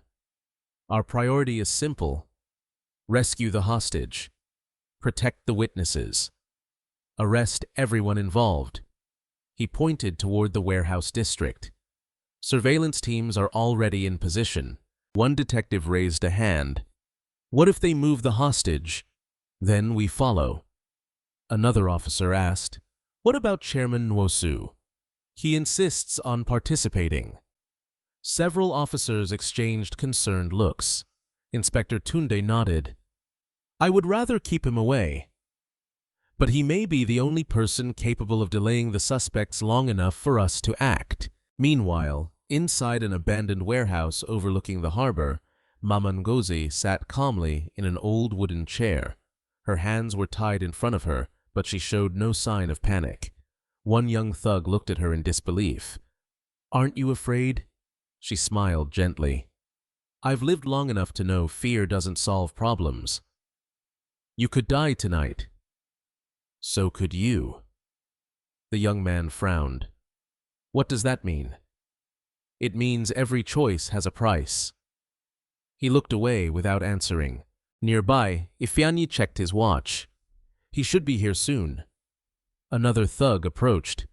Our priority is simple. Rescue the hostage. Protect the witnesses. Arrest everyone involved. He pointed toward the warehouse district. Surveillance teams are already in position. One detective raised a hand. What if they move the hostage? Then we follow. Another officer asked, what about Chairman Nwosu? He insists on participating. Several officers exchanged concerned looks. Inspector Tunde nodded. I would rather keep him away. But he may be the only person capable of delaying the suspects long enough for us to act. Meanwhile, inside an abandoned warehouse overlooking the harbor, Mama Ngozi sat calmly in an old wooden chair. Her hands were tied in front of her, but she showed no sign of panic. One young thug looked at her in disbelief. "Aren't you afraid?" She smiled gently. "I've lived long enough to know fear doesn't solve problems. You could die tonight. So could you." The young man frowned. "What does that mean?" "It means every choice has a price." He looked away without answering. Nearby, Ifeanyi checked his watch. He should be here soon. Another thug approached.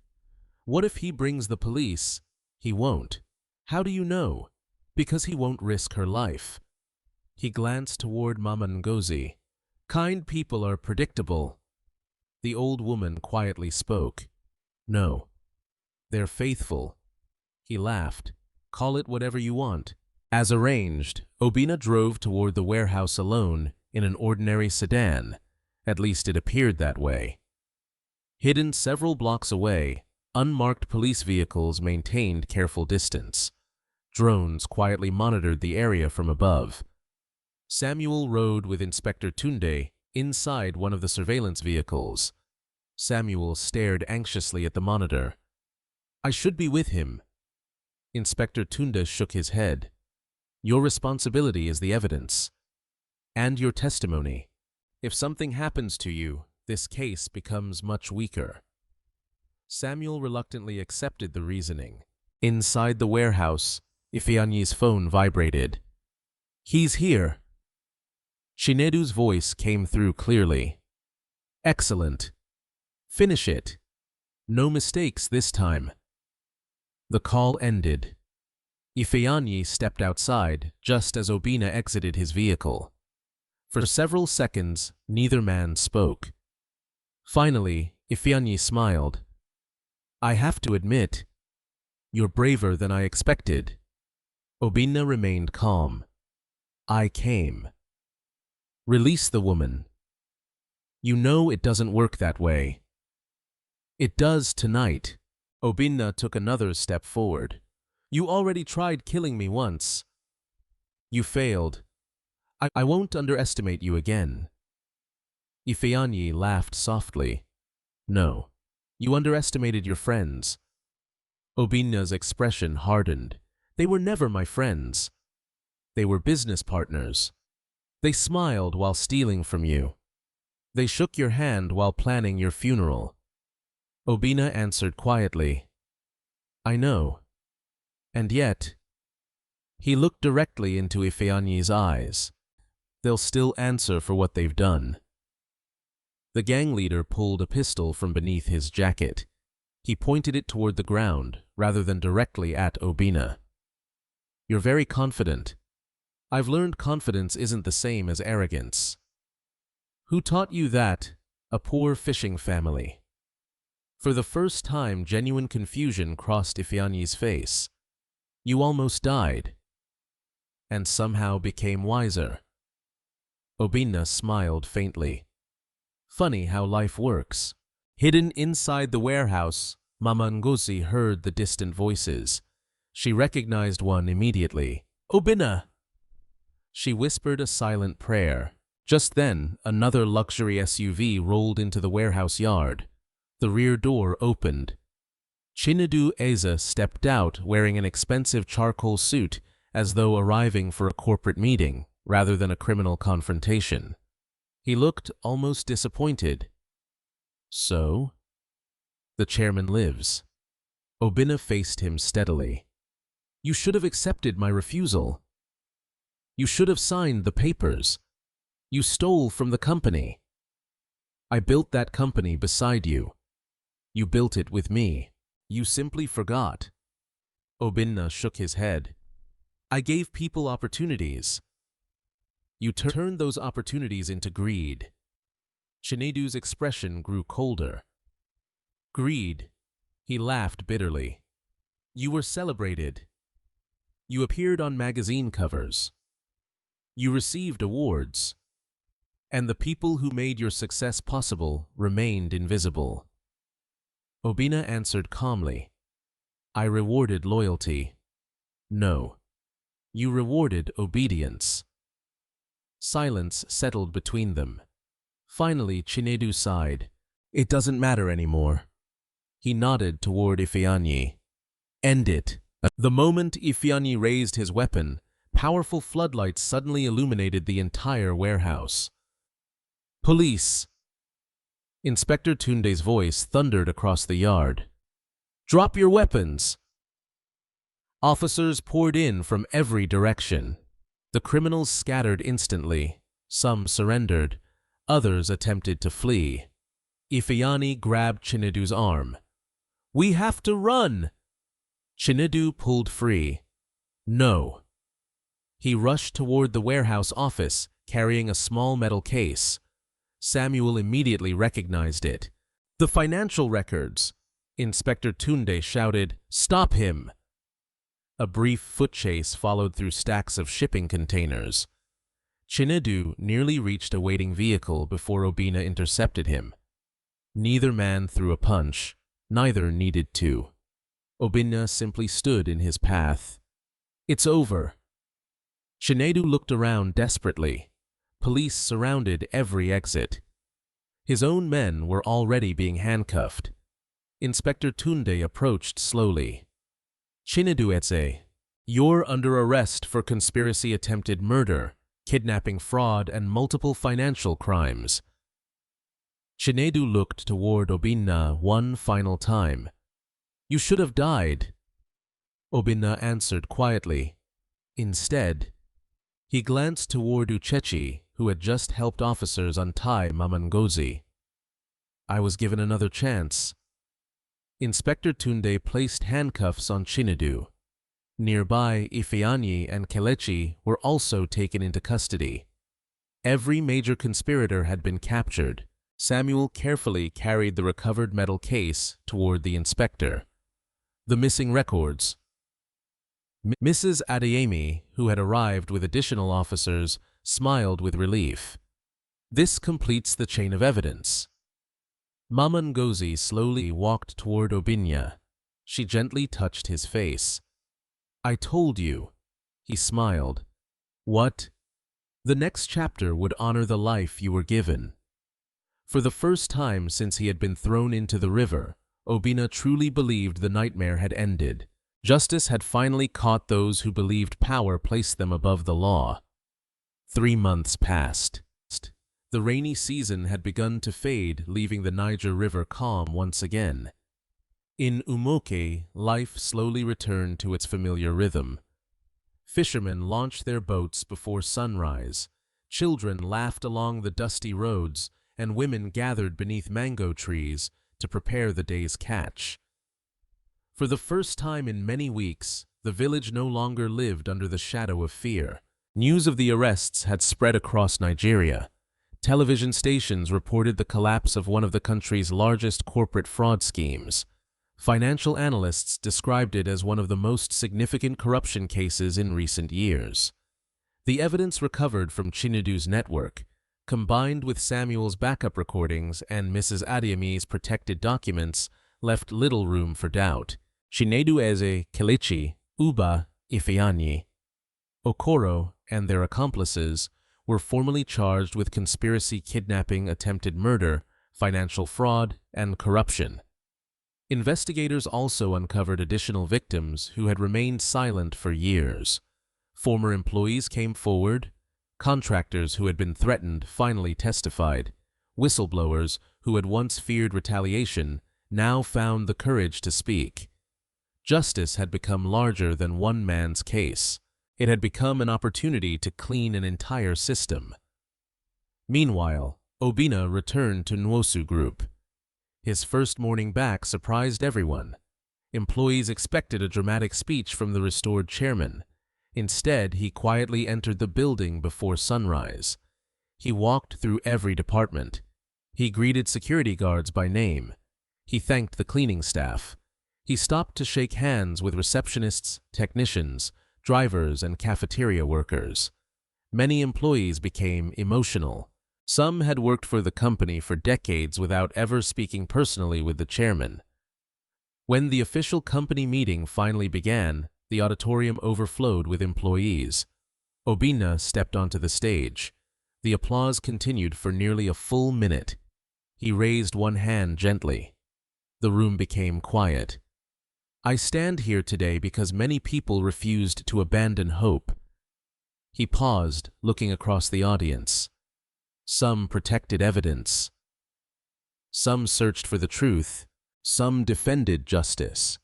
"What if he brings the police?" "He won't." "How do you know?" "Because he won't risk her life." He glanced toward Mama Ngozi. "Kind people are predictable." The old woman quietly spoke. "No, they're faithful." He laughed. "Call it whatever you want." As arranged, Obinna drove toward the warehouse alone in an ordinary sedan. At least it appeared that way. Hidden several blocks away, unmarked police vehicles maintained careful distance. Drones quietly monitored the area from above. Samuel rode with Inspector Tunde inside one of the surveillance vehicles. Samuel stared anxiously at the monitor. "I should be with him." Inspector Tunde shook his head. "Your responsibility is the evidence. And your testimony. If something happens to you, this case becomes much weaker." Samuel reluctantly accepted the reasoning. Inside the warehouse, Ifeanyi's phone vibrated. "He's here." Chinedu's voice came through clearly. "Excellent. Finish it. No mistakes this time." The call ended. Ifeanyi stepped outside just as Obinna exited his vehicle. For several seconds, neither man spoke. Finally, Ifeanyi smiled. "I have to admit, you're braver than I expected." Obinna remained calm. "I came." "Release the woman." "You know it doesn't work that way." "It does tonight." Obinna took another step forward. "You already tried killing me once. You failed. I won't underestimate you again." Ifeanyi laughed softly. "No, you underestimated your friends." Obinna's expression hardened. "They were never my friends. They were business partners. They smiled while stealing from you. They shook your hand while planning your funeral." Obinna answered quietly, "I know. And yet..." He looked directly into Ifeanyi's eyes. "They'll still answer for what they've done." The gang leader pulled a pistol from beneath his jacket. He pointed it toward the ground rather than directly at Obinna. "You're very confident. I've learned confidence isn't the same as arrogance." "Who taught you that?" "A poor fishing family." For the first time, genuine confusion crossed Ifeanyi's face. "You almost died. And somehow became wiser." Obinna smiled faintly. "Funny how life works." Hidden inside the warehouse, Mama Ngozi heard the distant voices. She recognized one immediately. "Obinna!" She whispered a silent prayer. Just then, another luxury SUV rolled into the warehouse yard. The rear door opened. Chinedu Eze stepped out wearing an expensive charcoal suit as though arriving for a corporate meeting rather than a criminal confrontation. He looked almost disappointed. "So?" "The chairman lives." Obinna faced him steadily. "You should have accepted my refusal. You should have signed the papers. You stole from the company. I built that company beside you. You built it with me. You simply forgot." Obinna shook his head. "I gave people opportunities. You turned those opportunities into greed." Chinedu's expression grew colder. "Greed." He laughed bitterly. "You were celebrated. You appeared on magazine covers. You received awards. And the people who made your success possible remained invisible." Obinna answered calmly. I rewarded loyalty. No. You rewarded obedience. Silence settled between them. Finally, Chinedu sighed. It doesn't matter anymore. He nodded toward Ifeanyi. End it. The moment Ifeanyi raised his weapon, powerful floodlights suddenly illuminated the entire warehouse. Police! Inspector Tunde's voice thundered across the yard. Drop your weapons! Officers poured in from every direction. The criminals scattered instantly. Some surrendered. Others attempted to flee. Ifeanyi grabbed Chinedu's arm. We have to run! Chinedu pulled free. No. He rushed toward the warehouse office, carrying a small metal case. Samuel immediately recognized it. The financial records! Inspector Tunde shouted, Stop him! A brief foot chase followed through stacks of shipping containers. Chinedu nearly reached a waiting vehicle before Obinna intercepted him. Neither man threw a punch. Neither needed to. Obinna simply stood in his path. It's over. Chinedu looked around desperately. Police surrounded every exit. His own men were already being handcuffed. Inspector Tunde approached slowly. Chinedu Eze, you're under arrest for conspiracy attempted murder, kidnapping fraud, and multiple financial crimes. Chinedu looked toward Obinna one final time. You should have died. Obinna answered quietly. Instead, he glanced toward Uchechi, who had just helped officers untie Mama Ngozi. I was given another chance. Inspector Tunde placed handcuffs on Chinedu. Nearby, Ifeanyi and Kelechi were also taken into custody. Every major conspirator had been captured. Samuel carefully carried the recovered metal case toward the inspector. The missing records. Mrs. Adeyemi, who had arrived with additional officers, smiled with relief. This completes the chain of evidence. Mama Ngozi slowly walked toward Obinna. She gently touched his face. I told you. He smiled. What? The next chapter would honor the life you were given. For the first time since he had been thrown into the river, Obinna truly believed the nightmare had ended. Justice had finally caught those who believed power placed them above the law. 3 months passed. The rainy season had begun to fade, leaving the Niger River calm once again. In Umoke, life slowly returned to its familiar rhythm. Fishermen launched their boats before sunrise. Children laughed along the dusty roads, and women gathered beneath mango trees to prepare the day's catch. For the first time in many weeks, the village no longer lived under the shadow of fear. News of the arrests had spread across Nigeria. Television stations reported the collapse of one of the country's largest corporate fraud schemes. Financial analysts described it as one of the most significant corruption cases in recent years. The evidence recovered from Chinedu's network, combined with Samuel's backup recordings and Mrs. Adeyemi's protected documents, left little room for doubt. Chinedu Eze, Kelechi, Uba, Ifeanyi, Okoro, and their accomplices were formally charged with conspiracy, kidnapping, attempted murder, financial fraud, and corruption. Investigators also uncovered additional victims who had remained silent for years. Former employees came forward. Contractors who had been threatened finally testified. Whistleblowers who had once feared retaliation now found the courage to speak. Justice had become larger than one man's case. It had become an opportunity to clean an entire system. Meanwhile, Obinna returned to Nwosu Group. His first morning back surprised everyone. Employees expected a dramatic speech from the restored chairman. Instead, he quietly entered the building before sunrise. He walked through every department. He greeted security guards by name. He thanked the cleaning staff. He stopped to shake hands with receptionists, technicians, drivers, and cafeteria workers. Many employees became emotional. Some had worked for the company for decades without ever speaking personally with the chairman. When the official company meeting finally began, the auditorium overflowed with employees. Obinna stepped onto the stage. The applause continued for nearly a full minute. He raised one hand gently. The room became quiet. I stand here today because many people refused to abandon hope. He paused, looking across the audience. Some protected evidence. Some searched for the truth. Some defended justice.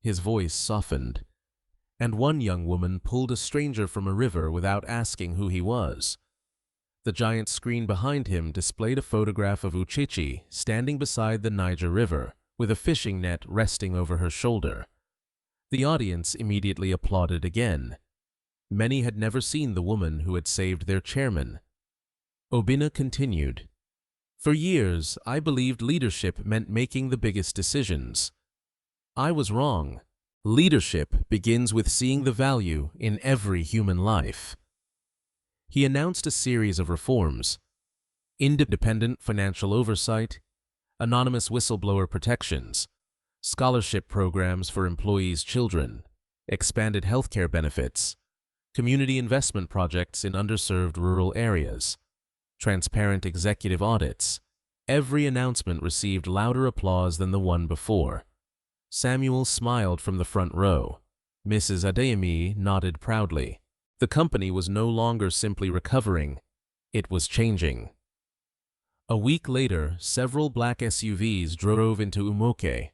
His voice softened, and one young woman pulled a stranger from a river without asking who he was. The giant screen behind him displayed a photograph of Uchechi standing beside the Niger River, with a fishing net resting over her shoulder. The audience immediately applauded again. Many had never seen the woman who had saved their chairman. Obinna continued. For years, I believed leadership meant making the biggest decisions. I was wrong. Leadership begins with seeing the value in every human life. He announced a series of reforms: independent financial oversight, anonymous whistleblower protections, scholarship programs for employees' children, expanded healthcare benefits, community investment projects in underserved rural areas, transparent executive audits. Every announcement received louder applause than the one before. Samuel smiled from the front row. Mrs. Adeyemi nodded proudly. The company was no longer simply recovering, it was changing. A week later, several black SUVs drove into Umoke.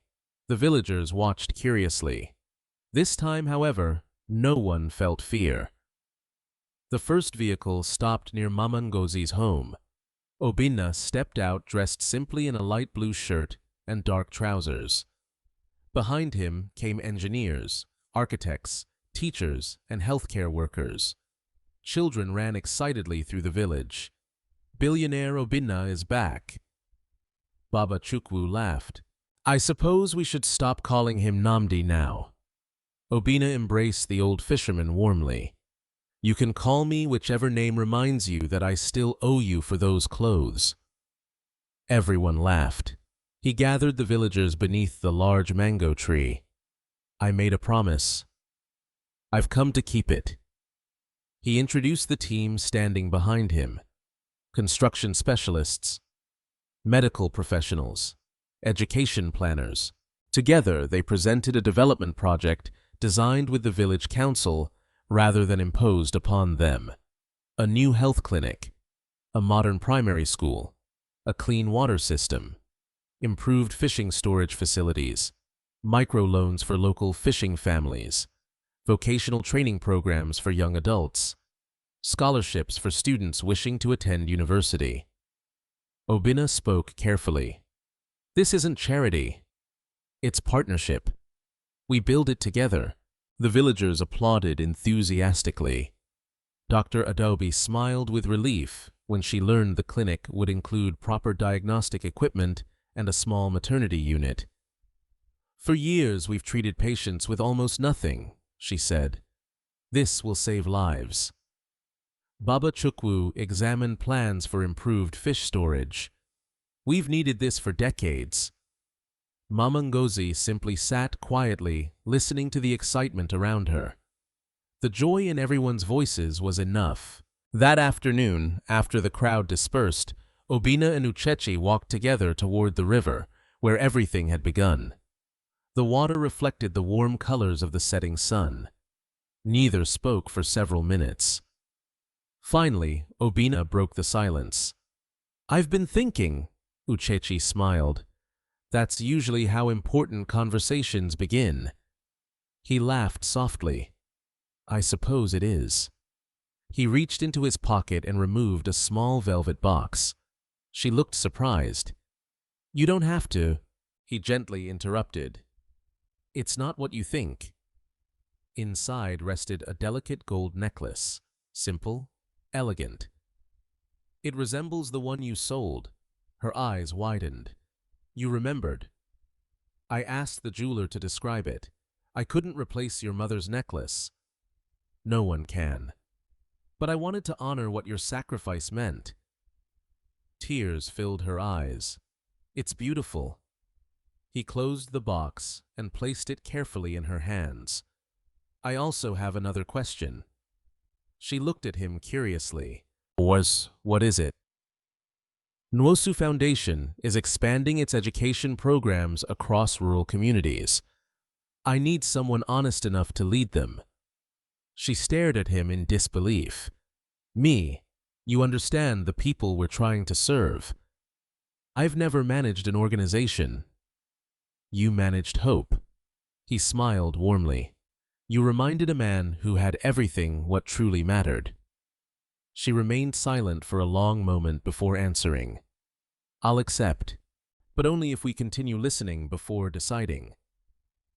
The villagers watched curiously. This time, however, no one felt fear. The first vehicle stopped near Mama Ngozi's home. Obinna stepped out dressed simply in a light blue shirt and dark trousers. Behind him came engineers, architects, teachers, and healthcare workers. Children ran excitedly through the village. Billionaire Obinna is back. Baba Chukwu laughed. I suppose we should stop calling him Namdi now. Obinna embraced the old fisherman warmly. You can call me whichever name reminds you that I still owe you for those clothes. Everyone laughed. He gathered the villagers beneath the large mango tree. I made a promise. I've come to keep it. He introduced the team standing behind him. Construction specialists, medical professionals, education planners. Together, they presented a development project designed with the village council rather than imposed upon them. A new health clinic, a modern primary school, a clean water system, improved fishing storage facilities, microloans for local fishing families, vocational training programs for young adults, scholarships for students wishing to attend university. Obinna spoke carefully. This isn't charity. It's partnership. We build it together. The villagers applauded enthusiastically. Dr. Adobe smiled with relief when she learned the clinic would include proper diagnostic equipment and a small maternity unit. For years we've treated patients with almost nothing, she said. This will save lives. Baba Chukwu examined plans for improved fish storage. We've needed this for decades. Mama Ngozi simply sat quietly, listening to the excitement around her. The joy in everyone's voices was enough. That afternoon, after the crowd dispersed, Obinna and Uchechi walked together toward the river, where everything had begun. The water reflected the warm colors of the setting sun. Neither spoke for several minutes. Finally, Obinna broke the silence. I've been thinking, Uchechi smiled. That's usually how important conversations begin. He laughed softly. I suppose it is. He reached into his pocket and removed a small velvet box. She looked surprised. You don't have to, he gently interrupted. It's not what you think. Inside rested a delicate gold necklace, simple, elegant. It resembles the one you sold. Her eyes widened. You remembered. I asked the jeweler to describe it. I couldn't replace your mother's necklace. No one can. But I wanted to honor what your sacrifice meant. Tears filled her eyes. It's beautiful. He closed the box and placed it carefully in her hands. I also have another question. She looked at him curiously. What is it? Nwosu Foundation is expanding its education programs across rural communities. I need someone honest enough to lead them. She stared at him in disbelief. Me, you understand the people we're trying to serve. I've never managed an organization. You managed hope. He smiled warmly. You reminded a man who had everything what truly mattered. She remained silent for a long moment before answering. I'll accept, but only if we continue listening before deciding.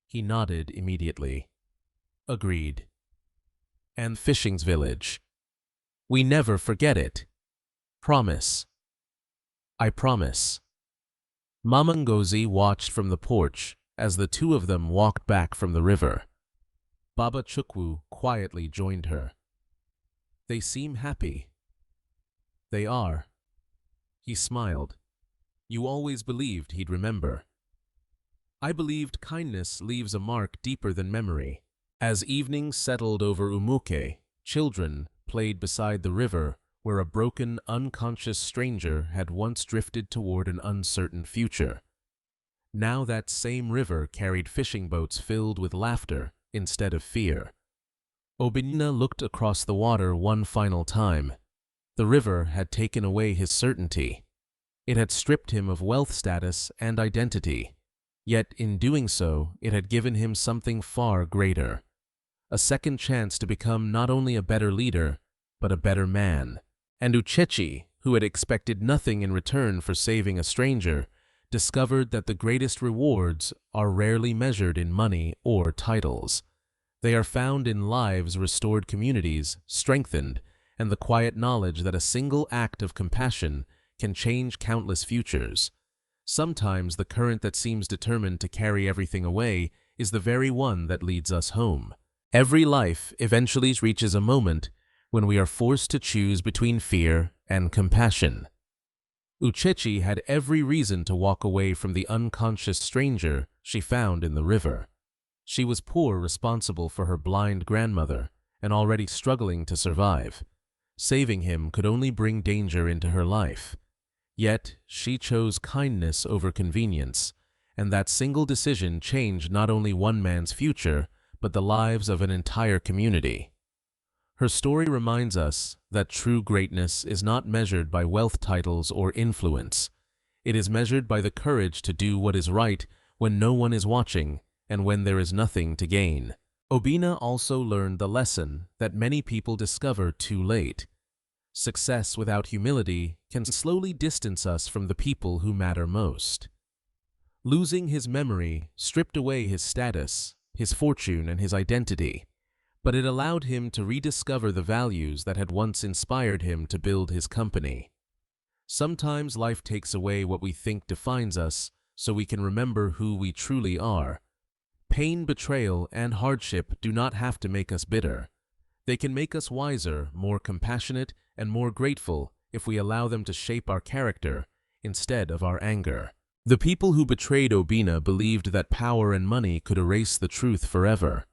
He nodded immediately. Agreed. And Fishing's village. We never forget it. Promise. I promise. Mama Ngozi watched from the porch as the two of them walked back from the river. Baba Chukwu quietly joined her. They seem happy. They are. He smiled. You always believed he'd remember. I believed kindness leaves a mark deeper than memory. As evening settled over Umuke, children played beside the river where a broken, unconscious stranger had once drifted toward an uncertain future. Now that same river carried fishing boats filled with laughter instead of fear. Obinna looked across the water one final time. The river had taken away his certainty. It had stripped him of wealth status and identity. Yet in doing so, it had given him something far greater. A second chance to become not only a better leader, but a better man. And Uchechi, who had expected nothing in return for saving a stranger, discovered that the greatest rewards are rarely measured in money or titles. They are found in lives restored, communities strengthened, and the quiet knowledge that a single act of compassion can change countless futures. Sometimes the current that seems determined to carry everything away is the very one that leads us home. Every life eventually reaches a moment when we are forced to choose between fear and compassion. Uchechi had every reason to walk away from the unconscious stranger she found in the river. She was poor, responsible for her blind grandmother, and already struggling to survive. Saving him could only bring danger into her life. Yet she chose kindness over convenience, and that single decision changed not only one man's future, but the lives of an entire community. Her story reminds us that true greatness is not measured by wealth, titles, or influence. It is measured by the courage to do what is right when no one is watching and when there is nothing to gain. Obinna also learned the lesson that many people discover too late. Success without humility can slowly distance us from the people who matter most. Losing his memory stripped away his status, his fortune, and his identity, but it allowed him to rediscover the values that had once inspired him to build his company. Sometimes life takes away what we think defines us so we can remember who we truly are. Pain, betrayal, and hardship do not have to make us bitter. They can make us wiser, more compassionate, and more grateful if we allow them to shape our character instead of our anger. The people who betrayed Obinna believed that power and money could erase the truth forever.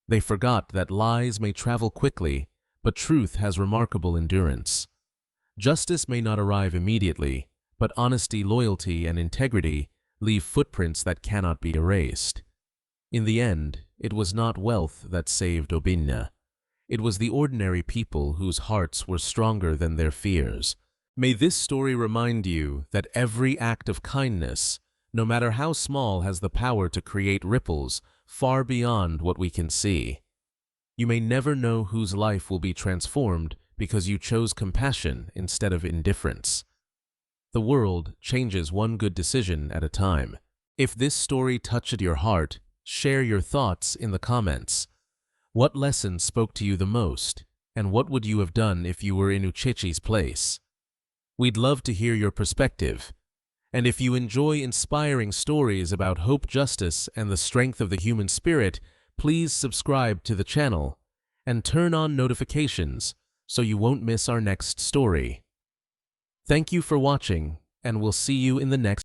They forgot that lies may travel quickly, but truth has remarkable endurance. Justice may not arrive immediately, but honesty, loyalty, and integrity leave footprints that cannot be erased. In the end, it was not wealth that saved Obinna. It was the ordinary people whose hearts were stronger than their fears. May this story remind you that every act of kindness, no matter how small, has the power to create ripples far beyond what we can see. You may never know whose life will be transformed because you chose compassion instead of indifference. The world changes one good decision at a time. If this story touched your heart, share your thoughts in the comments. What lesson spoke to you the most, and what would you have done if you were in Uchechi's place? We'd love to hear your perspective. And if you enjoy inspiring stories about hope, justice, and the strength of the human spirit, please subscribe to the channel and turn on notifications so you won't miss our next story. Thank you for watching, and we'll see you in the next